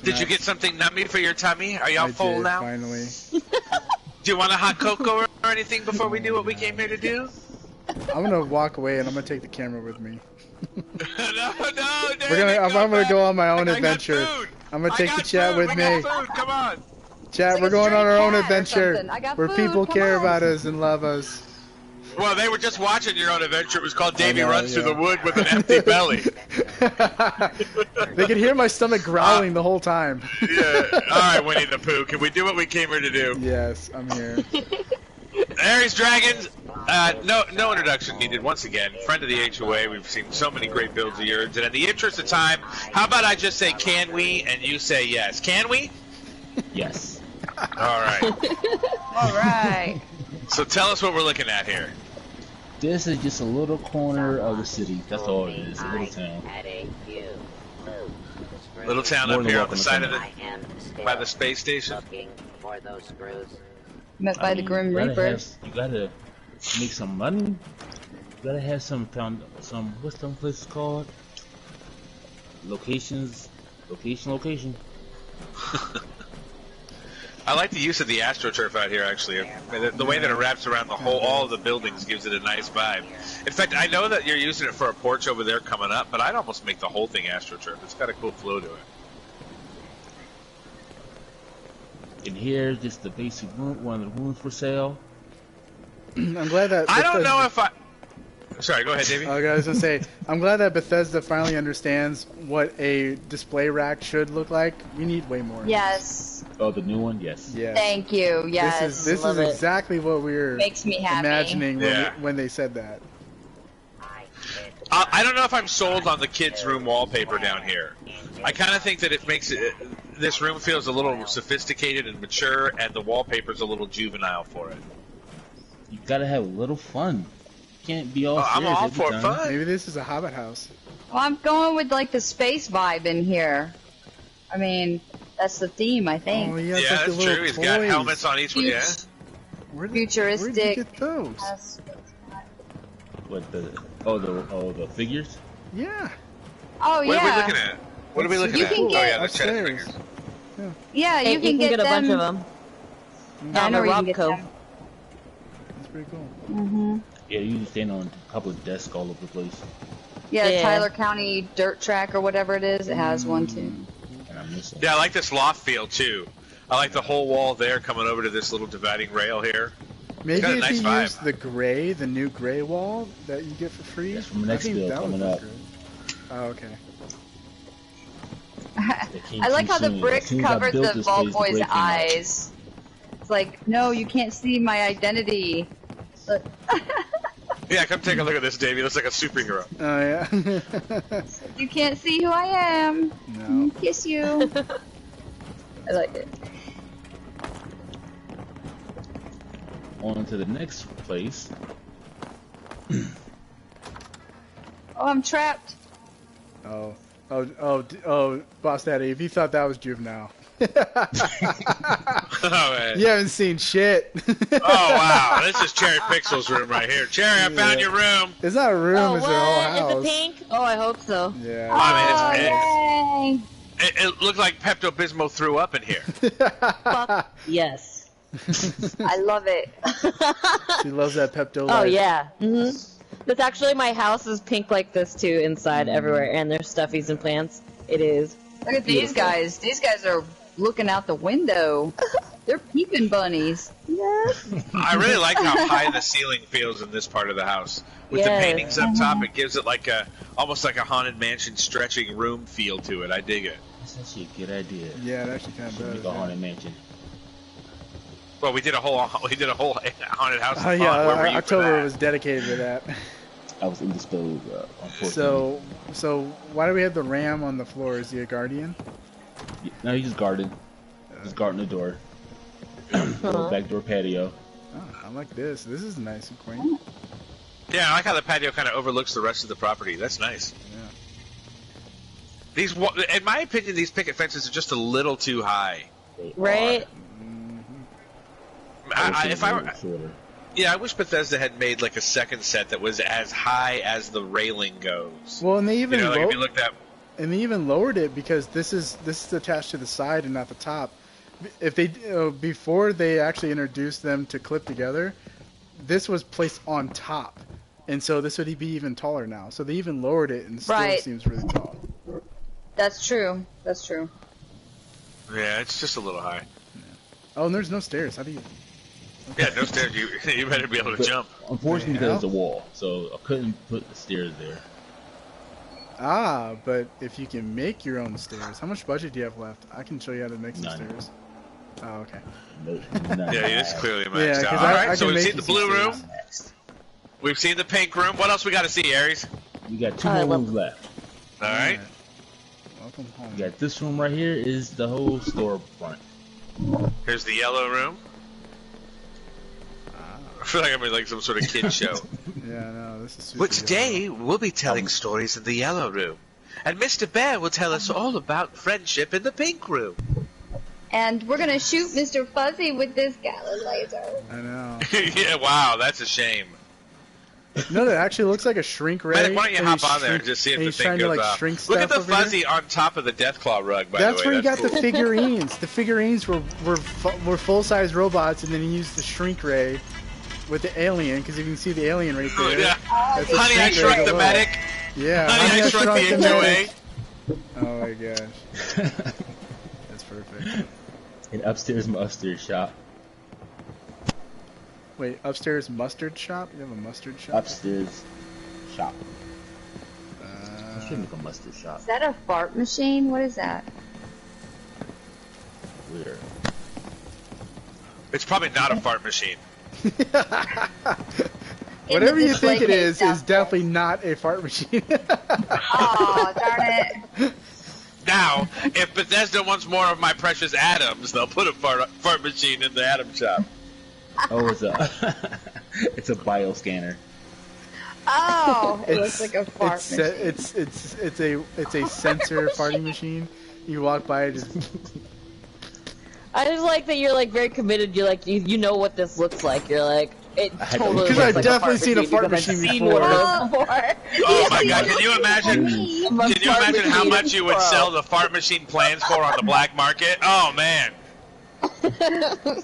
Did you get something nummy for your tummy? Are y'all full now? Finally. Do you want a hot cocoa or anything before we do what we came here to do? I'm gonna walk away and I'm gonna take the camera with me. No, I'm gonna go on my own adventure. I'm gonna take the chat with me. Come on. Chat, we're going on our own adventure where food, people come care on. about us and love us. Well, they were just watching your own adventure. It was called Davy Runs Through the Wood with an Empty Belly. They could hear my stomach growling the whole time. Yeah. Alright, Winnie the Pooh. Can we do what we came here to do? Yes, I'm here. Aries Dragons, no introduction needed. Once again, friend of the HOA. We've seen so many great builds of yours. And in the interest of time, how about I just say, can we? And you say yes. Can we? Yes. Alright. Alright. So tell us what we're looking at here. This is just a little corner of the city. That's all it is. A little town. Little town More up than here on the welcome to side of come. the by the space station. Met by the Grim Reapers. You gotta make some money. You gotta have some what's them places called? Location. I like the use of the AstroTurf out here, actually. The way that it wraps around the whole, all of the buildings gives it a nice vibe. In fact, I know that you're using it for a porch over there coming up, but I'd almost make the whole thing AstroTurf. It's got a cool flow to it. In here, just the basic room, one of the rooms for sale. I'm glad that. I don't know if I. Sorry, go ahead, Davey. I was gonna say, I'm glad that Bethesda finally understands what a display rack should look like. We need way more. Yes. Oh, the new one, yes. Yes. Thank you. Yes. This is exactly what we were Makes me happy. imagining when they said that. I don't know if I'm sold on the kids' room wallpaper down here. I kind of think that it makes this room feels a little sophisticated and mature, and the wallpaper's a little juvenile for it. You gotta have a little fun. You can't be all serious I'm all every for time. fun. Maybe this is a Hobbit house. Well, I'm going with like the space vibe in here. I mean, that's the theme, I think. Oh, yeah, Yeah, like the that's little true. He's got toys. helmets on each one. Yeah. Where'd Futuristic. you get those? What the figures? Yeah. Oh, What yeah. are we looking at? What are we looking You at? can Oh, get- yeah, the chest Upstairs. figures. Yeah, Hey, you can get a them. bunch of them. Yeah, I know where you can get Robco. them. That's pretty cool. Mm-hmm. Yeah, you can stand on a couple of desks all over the place. Yeah, Yeah. Tyler County Dirt Track or whatever it is, it has one too. And I miss them. Yeah, I like this loft feel too. I like the whole wall there coming over to this little dividing rail here. Maybe got a if nice you vibe. use the new gray wall that you get for free. That's from the I next think build that would coming look up. good. Oh, okay. They came I like too how the soon. brick As soon as I covers built the this Vault place, the Boy's brick came out. eyes. It's like, no, you can't see my identity. Look. Yeah, come take a look at this, Davey. Looks like a superhero. Oh yeah. You can't see who I am. No. Kiss you. I like it. On to the next place. Oh, I'm trapped. Oh, Boss Daddy, if you thought that was juvenile. Oh, man. You haven't seen shit. Oh, wow. This is Cherry Pixel's room right here. Cherry, I found your room. It's not a room, Oh, it's their whole what? house. Is it pink? Oh, I hope so. Yeah. I mean, Yay! it looked like Pepto-Bismol threw up in here. Fuck yes. I love it. She loves that Pepto. Oh Life. yeah. That's actually my house is pink like this too, inside everywhere, and there's stuffies and plants. It is. Look at these guys. These guys are looking out the window. They're peeping bunnies. Yes. I really like how high the ceiling feels in this part of the house. With the Yes. paintings up top, it gives it like almost like a haunted mansion stretching room feel to it. I dig it. That's actually a good idea. Yeah, it actually kind of Should does. make a haunted mansion. Well, we did a whole haunted house. Oh in yeah, Vaughn. Where were you for October that? was dedicated to that. I was indisposed, unfortunately. So why do we have the ram on the floor? Is he a guardian? No, he's just guarded. Just guarding the door. Little back door patio. Oh, I like this. This is nice and quaint. Yeah, I like how the patio kind of overlooks the rest of the property. That's nice. Yeah. These, in my opinion, these picket fences are just a little too high. They Right? are. If I were, shorter. yeah, I wish Bethesda had made like a second set that was as high as the railing goes. Well, and they even You know, like if you looked at. and they even lowered it because this is attached to the side and not the top. If they before they actually introduced them to clip together, this was placed on top, and so this would be even taller now. So they even lowered it and still Right. seems really tall. That's true. That's true. Yeah, it's just a little high. Oh, and there's no stairs. How do you? Yeah, no stairs. You better be able to But jump. Unfortunately, Yeah. there's a wall, so I couldn't put the stairs there. Ah, but if you can make your own stairs, how much budget do you have left? I can show you how to make some None. stairs. Oh, okay. Nope, Yeah, it's clearly maxed Yeah, out. 'cause All I right, so can we've make seen you the some blue room. stairs. We've seen the pink room. What else we got to see, Aries? We got two I more love- rooms left. All right. Welcome home. We got this room right here is the whole store front. Here's the yellow room. I feel like I'm in like some sort of kid show. Yeah, no, this is. But super today we'll be telling stories in the yellow room, and Mr. Bear will tell us all about friendship in the pink room. And we're gonna shoot Mr. Fuzzy with this gallon laser. I know. Yeah, wow, that's a shame. No, that actually looks like a shrink ray. Medic, why don't you and hop he's on there and shrink- just see if and the he's thing trying goes to like off. shrink Look stuff at the over here. fuzzy on top of the Deathclaw rug, by That's the way. where you got cool. the figurines. The figurines were full-size robots, and then he used the shrink ray with the alien, because you can see the alien right there. Yeah. That's a Honey, I shrink ray Shrunk the below. Medic. Yeah. Honey, I Shrunk the Medic. HOA. Oh my gosh. That's perfect. And upstairs, my upstairs shop. Wait, upstairs mustard shop? You have a mustard shop? Upstairs shop. I should make a mustard shop. Is that a fart machine? What is that? Weird. It's probably not a fart machine. Whatever you display think it case is definitely not a fart machine. Oh, darn it. Now, if Bethesda wants more of my precious atoms, they'll put a fart machine in the atom shop. Oh, it's a it's a bioscanner. Oh, it looks like a fart machine. It's a sensor farting machine. You walk by it, just I just like that you're like very committed. You're like you know what this looks like. You're like it totally. Because looks I've like definitely seen a because fart I've machine seen before. one of those before. Oh my god, can you imagine? Can you imagine how much you would sell the fart machine plans for on the black market? Oh man.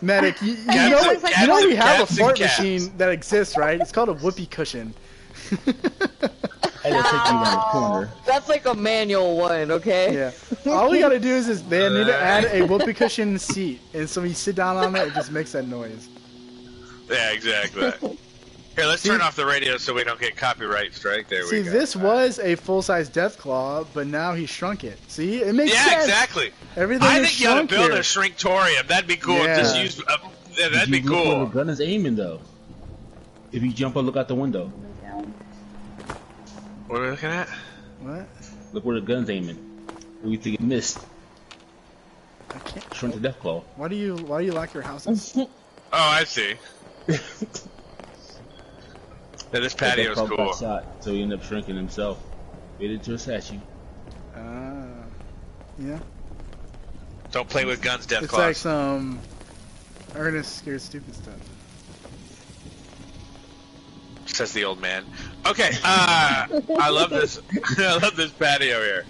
Medic, you Cats know and cats we and have a cats and fart cats. machine that exists, right? It's called a whoopee cushion. I gotta take you around the corner. That's like a manual one, okay? Yeah. All we gotta do is they need to add a whoopee cushion seat, and so when you sit down on it, it just makes that noise. Yeah, exactly. Here, let's turn off the radio so we don't get copyright strike. There See, we go. this was a full-size Deathclaw, but now he shrunk it. See, it makes Yeah, sense. exactly. Everything I is think you ought to shrunk build here. a shrinktorium. That'd be cool. Yeah. Just use. Yeah, that'd be If you look where cool. the gun is aiming, though. If you jump up, look out the window. What are we looking at? What? Look where the gun's aiming. What do you think it missed? I can't. Shrunk the Deathclaw. Why do you lock your houses? Oh, I see. Yeah, this patio's Deathclaw cool. got shot, so he ended up shrinking himself. Made it to a statue. Yeah. Don't play with guns, Deathclaw. It's like some Ernest Scared Stupid stuff. Says the old man. Okay, I love this. I love this patio here.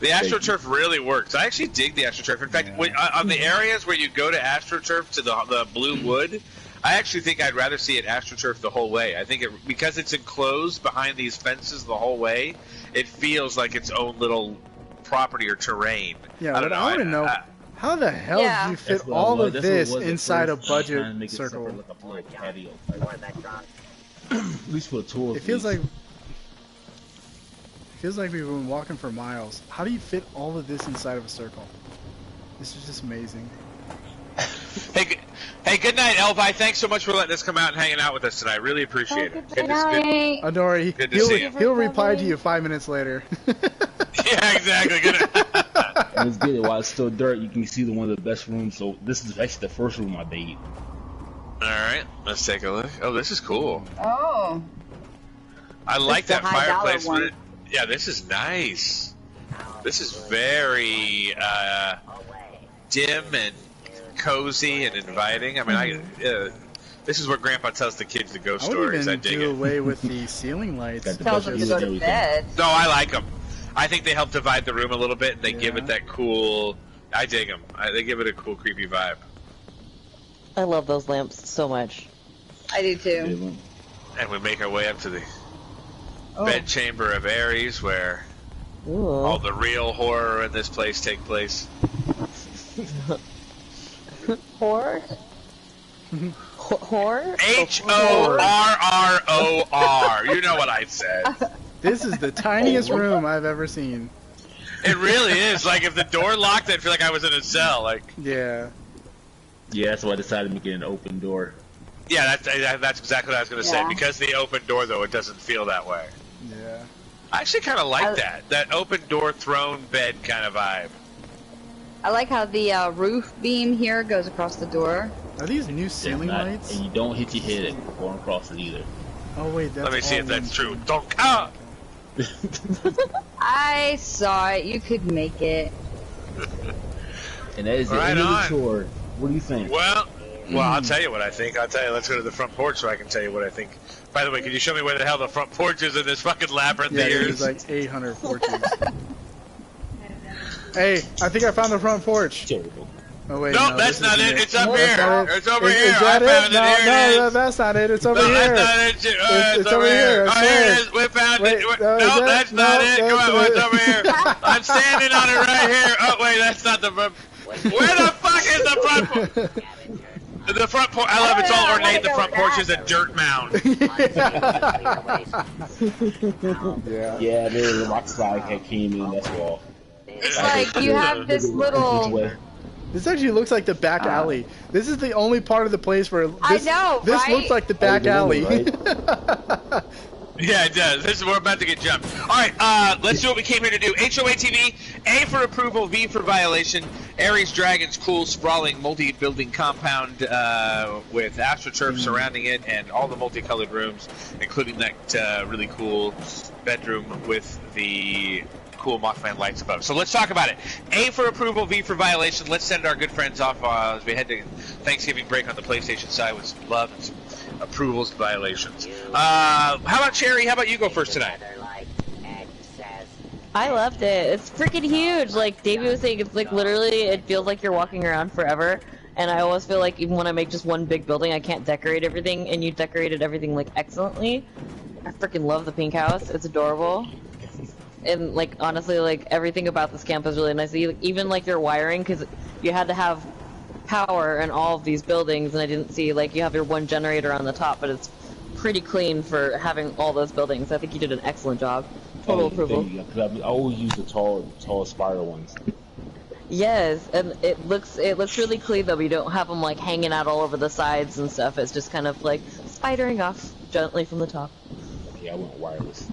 The AstroTurf really works. I actually dig the AstroTurf. In fact, on the areas where you go to AstroTurf to the blue wood, I actually think I'd rather see it AstroTurf the whole way. I think because it's enclosed behind these fences the whole way, it feels like its own little property or terrain. Yeah, I don't but know. I want to know how the hell Yeah. do you fit That's what all it of was. That's what it this was at inside a first, trying to budget make it circle? separate, like a little patio type. At least for the tours. It feels like we've been walking for miles. How do you fit all of this inside of a circle? This is just amazing. Hey, good night, Elvi. Thanks so much for letting us come out and hanging out with us tonight. Really appreciate it. Good night. Oh, don't worry. Good to see you. He'll reply to you 5 minutes later. Yeah, exactly. Good. And it's good. While it's still dirt, you can see one of the best rooms. So this is actually the first room I made. All right, let's take a look. Oh, this is cool. Oh. I like This is that the high dollar fireplace. one. Yeah, this is nice. This is very dim and cozy and inviting. I mean, this is what Grandpa tells the kids the ghost I would stories. I even dig do it. away with the ceiling lights. Got the Tells them to go to bed. No, I like them. I think they help divide the room a little bit, and they give Yeah. it that cool. I dig them. They give it a cool, creepy vibe. I love those lamps so much. I do too. And we make our way up to the Oh. bed chamber of Ares, where Ooh. all the real horror in this place take place. Horror? Horror? HORROR. You know what I said. This is the tiniest room I've ever seen. It really is. Like, if the door locked, I'd feel like I was in a cell. Like, Yeah. Yeah, that's why I decided to make it an open door. yeah, that's exactly what I was going to say. Yeah. Because the open door, though, it doesn't feel that way. Yeah. I actually kind of like that open door throne bed kind of vibe. I like how the roof beam here goes across the door. Are these new ceiling Not- lights? And you don't hit your head going across it either. Oh wait, that's Let me see all if that's one- true. Don't. Ah! I saw it. You could make it. And that is the Right end of on. the tour. What do you think? Well, Well, I'll tell you what I think. I'll tell you. Let's go to the front porch so I can tell you what I think. By the way, can you show me where the hell the front porch is in this fucking labyrinth Yeah, of there's yours? like 800 porches. Hey, I think I found the front porch. Terrible. Oh wait, No, no, that's this not isn't it. It's up That's here. not it. It's over Is here. that I found it? it. Here it No, is. that's not it. It's over No, here. that's not it. It's over over here. Oh, I here swear. it is. We found Wait, it. no, No, is that- that's not no, it. Come that's on, it's it. over here. I'm standing on it right here. Oh, wait, that's not the front. Where the fuck is the front porch? The front porch. I love it's all ornate. The front porch is a dirt mound. Yeah, the rock slide had came in, that's all. It's like you have this little. This actually looks like the back alley. This is the only part of the place where this, I know, this right? looks like the back alley. Yeah, it does. This is we're about to get jumped. All right, let's do what we came here to do. HOA TV, A for approval, V for violation. Aries Dragon's cool, sprawling, multi-building compound with AstroTurf surrounding it, and all the multicolored rooms, including that really cool bedroom with the cool Mothman lights above. So let's talk about it. A for approval, V for violation. Let's send our good friends off as we head to Thanksgiving break on the PlayStation side with some love and some approvals and violations. How about Cherry? How about you go first tonight? I loved it. It's freaking huge. Like Davey was saying, it's like literally, it feels like you're walking around forever. And I always feel like even when I make just one big building, I can't decorate everything. And you decorated everything like excellently. I freaking love the pink house. It's adorable. And like honestly, like everything about this camp is really nice. Even like your wiring, because you had to have power in all of these buildings, and I didn't see like you have your one generator on the top, but it's pretty clean for having all those buildings. I think you did an excellent job. Total approval. I always use the tall spiral ones. Yes, and it looks really clean though. You don't have them like hanging out all over the sides and stuff. It's just kind of like spidering off gently from the top. Yeah, I went wireless.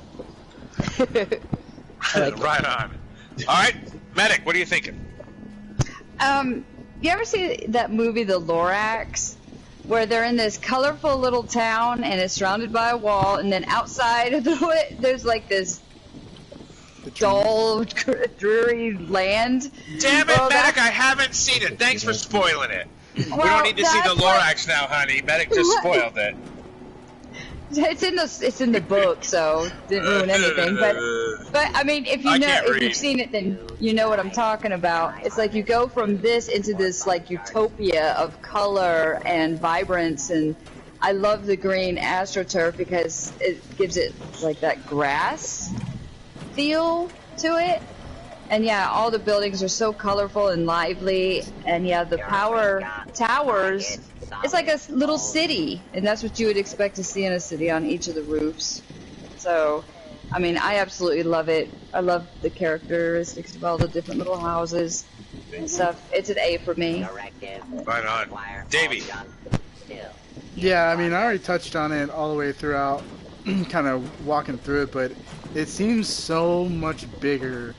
Right on. All right, Medic, what are you thinking? You ever see that movie, The Lorax, where they're in this colorful little town and it's surrounded by a wall, and then outside of there's like this dull, dreary land? Damn it, Well, Medic, I haven't seen it. Thanks for spoiling it. We Well, don't need to see the that's what- Lorax now, honey. Medic just spoiled it. It's in the book, so didn't ruin anything. But I mean, if I you know, can't if read. you've seen it, then you know what I'm talking about. It's like you go from this into this like utopia of color and vibrance, and I love the green AstroTurf because it gives it like that grass feel to it. And yeah, all the buildings are so colorful and lively, and yeah, the power towers. It's like a little city, and that's what you would expect to see in a city on each of the roofs. So, I mean, I absolutely love it. I love the characteristics of all the different little houses and stuff. It's an A for me. Right on. Davey. Yeah, I mean, I already touched on it all the way throughout, kind of walking through it, but it seems so much bigger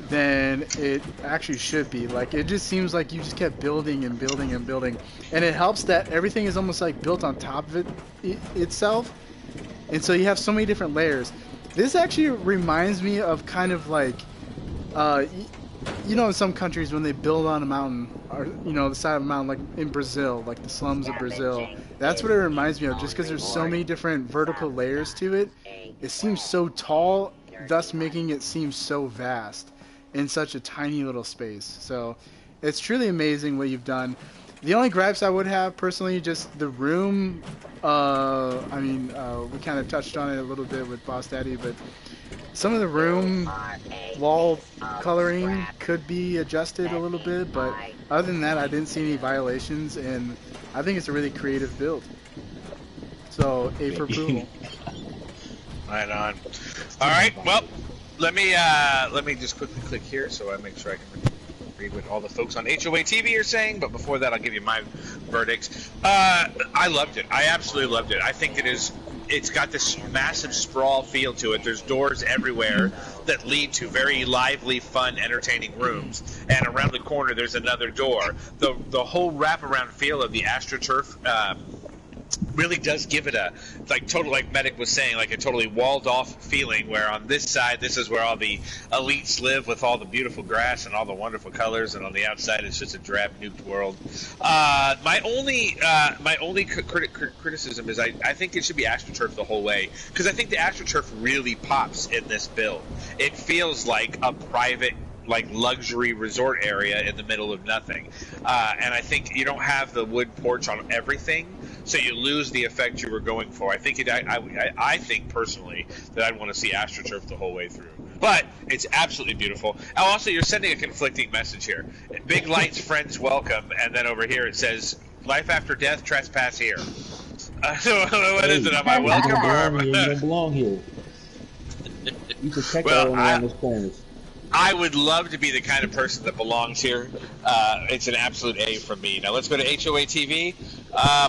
than it actually should be. Like, it just seems like you just kept building and building and building, and it helps that everything is almost like built on top of itself, and so you have so many different layers. This actually reminds me of kind of like, you know, in some countries when they build on a mountain, or you know, the side of a mountain, like in Brazil, like the slums of Brazil. That's what it reminds me of, just because there's so many different vertical layers to it. It seems so tall, thus making it seem so vast in such a tiny little space. So it's truly amazing what you've done. The only gripes I would have personally, just the room. I mean, we kind of touched on it a little bit with Boss Daddy, but some of the room wall coloring could be adjusted a little bit. But other than that, I didn't see any violations, and I think it's a really creative build. So A for approval. Right on. All right. Well, let me just quickly click here so I make sure I can read what all the folks on HOA TV are saying. But before that, I'll give you my verdict. I loved it. I absolutely loved it. I think it's got this massive sprawl feel to it. There's doors everywhere that lead to very lively, fun, entertaining rooms. And around the corner, there's another door. The whole wraparound feel of the AstroTurf really does give it a, like, total, like Medic was saying, like a totally walled off feeling, where on this side, this is where all the elites live with all the beautiful grass and all the wonderful colors, and on the outside it's just a drab nuked world. My only criticism is I think it should be AstroTurf the whole way, because I think the AstroTurf really pops in this build. It feels like a private, like, luxury resort area in the middle of nothing, and I think you don't have the wood porch on everything, so you lose the effect you were going for. I think I think personally that I'd want to see AstroTurf the whole way through, but it's absolutely beautiful. Oh, also, you're sending a conflicting message here. Big Lights friends welcome, and then over here it says life after death, trespass here. So what is it? Am I welcome or? You don't belong here. You protect Well, everyone around this corner. I would love to be the kind of person that belongs here. It's an absolute A from me. Now let's go to HOA TV.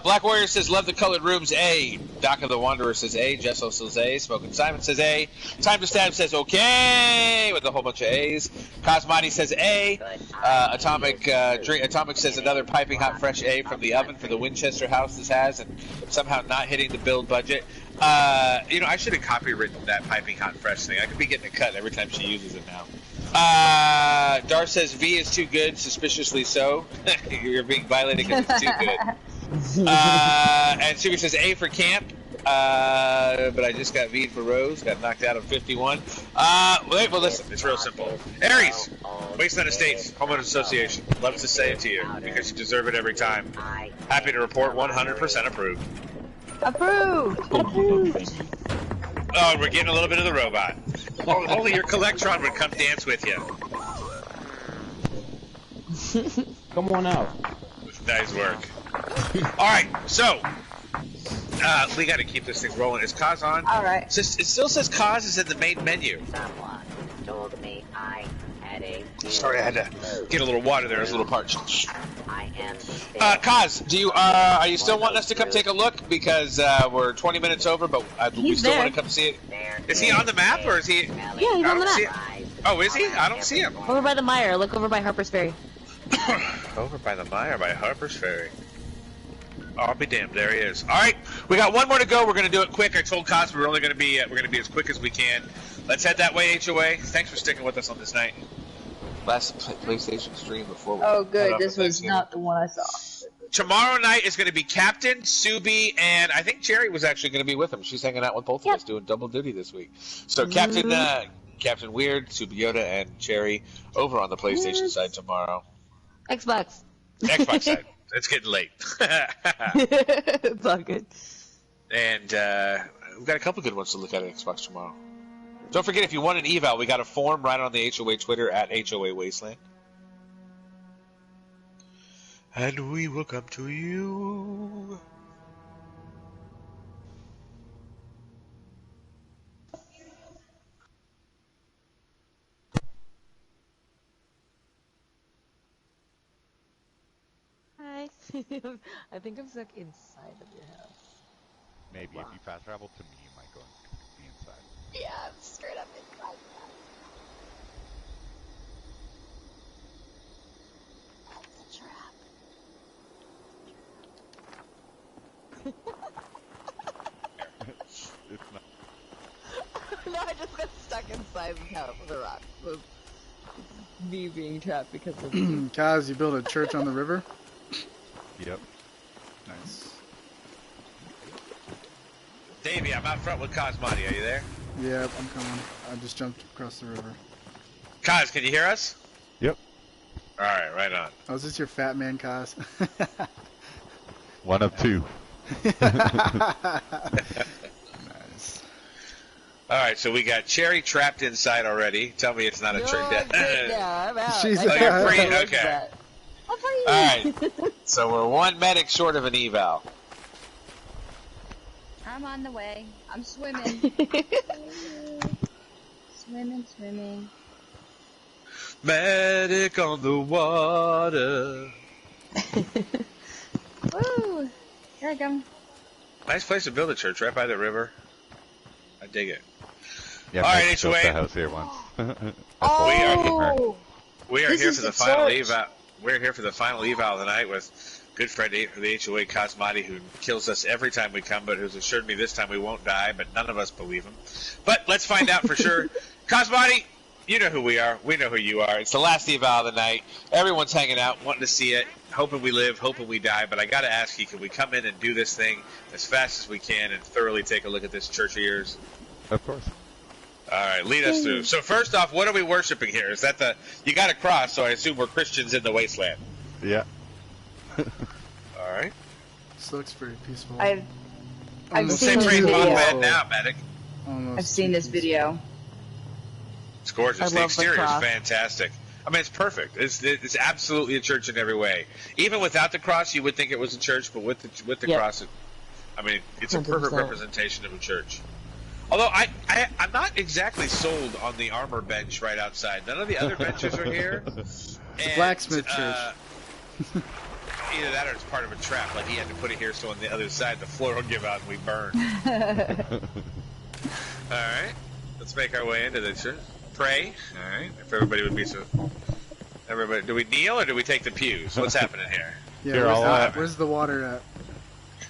Black Warrior says, love the colored rooms, A. Doc of the Wanderer says A. Jessel says A. Smoking Simon says A. Time to Stab says okay, with a whole bunch of A's. Cosmati says A. Atomic says another piping hot fresh A from the oven for the Winchester house this has, and somehow not hitting the build budget. I should have copywritten that piping hot fresh thing. I could be getting a cut every time she uses it now. Dar says V is too good, suspiciously so. You're being violated because it's too good. And Sugar says A for camp, but I just got V for Rose, got knocked out of 51. Well, listen, it's real simple. Aries, Wasteland Estates, Homeowners Association, loves to say it to you because you deserve it every time. Happy to report 100% approved. Approved. Oh, and we're getting a little bit of the robot. Only your Collectron would come dance with you. Come on out. Nice work. Alright, so we got to keep this thing rolling. Is Kaz on? Alright. It still says Kaz is in the main menu. Someone told me I had a... Sorry, I had to get a little water there. I was a little parched. I am... Kaz, are you still wanting us to come take a look? Because we're 20 minutes over, but we still want to come see it. Is he on the map, or is he... Yeah, he's on the map. Oh, is he? I don't see him. Over by the mire. Look over by Harper's Ferry. Over by the mire, by Harper's Ferry. I'll be damned. There he is. All right, we got one more to go. We're going to do it quick. I told Kaz we're going to be as quick as we can. Let's head that way, HOA. Thanks for sticking with us on this night. Last PlayStation stream before we... Oh, good. This was not the one I saw. Tomorrow night is going to be Captain, Subi, and I think Cherry was actually going to be with him. She's hanging out with both of us doing double duty this week. So Captain Weird, Subi Yoda, and Cherry over on the PlayStation side tomorrow. Xbox side. It's getting late. It's all good. And we've got a couple good ones to look at Xbox tomorrow. Don't forget, if you want an eval, we got a form right on the HOA Twitter at HOA Wasteland. And we will come to you. Hi. I think I'm stuck inside of your house. Maybe if you fast travel to me, you might go the inside. Yeah, I'm straight up inside. That's a trap. It's not. No, I just got stuck inside the house with a rock. With me being trapped because of Kaz, you built a church on the river? Yep. Nice. Davey, I'm out front with Cosmati. Are you there? Yep, I'm coming. I just jumped across the river. Kaz, can you hear us? Yep. Alright, right on. Oh, is this your fat man, Kaz? One of two. Nice. Alright, so we got Cherry trapped inside already. Tell me it's not a trick. Yeah, I'm out. She's you're free? Okay. I'm free. Alright, so we're one medic short of an eval. I'm on the way. I'm swimming. Swimming. Medic on the water. Woo! Here I come. Nice place to build a church, right by the river. I dig it. Yeah, All right, Mike built HOA. the house here once. We are This here is for the the final church. eval. We're here for the final eval of the night with good friend of the HOA, Cosmati, who kills us every time we come, but who's assured me this time we won't die, but none of us believe him. But let's find out for sure. Cosmati, you know who we are. We know who you are. It's the last eval of the night. Everyone's hanging out, wanting to see it, hoping we live, hoping we die. But I got to ask you, can we come in and do this thing as fast as we can and thoroughly take a look at this church of yours? Of course. All right, lead us through. So first off, what are we worshiping here? Is that you got a cross, so I assume we're Christians in the wasteland. Yeah. All right. This looks pretty peaceful. I've Almost seen Say this praise video. Bogman now, medic. Almost I've seen this video. It's gorgeous. I The love the exterior is cross. fantastic. I mean, it's perfect. It's absolutely a church in every way. Even without the cross, you would think it was a church, but with the Yep. cross, I mean, it's a perfect 100%. representation of a church. Although I'm not exactly sold on the armor bench right outside. None of the other benches are here. And, blacksmith church. Either that or it's part of a trap. Like he had to put it here so on the other side the floor will give out and we burn. All right, let's make our way into the church. Pray. All right, if everybody would be so. Everybody, do we kneel or do we take the pews? What's happening here? Yeah, Here, where's the water at?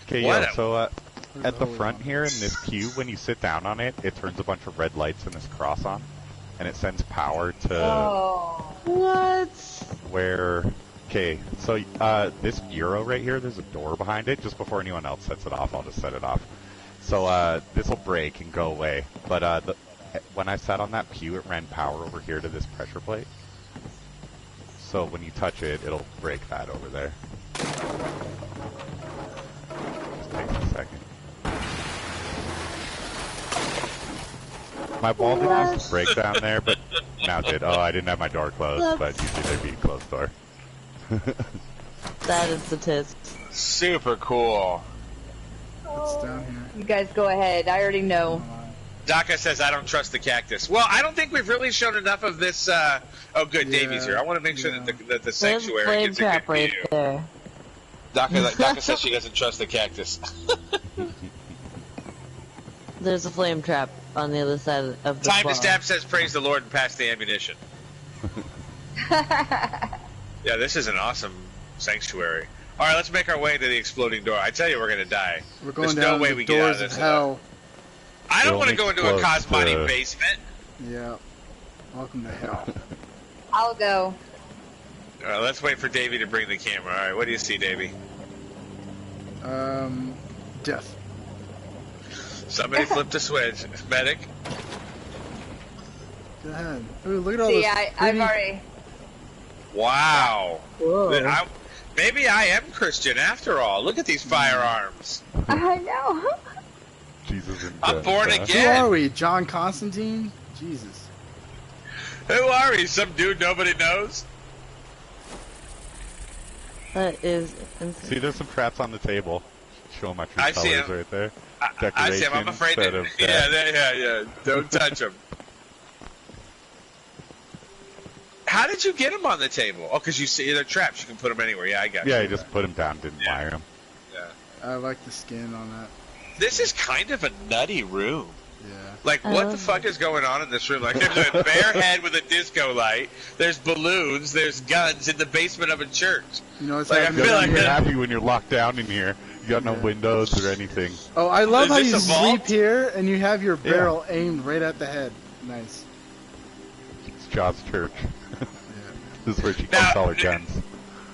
Okay, What yeah, a- so Where's at the holy front water? here in this pew, when you sit down on it, it turns a bunch of red lights and this cross on, and it sends power to Oh. What? where... Okay, so this bureau right here, there's a door behind it. Just before anyone else sets it off, I'll just set it off. So this will break and go away. But when I sat on that pew, it ran power over here to this pressure plate. So when you touch it, it'll break that over there. Just takes a second. My ball didn't used to break down there, but now it did. Oh, I didn't have my door closed, but usually there'd be a closed door. That is the tits. Super cool. What's down here? You guys go ahead. I already know. Daka says, I don't trust the cactus. Well, I don't think we've really shown enough of this. Oh, good, Yeah, Davey's here. I want to make sure yeah. that the There's a sanctuary flame gets a good trap right view. there. Daka says she doesn't trust the cactus. There's a flame trap on the other side of the Time bar. to stab says, praise the Lord and pass the ammunition. Yeah, this is an awesome sanctuary. All right, let's make our way to the exploding door. I tell you, we're gonna die. We're going There's down no way the we get out of doors of this. hell. I don't It want to only go into a explodes Cosmati to- basement. Yeah. Welcome to hell. I'll go. All right, let's wait for Davey to bring the camera. All right, what do you see, Davey? Death. Somebody flipped a switch. Medic. Go ahead. Ooh, look at all See, this. I've pretty- already. Wow. Whoa. Maybe I am Christian after all. Look at these firearms. I know. Jesus and I'm death, born huh? Who again. are we? John Constantine? Jesus. Who are we? Some dude nobody knows? That is insane. See, there's some traps on the table. Show my true I see colors 'em. right there. I see him. I'm afraid instead to. of Yeah, death. yeah. Don't touch him. How did you get them on the table? Oh, because you see they're traps. You can put them anywhere. Yeah, I got Yeah, you. you just put them down, didn't wire them. Yeah. I like the skin on that. This is kind of a nutty room. Yeah. Like, what the fuck is going on in this room? Like, there's a bare head with a disco light. There's balloons. There's guns in the basement of a church. You know what's Like, I happening feel like here? You're happy when you're locked down in here. You got no Yeah. windows or anything. Oh, I love Is how this you a vault? sleep here and you have your barrel aimed right at the head. Nice. It's Jaws Church. Yeah. This is where she Now- keeps all her guns.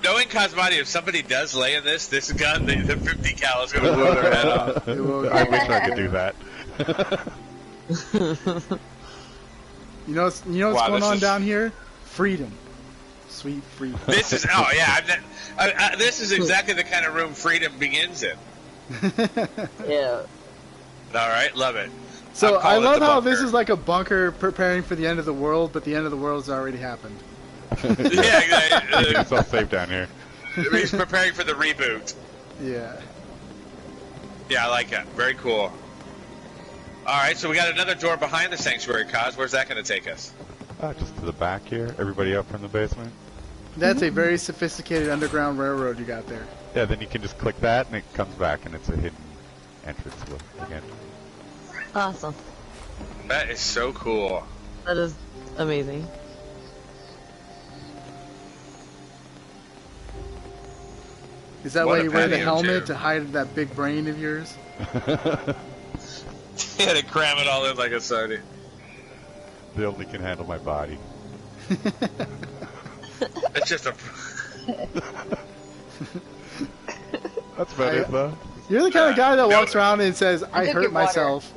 Knowing Cosmati, if somebody does lay in this gun, the 50 cal is going to blow their head off. It will- I wish I could do that. You know what's Wow, going this on is- down here? Freedom. Sweet freedom. This is, oh yeah, this is exactly the kind of room freedom begins in. Yeah. All right, love it. So I'm calling I it love the how bunker. this is like a bunker preparing for the end of the world, but the end of the world has already happened. Yeah, Keep yourself safe down here. he's preparing for the reboot. Yeah. Yeah, I like that. Very cool. All right, so we got another door behind the sanctuary, Cos. Where's that going to take us? Just to the back here. Everybody up from the basement. That's a very sophisticated underground railroad you got there. Yeah, then you can just click that and it comes back and it's a hidden entrance again. Awesome. That is so cool. That is amazing. Is that What why a you wear the patio helmet chair. to hide that big brain of yours? He had to cram it all in like a sardine. They only can handle my body. It's just a. That's better, though. You're the kind of guy that No. walks around and says, "I took hurt your water. myself."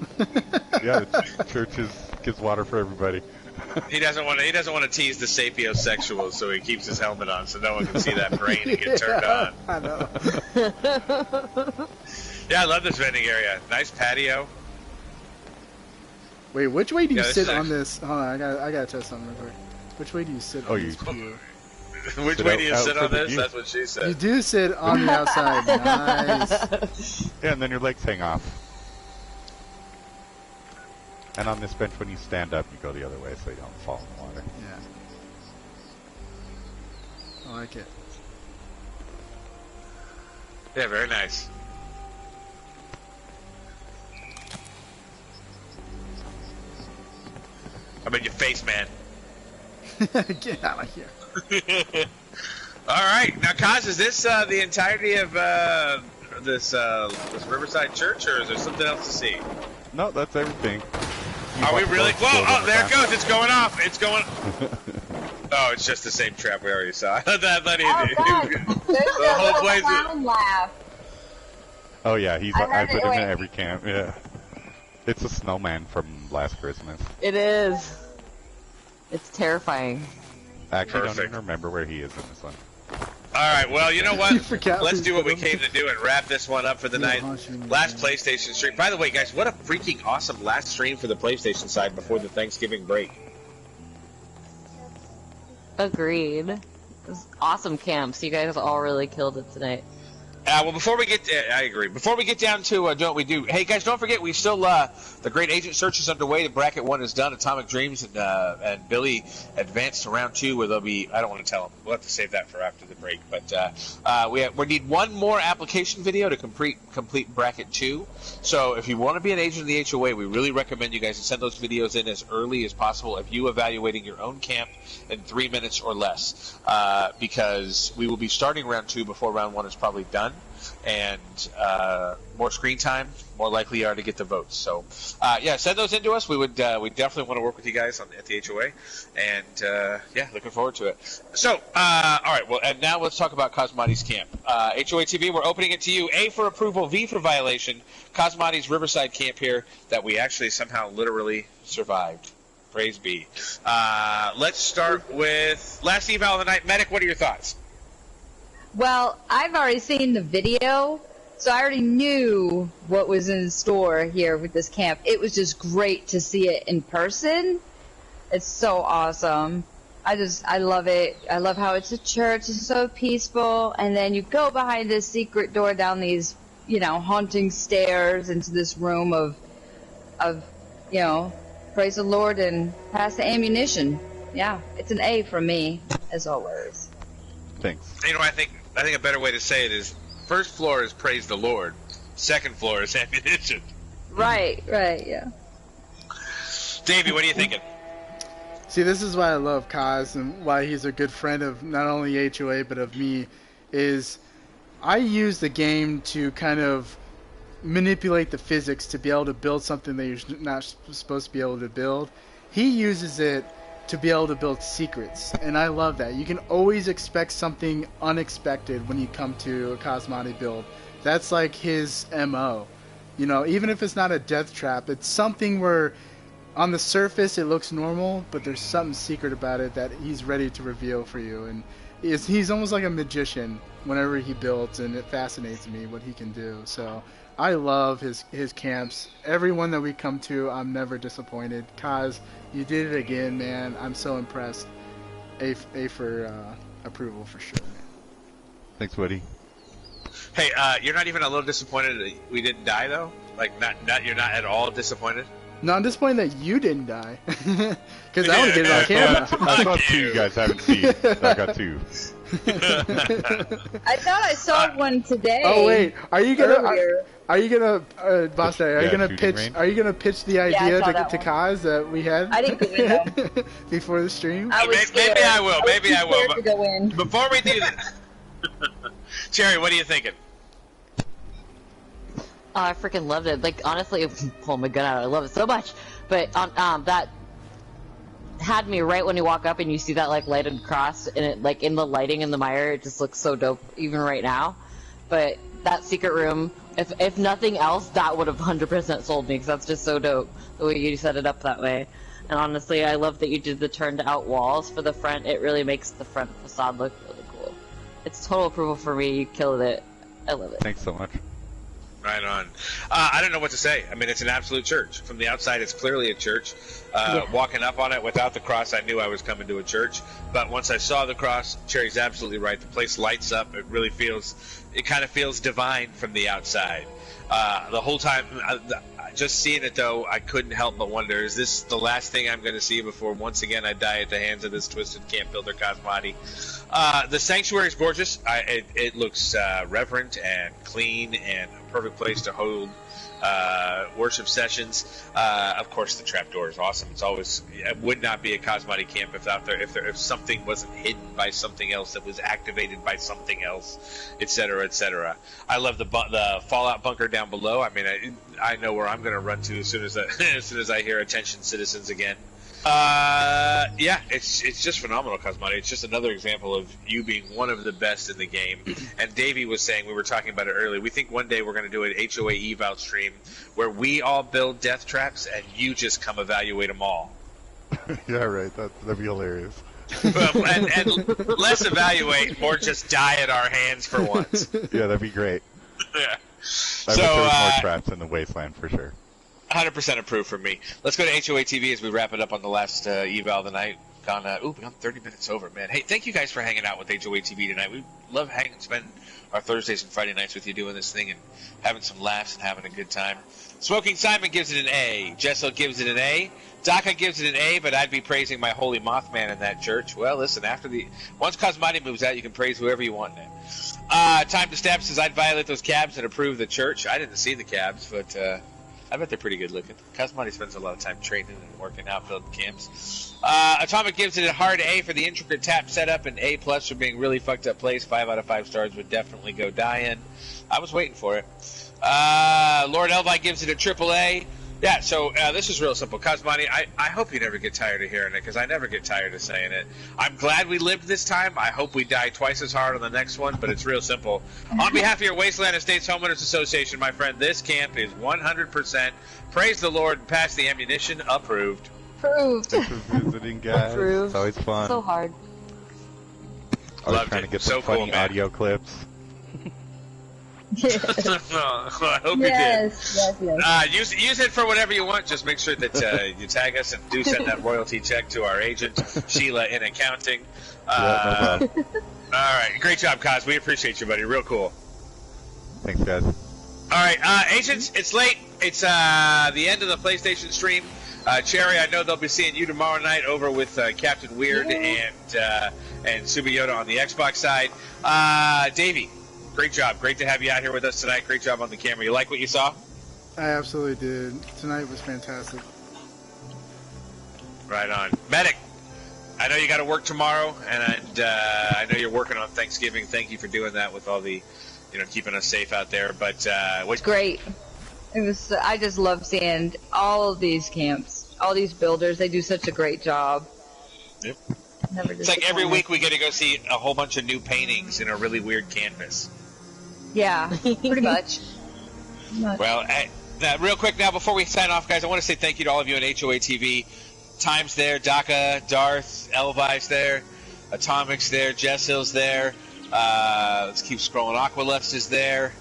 Yeah, the church gives water for everybody. He doesn't want to tease the sapiosexuals, so he keeps his helmet on so no one can see that brain and get turned Yeah, on. I know. Yeah, I love this vending area. Nice patio. Wait, which way do you Yeah, this sit is on this? Hold on, I gotta test something real quick. Which way do you sit on you- this pew? Which Sit way out- do you out sit for on the this? view. That's what she You said. do sit on the outside. Nice. Yeah, and then your legs hang off. And on this bench, when you stand up, you go the other way so you don't fall in the water. Yeah. I like it. Yeah, very nice. I'm in your face, man. Get out of here. All right, now, Kaz, is this the entirety of this Riverside Church, or is there something else to see? No, that's everything. Are we really? Go Whoa! Oh, to there the it goes. It's going off. It's going. Oh, it's just the same trap we already saw. Oh, God. There's The whole a place little is- clown laugh. Oh yeah, I I heard put it him in when- every camp. Yeah, it's a snowman from last Christmas. It is. It's terrifying. Actually, I don't Perfect. even remember where he is in this one. All right. Well, you know You what? forgot Let's who do what we put him. came to do and wrap this one up for the night. Last PlayStation stream. By the way, guys, what a freaking awesome last stream for the PlayStation side before the Thanksgiving break. Agreed. It was awesome camps. You guys all really killed it tonight. Well, before we get, I agree. Before we get down to do what we do, hey guys, don't forget we still the Great Agent Search is underway. The bracket 1 is done. Atomic Dreams and Billy advanced to round 2, where they'll be. I don't want to tell them. We'll have to save that for after the break. But we need one more application video to complete bracket 2. So if you want to be an agent of the HOA, we really recommend you guys send those videos in as early as possible. Of you evaluating your own camp in 3 minutes or less, because we will be starting round 2 before round 1 is probably done. And more screen time, more likely you are to get the votes. So, yeah, send those in to us. We definitely want to work with you guys at the HOA, and yeah, looking forward to it. So, all right, well, and now let's talk about Cosmati's camp. HOA TV, we're opening it to you. A for approval, V for violation. Cosmati's Riverside camp here that we actually somehow literally survived. Praise be. Let's start with last eval of the night. Medic, what are your thoughts? Well, I've already seen the video, so I already knew what was in store here with this camp. It was just great to see it in person. It's so awesome. I love it. I love how it's a church. It's so peaceful. And then you go behind this secret door down these, haunting stairs into this room of, praise the Lord and pass the ammunition. Yeah, it's an A from me, as always. Thanks. I think a better way to say it is first floor is praise the Lord, second floor is ammunition. Right, yeah. Davey, what are you thinking? See, this is why I love Kaz and why he's a good friend of not only HOA but of me, is I use the game to kind of manipulate the physics to be able to build something that you're not supposed to be able to build. He uses it to be able to build secrets, and I love that. You can always expect something unexpected when you come to a Cosmati build. That's like his MO. Even if it's not a death trap, it's something where on the surface it looks normal, but there's something secret about it that he's ready to reveal for you. And he's almost like a magician whenever he builds, and it fascinates me what he can do. So I love his camps. Every one that we come to, I'm never disappointed. Kaz, you did it again, man. I'm so impressed. A for approval for sure, man. Thanks, Woody. Hey, you're not even a little disappointed that we didn't die though? Like you're not at all disappointed? No, I'm disappointed that you didn't die. Because I want to get it on camera. I saw 2 you guys haven't seen. I got 2. I thought I saw one today. Oh wait, are you gonna Boss Daddy, are you Yeah, gonna shooting pitch? range? Are you gonna pitch the I idea saw to that Kaz that we had? I didn't go in though. Before the stream. I was Maybe scared. I will. Maybe was I too will. scared to go in. Before we do that, Cherry, what are you thinking? Oh, I freaking loved it. Like, honestly, pull my gun out. I love it so much. But that had me right when you walk up and you see that like lighted cross, and it like in the lighting in the mire, it just looks so dope even right now. But that secret room, if nothing else, that would have 100% sold me, because that's just so dope the way you set it up that way. And honestly, I love that you did the turned out walls for the front. It really makes the front facade look really cool. It's total approval for me. You killed it. I love it. Thanks so much. Right on. I don't know what to say. I mean, it's an absolute church. From the outside, it's clearly a church. Walking up on it without the cross, I knew I was coming to a church. But once I saw the cross, Cherry's absolutely right. The place lights up. It really it kind of feels divine from the outside. The whole time, just seeing it though, I couldn't help but wonder, is this the last thing I'm going to see before once again I die at the hands of this twisted camp builder Cosmati? The sanctuary is gorgeous. It looks reverent and clean and a perfect place to hold worship sessions. Of course, the trapdoor is awesome. It would not be a Cosmati camp if something wasn't hidden by something else that was activated by something else, etc., etc. I love the fallout bunker down below. I mean, I know where I'm going to run to as soon as I hear "Attention, citizens" again. Yeah, it's just phenomenal, Cosmati. It's just another example of you being one of the best in the game. And Davey was saying, we were talking about it earlier, we think one day we're going to do an HOA eval stream where we all build death traps and you just come evaluate them all. Yeah, right. That'd be hilarious. and less evaluate, more just die at our hands for once. Yeah, that'd be great. Yeah. I wish there was more traps in the wasteland for sure. 100% approved from me. Let's go to HOA TV as we wrap it up on the last eval of the night. Gone 30 minutes over, man. Hey, thank you guys for hanging out with HOA TV tonight. We love spending our Thursdays and Friday nights with you doing this thing and having some laughs and having a good time. Smoking Simon gives it an A. Jessel gives it an A. Daka gives it an A, but I'd be praising my holy Mothman in that church. Well, listen, once Cosmati moves out, you can praise whoever you want now. Time to Stab says I'd violate those cabs and approve the church. I didn't see the cabs, but I bet they're pretty good looking. Cosmati spends a lot of time training and working out, building camps. Atomic gives it a hard A for the intricate tap setup and A+ for being really fucked up place. 5 out of 5 stars would definitely go die-in. I was waiting for it. Lord Elvi gives it a triple A. Yeah, so this is real simple. Cosmati, I hope you never get tired of hearing it, because I never get tired of saying it. I'm glad we lived this time. I hope we die twice as hard on the next one, but it's real simple. On behalf of your Wasteland Estates Homeowners Association, my friend, this camp is 100%. Praise the Lord, pass the ammunition, approved. Approved. Thanks for visiting, guys. Approved. It's always fun. So hard. I was Loved trying it. to get So some funny cool, man. audio clips. I hope Yes. you did. Use it for whatever you want. Just make sure that you tag us and do send that royalty check to our agent, Sheila in accounting. Yeah, no problem. All right. Great job, Cos. We appreciate you, buddy. Real cool. Thanks, guys. All right, agents, it's late. It's the end of the PlayStation stream. Cherry, I know they'll be seeing you tomorrow night over with Captain Weird and Subiyoda on the Xbox side. Davey, great job. Great to have you out here with us tonight. Great job on the camera. You like what you saw? I absolutely did. Tonight was fantastic. Right on. Medic, I know you got to work tomorrow, and I know you're working on Thanksgiving. Thank you for doing that with all the, keeping us safe out there. But It's great. It was. I just love seeing all of these camps, all these builders. They do such a great job. Yep. Never It's like every disappointed. week we get to go see a whole bunch of new paintings in a really weird canvas. Yeah, pretty much. Well, real quick now, before we sign off, guys, I want to say thank you to all of you on HOA TV. Time's there, Daka, Darth, Elvi's there, Atomic's there, Jessil's there. Let's keep scrolling. Aqualux is there.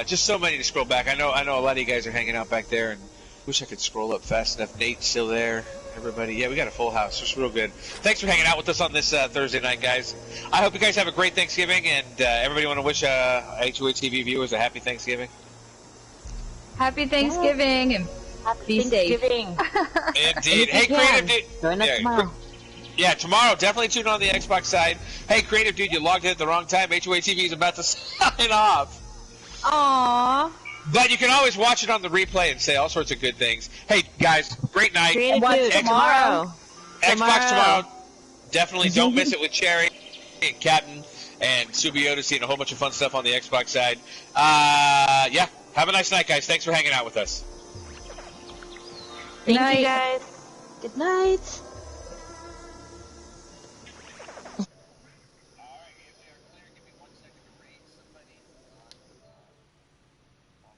Just so many to scroll back. I know a lot of you guys are hanging out back there, and wish I could scroll up fast enough. Nate's still there. Everybody, yeah, we got a full house. Just real good. Thanks for hanging out with us on this Thursday night, guys. I hope you guys have a great Thanksgiving, and everybody want to wish HOA TV viewers a happy Thanksgiving. Happy Thanksgiving and be safe. Indeed. Hey, Creative Dude. Join us tomorrow. Yeah, tomorrow. Definitely tune on the Xbox side. Hey, Creative Dude, you logged in at the wrong time. HOA TV is about to sign off. Aww. But you can always watch it on the replay and say all sorts of good things. Hey, guys, great night. Creative Dude, tomorrow. Xbox tomorrow. Definitely don't miss it with Cherry and Captain and Subiota's seeing a whole bunch of fun stuff on the Xbox side. Yeah, have a nice night, guys. Thanks for hanging out with us. Thank you, guys. Good night.